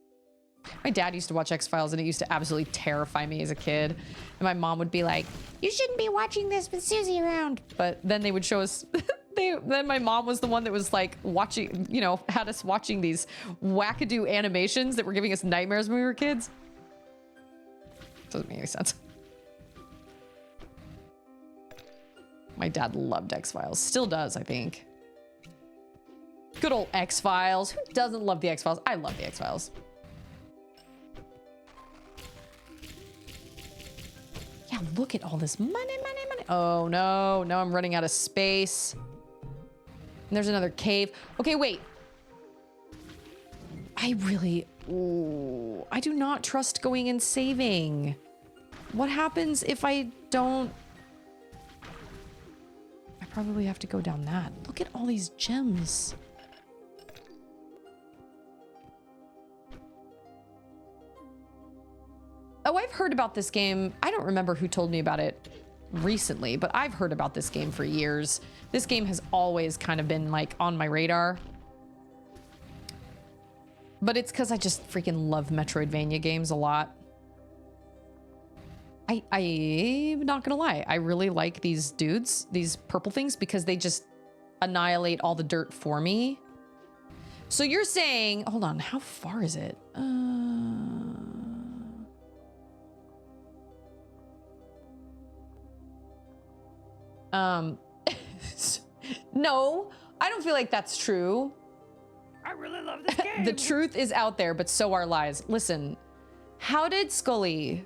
My dad used to watch X-Files and it used to absolutely terrify me as a kid. And my mom would be like, you shouldn't be watching this with Susie around. But then they would show us, then my mom was the one that was like watching, you know, had us watching these wackadoo animations that were giving us nightmares when we were kids. Doesn't make any sense. My dad loved X-Files. Still does, I think. Good old X-Files. Who doesn't love the X-Files? I love the X-Files. Yeah, look at all this money. Oh no, now I'm running out of space. And there's another cave. Okay, wait. I do not trust going and saving. What happens if I don't? I probably have to go down that. Look at all these gems. Oh, I've heard about this game. I don't remember who told me about it recently, but I've heard about this game for years. This game has always kind of been like on my radar. But it's because I just freaking love Metroidvania games a lot. I'm not gonna lie. I really like these dudes, these purple things, because they just annihilate all the dirt for me. So you're saying, hold on, how far is it? No, I don't feel like that's true. I really love this game. The truth is out there, but so are lies. Listen, how did Scully...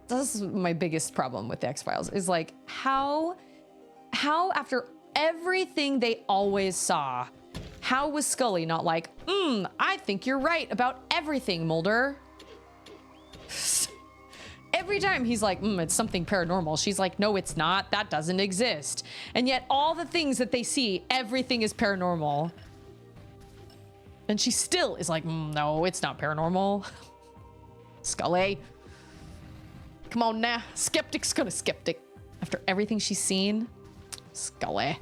This is my biggest problem with the X-Files, is like, how after everything they always saw, how was Scully not like, I think you're right about everything, Mulder? Every time he's like, it's something paranormal. She's like, no, it's not. That doesn't exist. And yet all the things that they see, everything is paranormal. And she still is like, no, it's not paranormal. Scully. Come on now. Skeptic's gonna skeptic. After everything she's seen. Scully.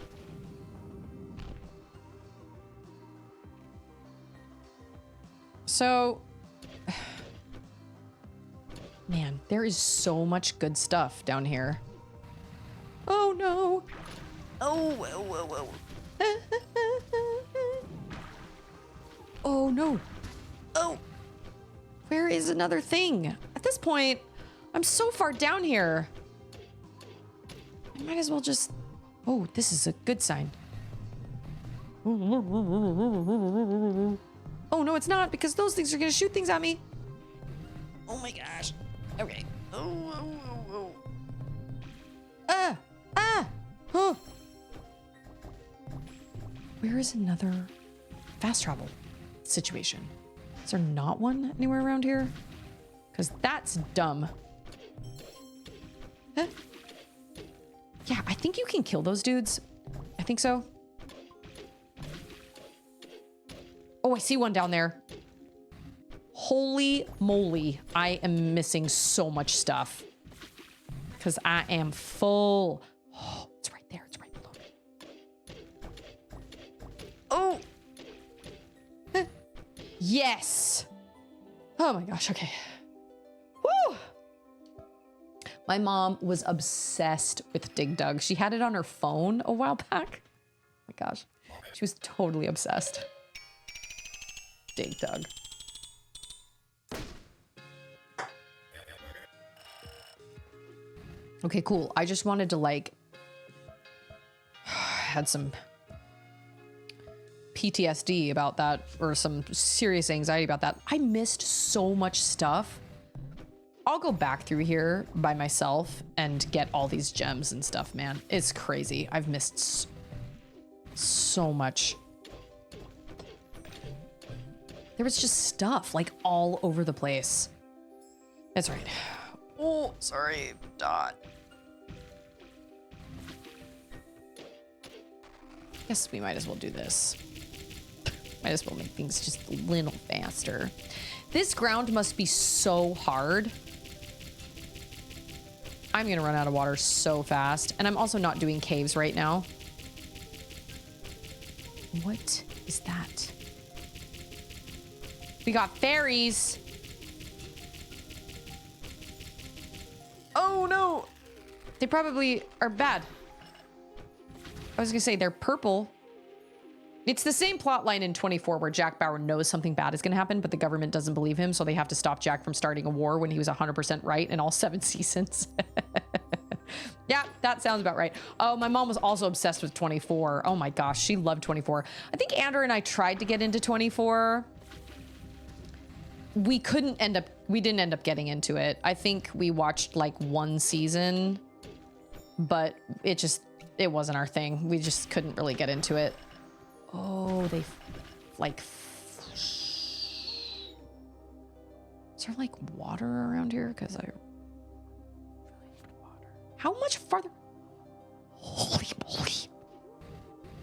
So... Man, there is so much good stuff down here. Oh no. Oh. Oh no. Oh. Where is another thing? At this point, I'm so far down here. I might as well just... Oh, this is a good sign. Oh no, it's not, because those things are gonna shoot things at me. Oh my gosh. Okay. Oh. Oh. Where is another fast travel situation? Is there not one anywhere around here? Because that's dumb. Huh? Yeah, I think you can kill those dudes. I think so. Oh, I see one down there. Holy moly. I am missing so much stuff. Because I am full. Oh, it's right there. It's right below me. Oh. Huh. Yes. Oh my gosh. Okay. Woo. My mom was obsessed with Dig Dug. She had it on her phone a while back. Oh my gosh. She was totally obsessed. Dig Dug. Okay, cool. I just wanted to like had some PTSD about that, or some serious anxiety about that. I missed so much stuff. I'll go back through here by myself and get all these gems and stuff, man. It's crazy. I've missed so much. There was just stuff like all over the place. That's right. Oh, sorry, Dot. Guess we might as well do this. Might as well make things just a little faster. This ground must be so hard. I'm gonna run out of water so fast. And I'm also not doing caves right now. What is that? We got fairies. Oh no. They probably are bad. I was gonna say they're purple. It's the same plot line in 24 where Jack Bauer knows something bad is gonna happen, but the government doesn't believe him, so they have to stop Jack from starting a war when he was 100% right in all 7 seasons. Yeah, that sounds about right. Oh, my mom was also obsessed with 24. Oh my gosh, she loved 24. I think Andrew and I tried to get into 24. We didn't end up getting into it. I think we watched like 1 season, but it wasn't our thing. We just couldn't really get into it. Oh, they like... Is there like water around here? Because I really need water. How much farther? Holy moly.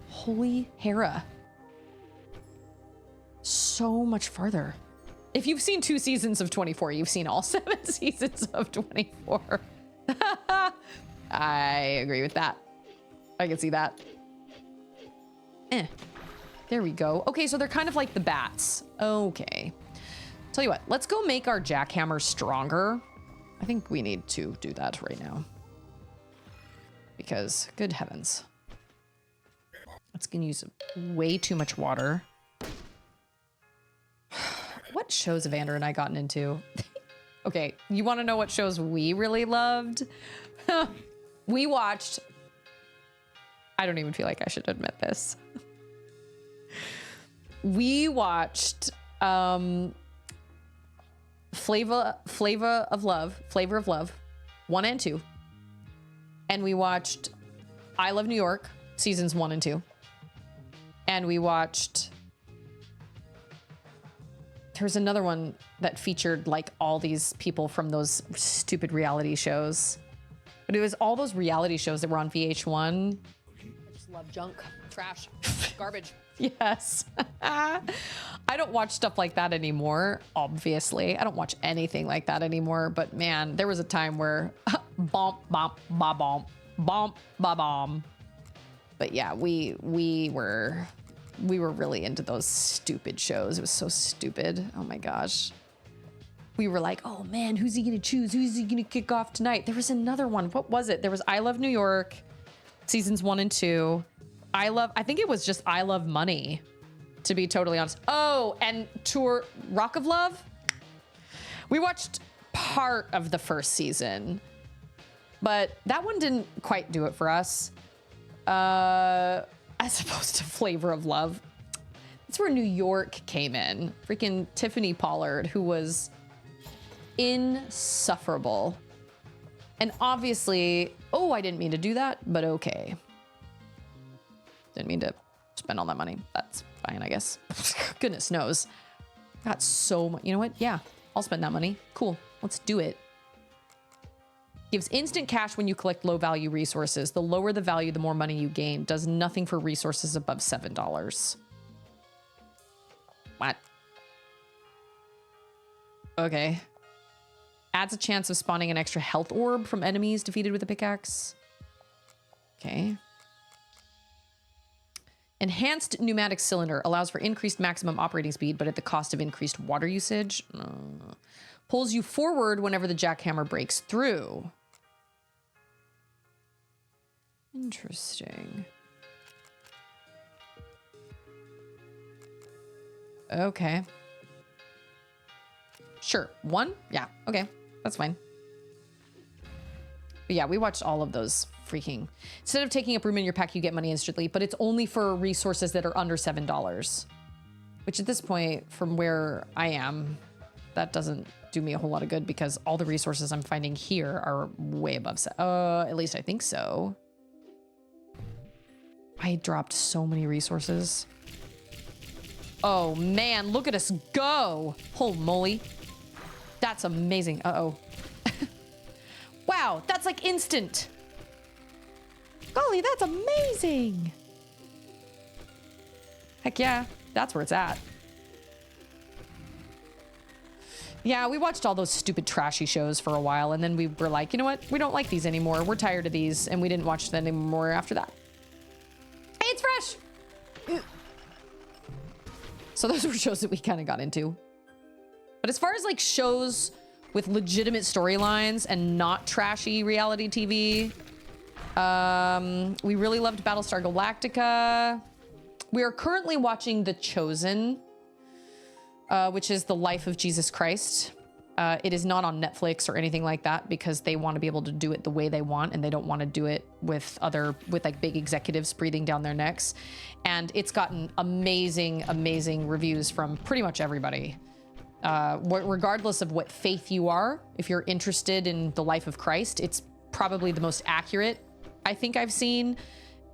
Holy Hera. So much farther. If you've seen 2 seasons of 24, you've seen all 7 seasons of 24. I agree with that. I can see that. There we go. Okay, so they're kind of like the bats. Okay. Tell you what, let's go make our jackhammer stronger. I think we need to do that right now. Because, good heavens. It's gonna use way too much water. What shows have Andrew and I gotten into? Okay, you want to know what shows we really loved? We watched... I don't even feel like I should admit this. We watched Flavor of Love 1 and 2. And we watched I Love New York seasons 1 and 2. And we watched... There's another one that featured like all these people from those stupid reality shows. But it was all those reality shows that were on VH1. I just love junk, trash, garbage. Yes. I don't watch stuff like that anymore, obviously. I don't watch anything like that anymore. But man, there was a time where bomp, bomp, ba bomp, bomp, ba bomb. But yeah, we were really into those stupid shows. It was so stupid. Oh my gosh. We were like, oh man, who's he gonna choose? Who's he gonna kick off tonight? There was another one. What was it? There was I Love New York, seasons 1 and 2. I think it was just I Love Money, to be totally honest. Oh, and Tour Rock of Love. We watched part of the first season, but that one didn't quite do it for us. As opposed to Flavor of Love. That's where New York came in. Freaking Tiffany Pollard, who was insufferable. And obviously, oh, I didn't mean to do that, but okay. Didn't mean to spend all that money. That's fine, I guess. Goodness knows. Got so much. You know what? Yeah, I'll spend that money. Cool. Let's do it. Gives instant cash when you collect low value resources. The lower the value, the more money you gain. Does nothing for resources above $7. What? Okay. Adds a chance of spawning an extra health orb from enemies defeated with a pickaxe. Okay. Enhanced pneumatic cylinder allows for increased maximum operating speed, but at the cost of increased water usage. Pulls you forward whenever the jackhammer breaks through. Interesting. Okay. Sure. One? Yeah. Okay. That's fine. But yeah, we watched all of those freaking... Instead of taking up room in your pack, you get money instantly, but it's only for resources that are under $7. Which at this point, from where I am, that doesn't do me a whole lot of good because all the resources I'm finding here are way above... at least I think so. I dropped so many resources. Oh man, look at us go. Holy moly. That's amazing. Uh-oh. Wow, that's like instant. Golly, that's amazing. Heck yeah, that's where it's at. Yeah, we watched all those stupid trashy shows for a while, and then we were like, you know what? We don't like these anymore. We're tired of these, and we didn't watch them anymore after that. Hey, it's fresh. So those were shows that we kind of got into. But as far as like shows with legitimate storylines and not trashy reality TV, we really loved Battlestar Galactica. We are currently watching The Chosen, which is the life of Jesus Christ. It is not on Netflix or anything like that because they want to be able to do it the way they want and they don't want to do it with like big executives breathing down their necks. And it's gotten amazing, amazing reviews from pretty much everybody. Regardless of what faith you are, if you're interested in the life of Christ, it's probably the most accurate I think I've seen.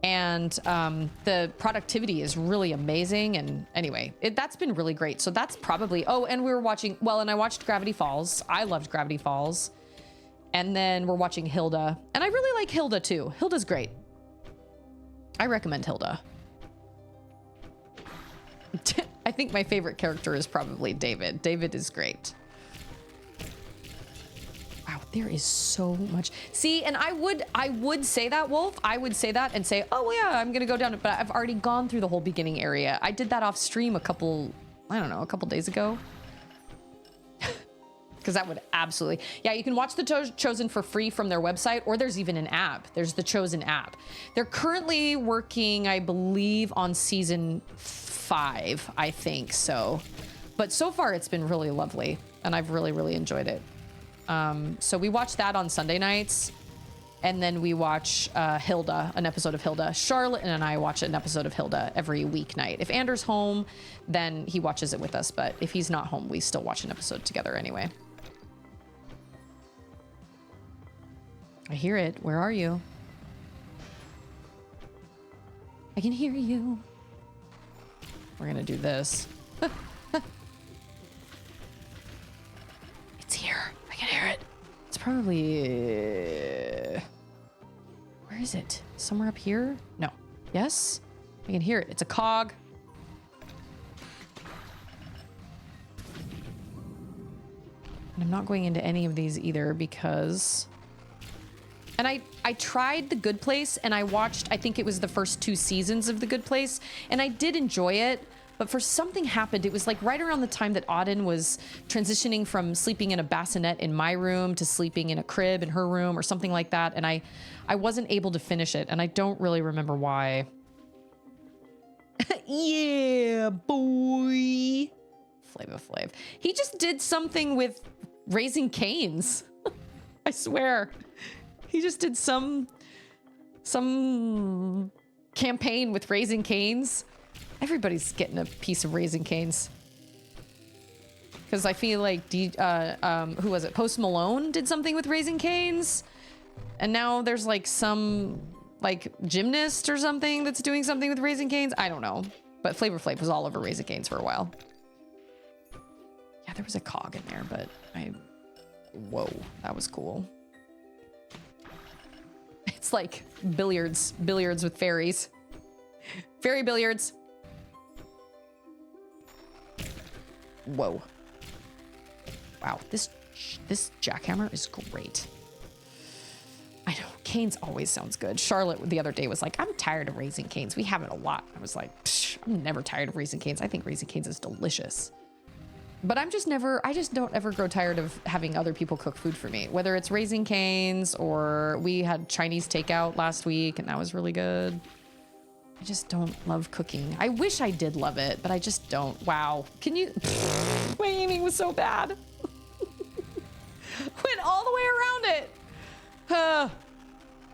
And the productivity is really amazing. And anyway, that's been really great. So that's probably, oh, and we were watching, well, and I watched Gravity Falls. I loved Gravity Falls. And then we're watching Hilda. And I really like Hilda too. Hilda's great. I recommend Hilda. I think my favorite character is probably David. David is great. Wow, there is so much. See, and I would say that, Wolf. I would say that and say, oh yeah, I'm gonna go down, but I've already gone through the whole beginning area. I did that off stream a couple days ago. Because that would absolutely, yeah, you can watch The Chosen for free from their website, or there's even an app. There's the Chosen app. They're currently working, I believe, on season 5, I think so. But so far it's been really lovely and I've really, really enjoyed it. So we watch that on Sunday nights, and then we watch Hilda, an episode of Hilda. Charlotte and I watch an episode of Hilda every weeknight. If Anders home, then he watches it with us, but if he's not home, we still watch an episode together anyway. I hear it. Where are you? I can hear you. We're gonna do this. It's here. I can hear it. It's probably... Where is it? Somewhere up here? No. Yes? I can hear it. It's a cog. And I'm not going into any of these either because... And I tried The Good Place, and I watched, I think it was the first 2 seasons of The Good Place, and I did enjoy it, but for something happened. It was like right around the time that Auden was transitioning from sleeping in a bassinet in my room to sleeping in a crib in her room or something like that, and I wasn't able to finish it, and I don't really remember why. Yeah, boy. Flava Flav. He just did something with Raising Cane's. I swear. He just did some campaign with Raising Cane's. Everybody's getting a piece of Raising Cane's. Because I feel like, who was it? Post Malone did something with Raising Cane's. And now there's like some like gymnast or something that's doing something with Raising Cane's. I don't know. But Flavor Flav was all over Raising Cane's for a while. Yeah, there was a cog in there, but whoa, that was cool. It's like billiards with fairies. Fairy billiards. Whoa. Wow, this jackhammer is great. I know, Cane's always sounds good. Charlotte the other day was like, I'm tired of Raising Cane's. We have it a lot. I was like, I'm never tired of Raising Cane's. I think Raising Cane's is delicious. But I just don't ever grow tired of having other people cook food for me. Whether it's Raising Cane's or we had Chinese takeout last week and that was really good. I just don't love cooking. I wish I did love it, but I just don't. Wow. Can you? My aiming was so bad. Went all the way around it.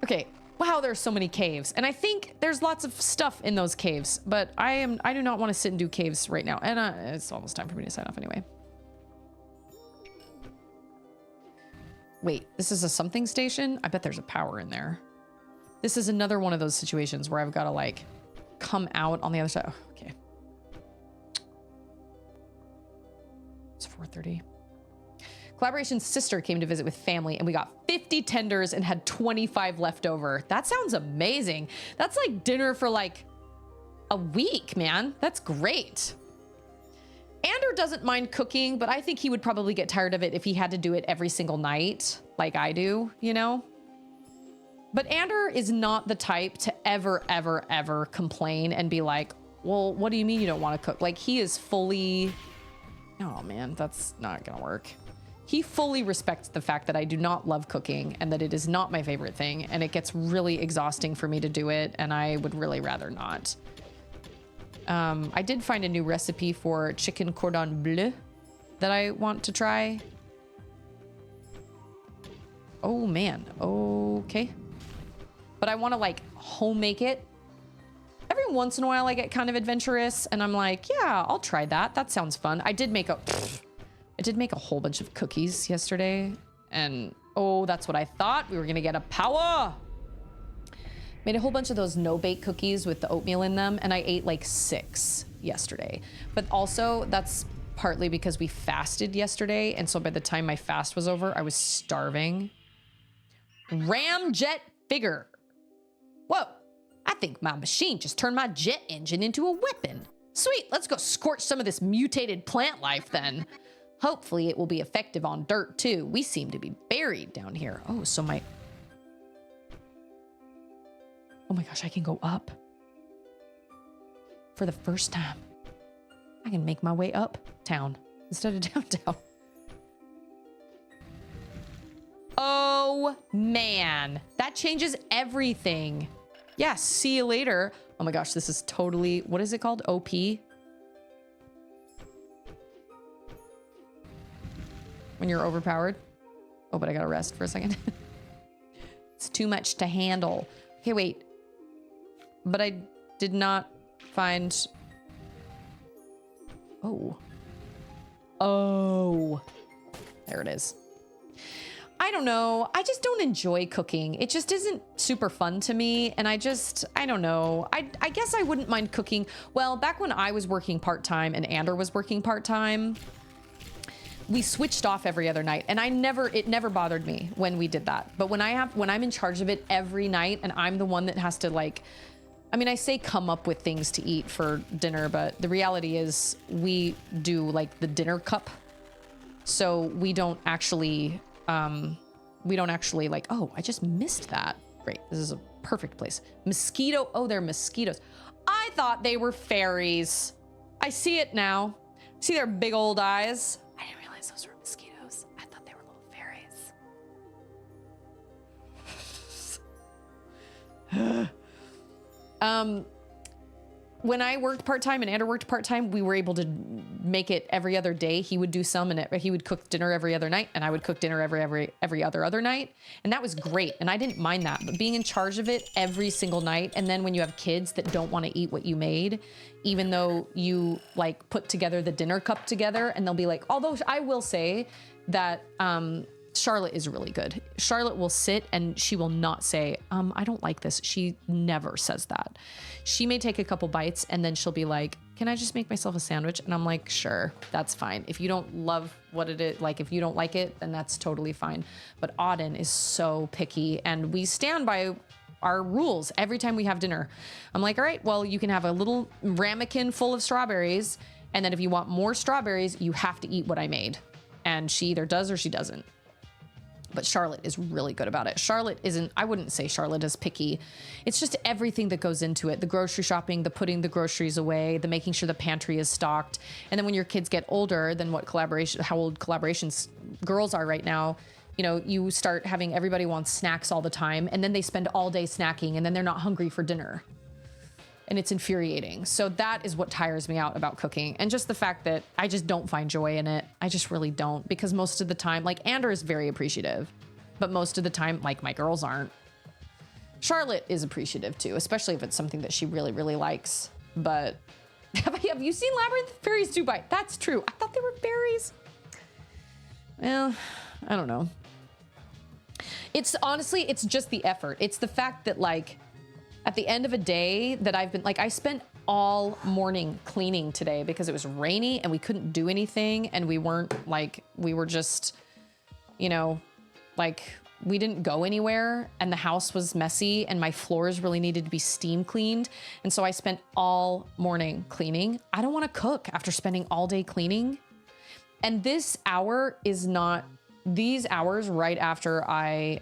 Okay. Wow, there's so many caves. And I think there's lots of stuff in those caves, but I do not want to sit and do caves right now. And it's almost time for me to sign off anyway. Wait, this is a something station? I bet there's a power in there. This is another one of those situations where I've got to like come out on the other side. Oh, okay. It's 4:30. Collaboration's sister came to visit with family and we got 50 tenders and had 25 left over. That sounds amazing. That's like dinner for like a week, man. That's great. Ander doesn't mind cooking, but I think he would probably get tired of it if he had to do it every single night like I do, you know? But Ander is not the type to ever complain and be like, well, what do you mean you don't want to cook? Like he is fully, oh man, that's not gonna work. He fully respects the fact that I do not love cooking and that it is not my favorite thing. And it gets really exhausting for me to do it. And I would really rather not. I did find a new recipe for chicken cordon bleu that I want to try. Oh man, okay. But I want to like home make it. Every once in a while I get kind of adventurous and I'm like, yeah, I'll try that. That sounds fun. I did make a whole bunch of cookies yesterday and oh, that's what I thought. We were gonna get a power. Made a whole bunch of those no-bake cookies with the oatmeal in them and I ate like 6 yesterday. But also that's partly because we fasted yesterday and so by the time my fast was over, I was starving. Ramjet figure. Whoa, I think my machine just turned my jet engine into a weapon. Sweet, let's go scorch some of this mutated plant life then. Hopefully it will be effective on dirt too. We seem to be buried down here. Oh, so oh my gosh, I can go up. For the first time, I can make my way uptown instead of downtown. Oh man, that changes everything. Yeah, see you later. Oh my gosh, this is totally, what is it called? OP? When you're overpowered. Oh, but I gotta rest for a second. It's too much to handle. Okay, wait. But I did not find... Oh. Oh. There it is. I don't know. I just don't enjoy cooking. It just isn't super fun to me. And I don't know. I guess I wouldn't mind cooking. Well, back when I was working part-time and Ander was working part-time, we switched off every other night. And it never bothered me when we did that. But when I'm in charge of it every night and I'm the one that has to like, I mean, I say come up with things to eat for dinner, but the reality is we do like the dinner cup. So we don't actually like, oh, I just missed that. Great, this is a perfect place. Mosquito, oh, they're mosquitoes. I thought they were fairies. I see it now. See their big old eyes. I didn't realize those were mosquitoes. I thought they were little fairies. when I worked part-time and Andrew worked part-time, we were able to make it every other day. He would do some, and he would cook dinner every other night, and I would cook dinner every other night. And that was great. And I didn't mind that, but being in charge of it every single night. And then when you have kids that don't want to eat what you made, even though you like put together the dinner cup together, and they'll be like, although I will say that, Charlotte is really good. Charlotte will sit and she will not say, I don't like this. She never says that. She may take a couple bites and then she'll be like, can I just make myself a sandwich? And I'm like, sure, that's fine. If you don't love what it is, like if you don't like it, then that's totally fine. But Auden is so picky, and we stand by our rules every time we have dinner. I'm like, all right, well, you can have a little ramekin full of strawberries, and then if you want more strawberries, you have to eat what I made. And she either does or she doesn't. But Charlotte is really good about it. Charlotte isn't, I wouldn't say Charlotte is picky. It's just everything that goes into it. The grocery shopping, the putting the groceries away, the making sure the pantry is stocked. And then when your kids get older than how old collaborations girls are right now, you know, you start having everybody wants snacks all the time, and then they spend all day snacking, and then they're not hungry for dinner. And it's infuriating. So that is what tires me out about cooking. And just the fact that I just don't find joy in it. I just really don't, because most of the time, like Andrew is very appreciative, but most of the time, like my girls aren't. Charlotte is appreciative too, especially if it's something that she really, really likes. But have you seen Labyrinth? Fairies do bite. That's true. I thought they were fairies. Well, I don't know. It's honestly, it's just the effort. It's the fact that like, at the end of a day that I've been like, I spent all morning cleaning today because it was rainy and we couldn't do anything. And we were just, you know, like we didn't go anywhere, and the house was messy and my floors really needed to be steam cleaned. And so I spent all morning cleaning. I don't want to cook after spending all day cleaning. And this hour is not, these hours right after I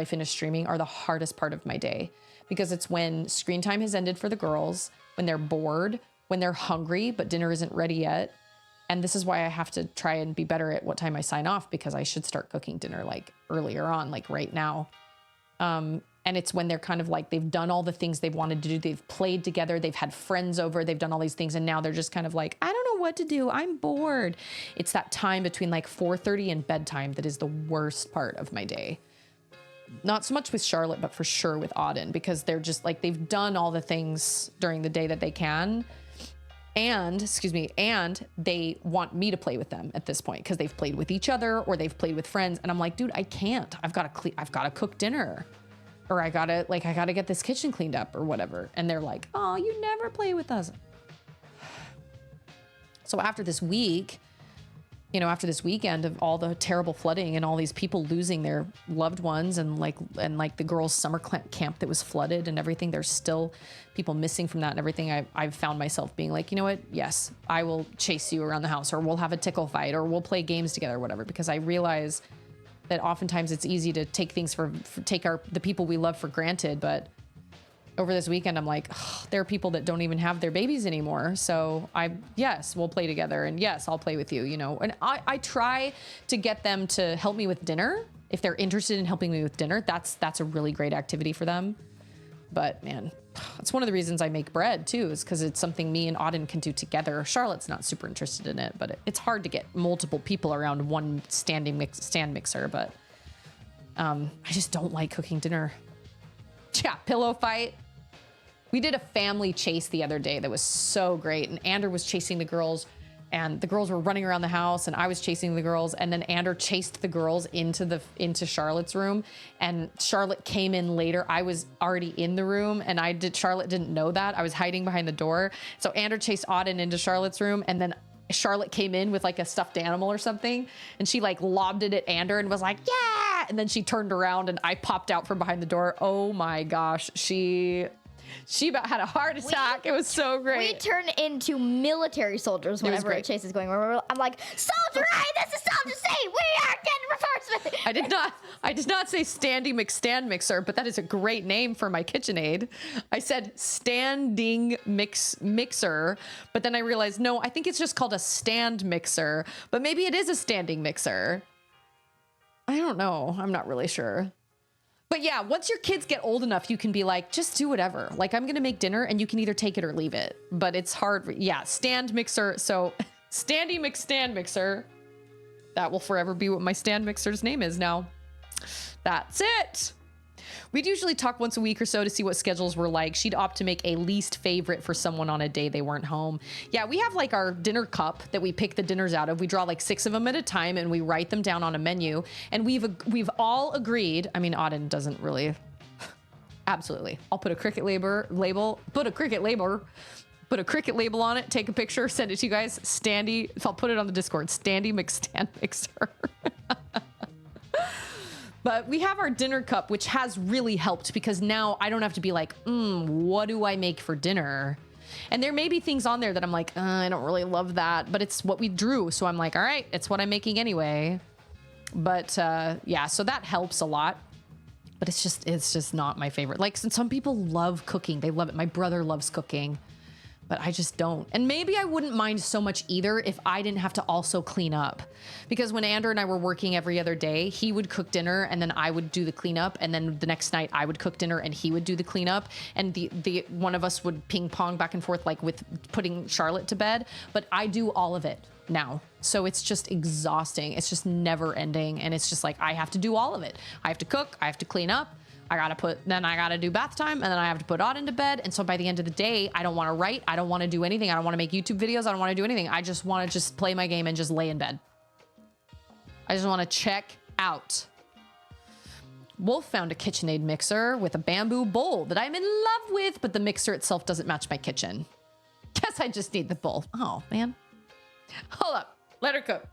finish streaming are the hardest part of my day. Because it's when screen time has ended for the girls, when they're bored, when they're hungry, but dinner isn't ready yet. And this is why I have to try and be better at what time I sign off, because I should start cooking dinner like earlier on, like right now. And it's when they're kind of like, they've done all the things they've wanted to do. They've played together. They've had friends over. They've done all these things. And now they're just kind of like, I don't know what to do. I'm bored. It's that time between like 4:30 and bedtime that is the worst part of my day. Not so much with Charlotte, but for sure with Auden, because they're just like, they've done all the things during the day that they can. And they want me to play with them at this point because they've played with each other or they've played with friends. And I'm like, dude, I can't. I've got to cook dinner, or I gotta get this kitchen cleaned up or whatever. And they're like, oh, you never play with us. So after this week, you know, after this weekend of all the terrible flooding and all these people losing their loved ones, and like the girls' summer camp that was flooded and everything, there's still people missing from that and everything. I've found myself being like, you know what? Yes, I will chase you around the house, or we'll have a tickle fight, or we'll play games together or whatever, because I realize that oftentimes it's easy to take things the people we love for granted. But over this weekend, I'm like, there are people that don't even have their babies anymore. So yes, we'll play together, and yes, I'll play with you, you know. And I try to get them to help me with dinner. If they're interested in helping me with dinner, that's a really great activity for them. But man, it's one of the reasons I make bread too, is because it's something me and Auden can do together. Charlotte's not super interested in it, but it's hard to get multiple people around one stand mixer. But I just don't like cooking dinner. Yeah, pillow fight. We did a family chase the other day that was so great. And Andrew was chasing the girls, and the girls were running around the house, and I was chasing the girls. And then Andrew chased the girls into Charlotte's room, and Charlotte came in later. I was already in the room, and Charlotte didn't know that. I was hiding behind the door. So Andrew chased Auden into Charlotte's room, and then Charlotte came in with like a stuffed animal or something, and she like lobbed it at Andrew and was like, yeah. And then she turned around and I popped out from behind the door. Oh my gosh. She about had a heart attack. It was so great. We turn into military soldiers whenever a chase is going on. I'm like, Soldier A, this is Soldier C. We are getting reinforcements. I did not say Standing McStand Mixer, but that is a great name for my KitchenAid. I said Standing Mixer, but then I realized, no, I think it's just called a stand mixer, but maybe it is a standing mixer. I don't know. I'm not really sure. But yeah, once your kids get old enough, you can be like, just do whatever. Like, I'm going to make dinner and you can either take it or leave it. But it's hard. Yeah, stand mixer. So Standy McStand Mixer. That will forever be what my stand mixer's name is now. That's it. We'd usually talk once a week or so to see what schedules were like. She'd opt to make a least favorite for someone on a day they weren't home. Yeah, we have like our dinner cup that we pick the dinners out of. We draw like 6 of them at a time and we write them down on a menu. And we've all agreed. I mean, Auden doesn't really. Absolutely. I'll put a cricket label, put a cricket label on it, take a picture, send it to you guys. Standy, I'll put it on the Discord. Standy McStand Mixer. But we have our dinner cup, which has really helped because now I don't have to be like, what do I make for dinner? And there may be things on there that I'm like, I don't really love that, but it's what we drew. So I'm like, all right, it's what I'm making anyway. But yeah, so that helps a lot. But it's just not my favorite. Like, some people love cooking. They love it. My brother loves cooking. But I just don't. And maybe I wouldn't mind so much either if I didn't have to also clean up. Because when Andrew and I were working every other day, he would cook dinner and then I would do the cleanup. And then the next night I would cook dinner and he would do the cleanup. And the one of us would ping pong back and forth, like with putting Charlotte to bed. But I do all of it now. So it's just exhausting. It's just never ending. And it's just like, I have to do all of it. I have to cook. I have to clean up. Then I gotta do bath time, and then I have to put Auden to bed. And so by the end of the day, I don't want to write. I don't want to do anything. I don't want to make YouTube videos. I don't want to do anything. I just want to just play my game and just lay in bed. I just want to check out. Wolf found a KitchenAid mixer with a bamboo bowl that I'm in love with, but the mixer itself doesn't match my kitchen. Guess I just need the bowl. Oh, man. Hold up. Let her cook.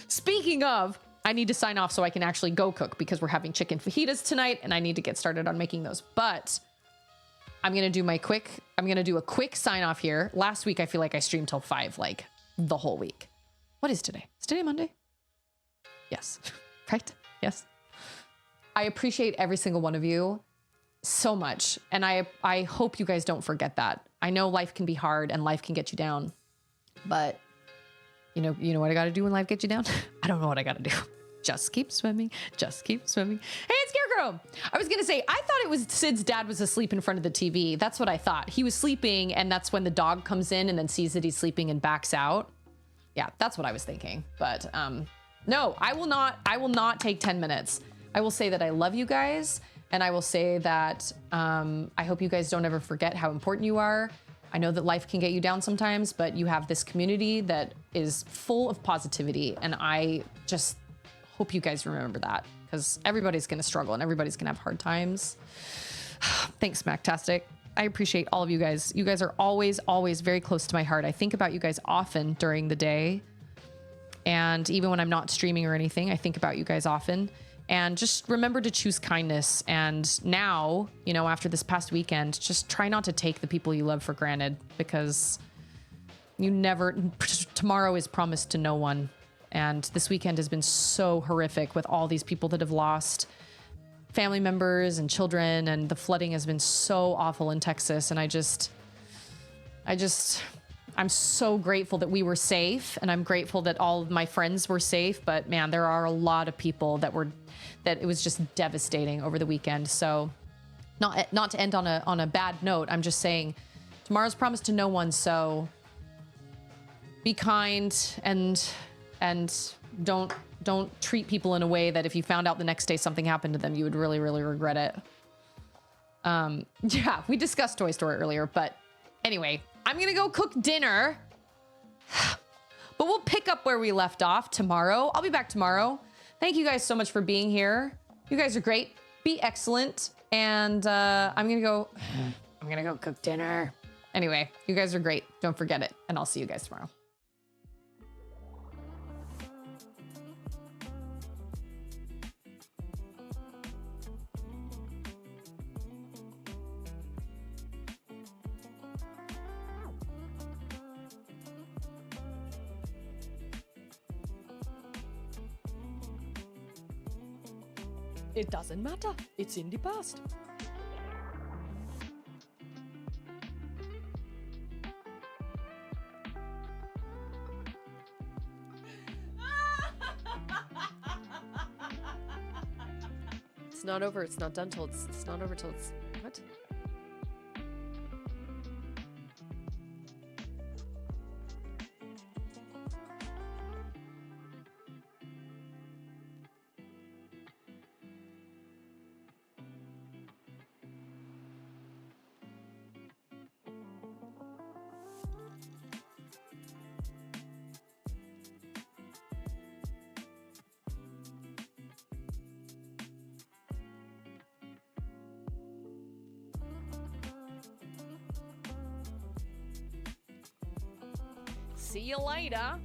Speaking of, I need to sign off so I can actually go cook because we're having chicken fajitas tonight and I need to get started on making those. But I'm going to do a quick sign off here. Last week, I feel like I streamed till 5, like the whole week. What is today? Is today Monday? Yes. Right? Yes. I appreciate every single one of you so much. And I hope you guys don't forget that. I know life can be hard and life can get you down, but you know what I got to do when life gets you down? I don't know what I got to do. Just keep swimming. Just keep swimming. Hey, it's Scarecrow. I was going to say, I thought it was Sid's dad was asleep in front of the TV. That's what I thought. He was sleeping and that's when the dog comes in and then sees that he's sleeping and backs out. Yeah, that's what I was thinking. But no, I will not take 10 minutes. I will say that I love you guys. And I will say that I hope you guys don't ever forget how important you are. I know that life can get you down sometimes, but you have this community that is full of positivity. And I just hope you guys remember that because everybody's going to struggle and everybody's going to have hard times. Thanks, Mactastic. I appreciate all of you guys. You guys are always, always very close to my heart. I think about you guys often during the day. And even when I'm not streaming or anything, I think about you guys often. And just remember to choose kindness. And now, after this past weekend, just try not to take the people you love for granted because tomorrow is promised to no one. And this weekend has been so horrific with all these people that have lost family members and children. And the flooding has been so awful in Texas. And I'm so grateful that we were safe. And I'm grateful that all of my friends were safe. But man, there are a lot of people that it was just devastating over the weekend. So not to end on a bad note, I'm just saying tomorrow's promised to no one. So be kind and don't treat people in a way that if you found out the next day something happened to them, you would really, really regret it. Yeah, we discussed Toy Story earlier, but anyway, I'm going to go cook dinner, but we'll pick up where we left off tomorrow. I'll be back tomorrow. Thank you guys so much for being here. You guys are great. Be excellent. And I'm going to go cook dinner. Anyway, you guys are great. Don't forget it. And I'll see you guys tomorrow. It doesn't matter. It's in the past. It's not over. It's not done till it's not over till it's what? See you later.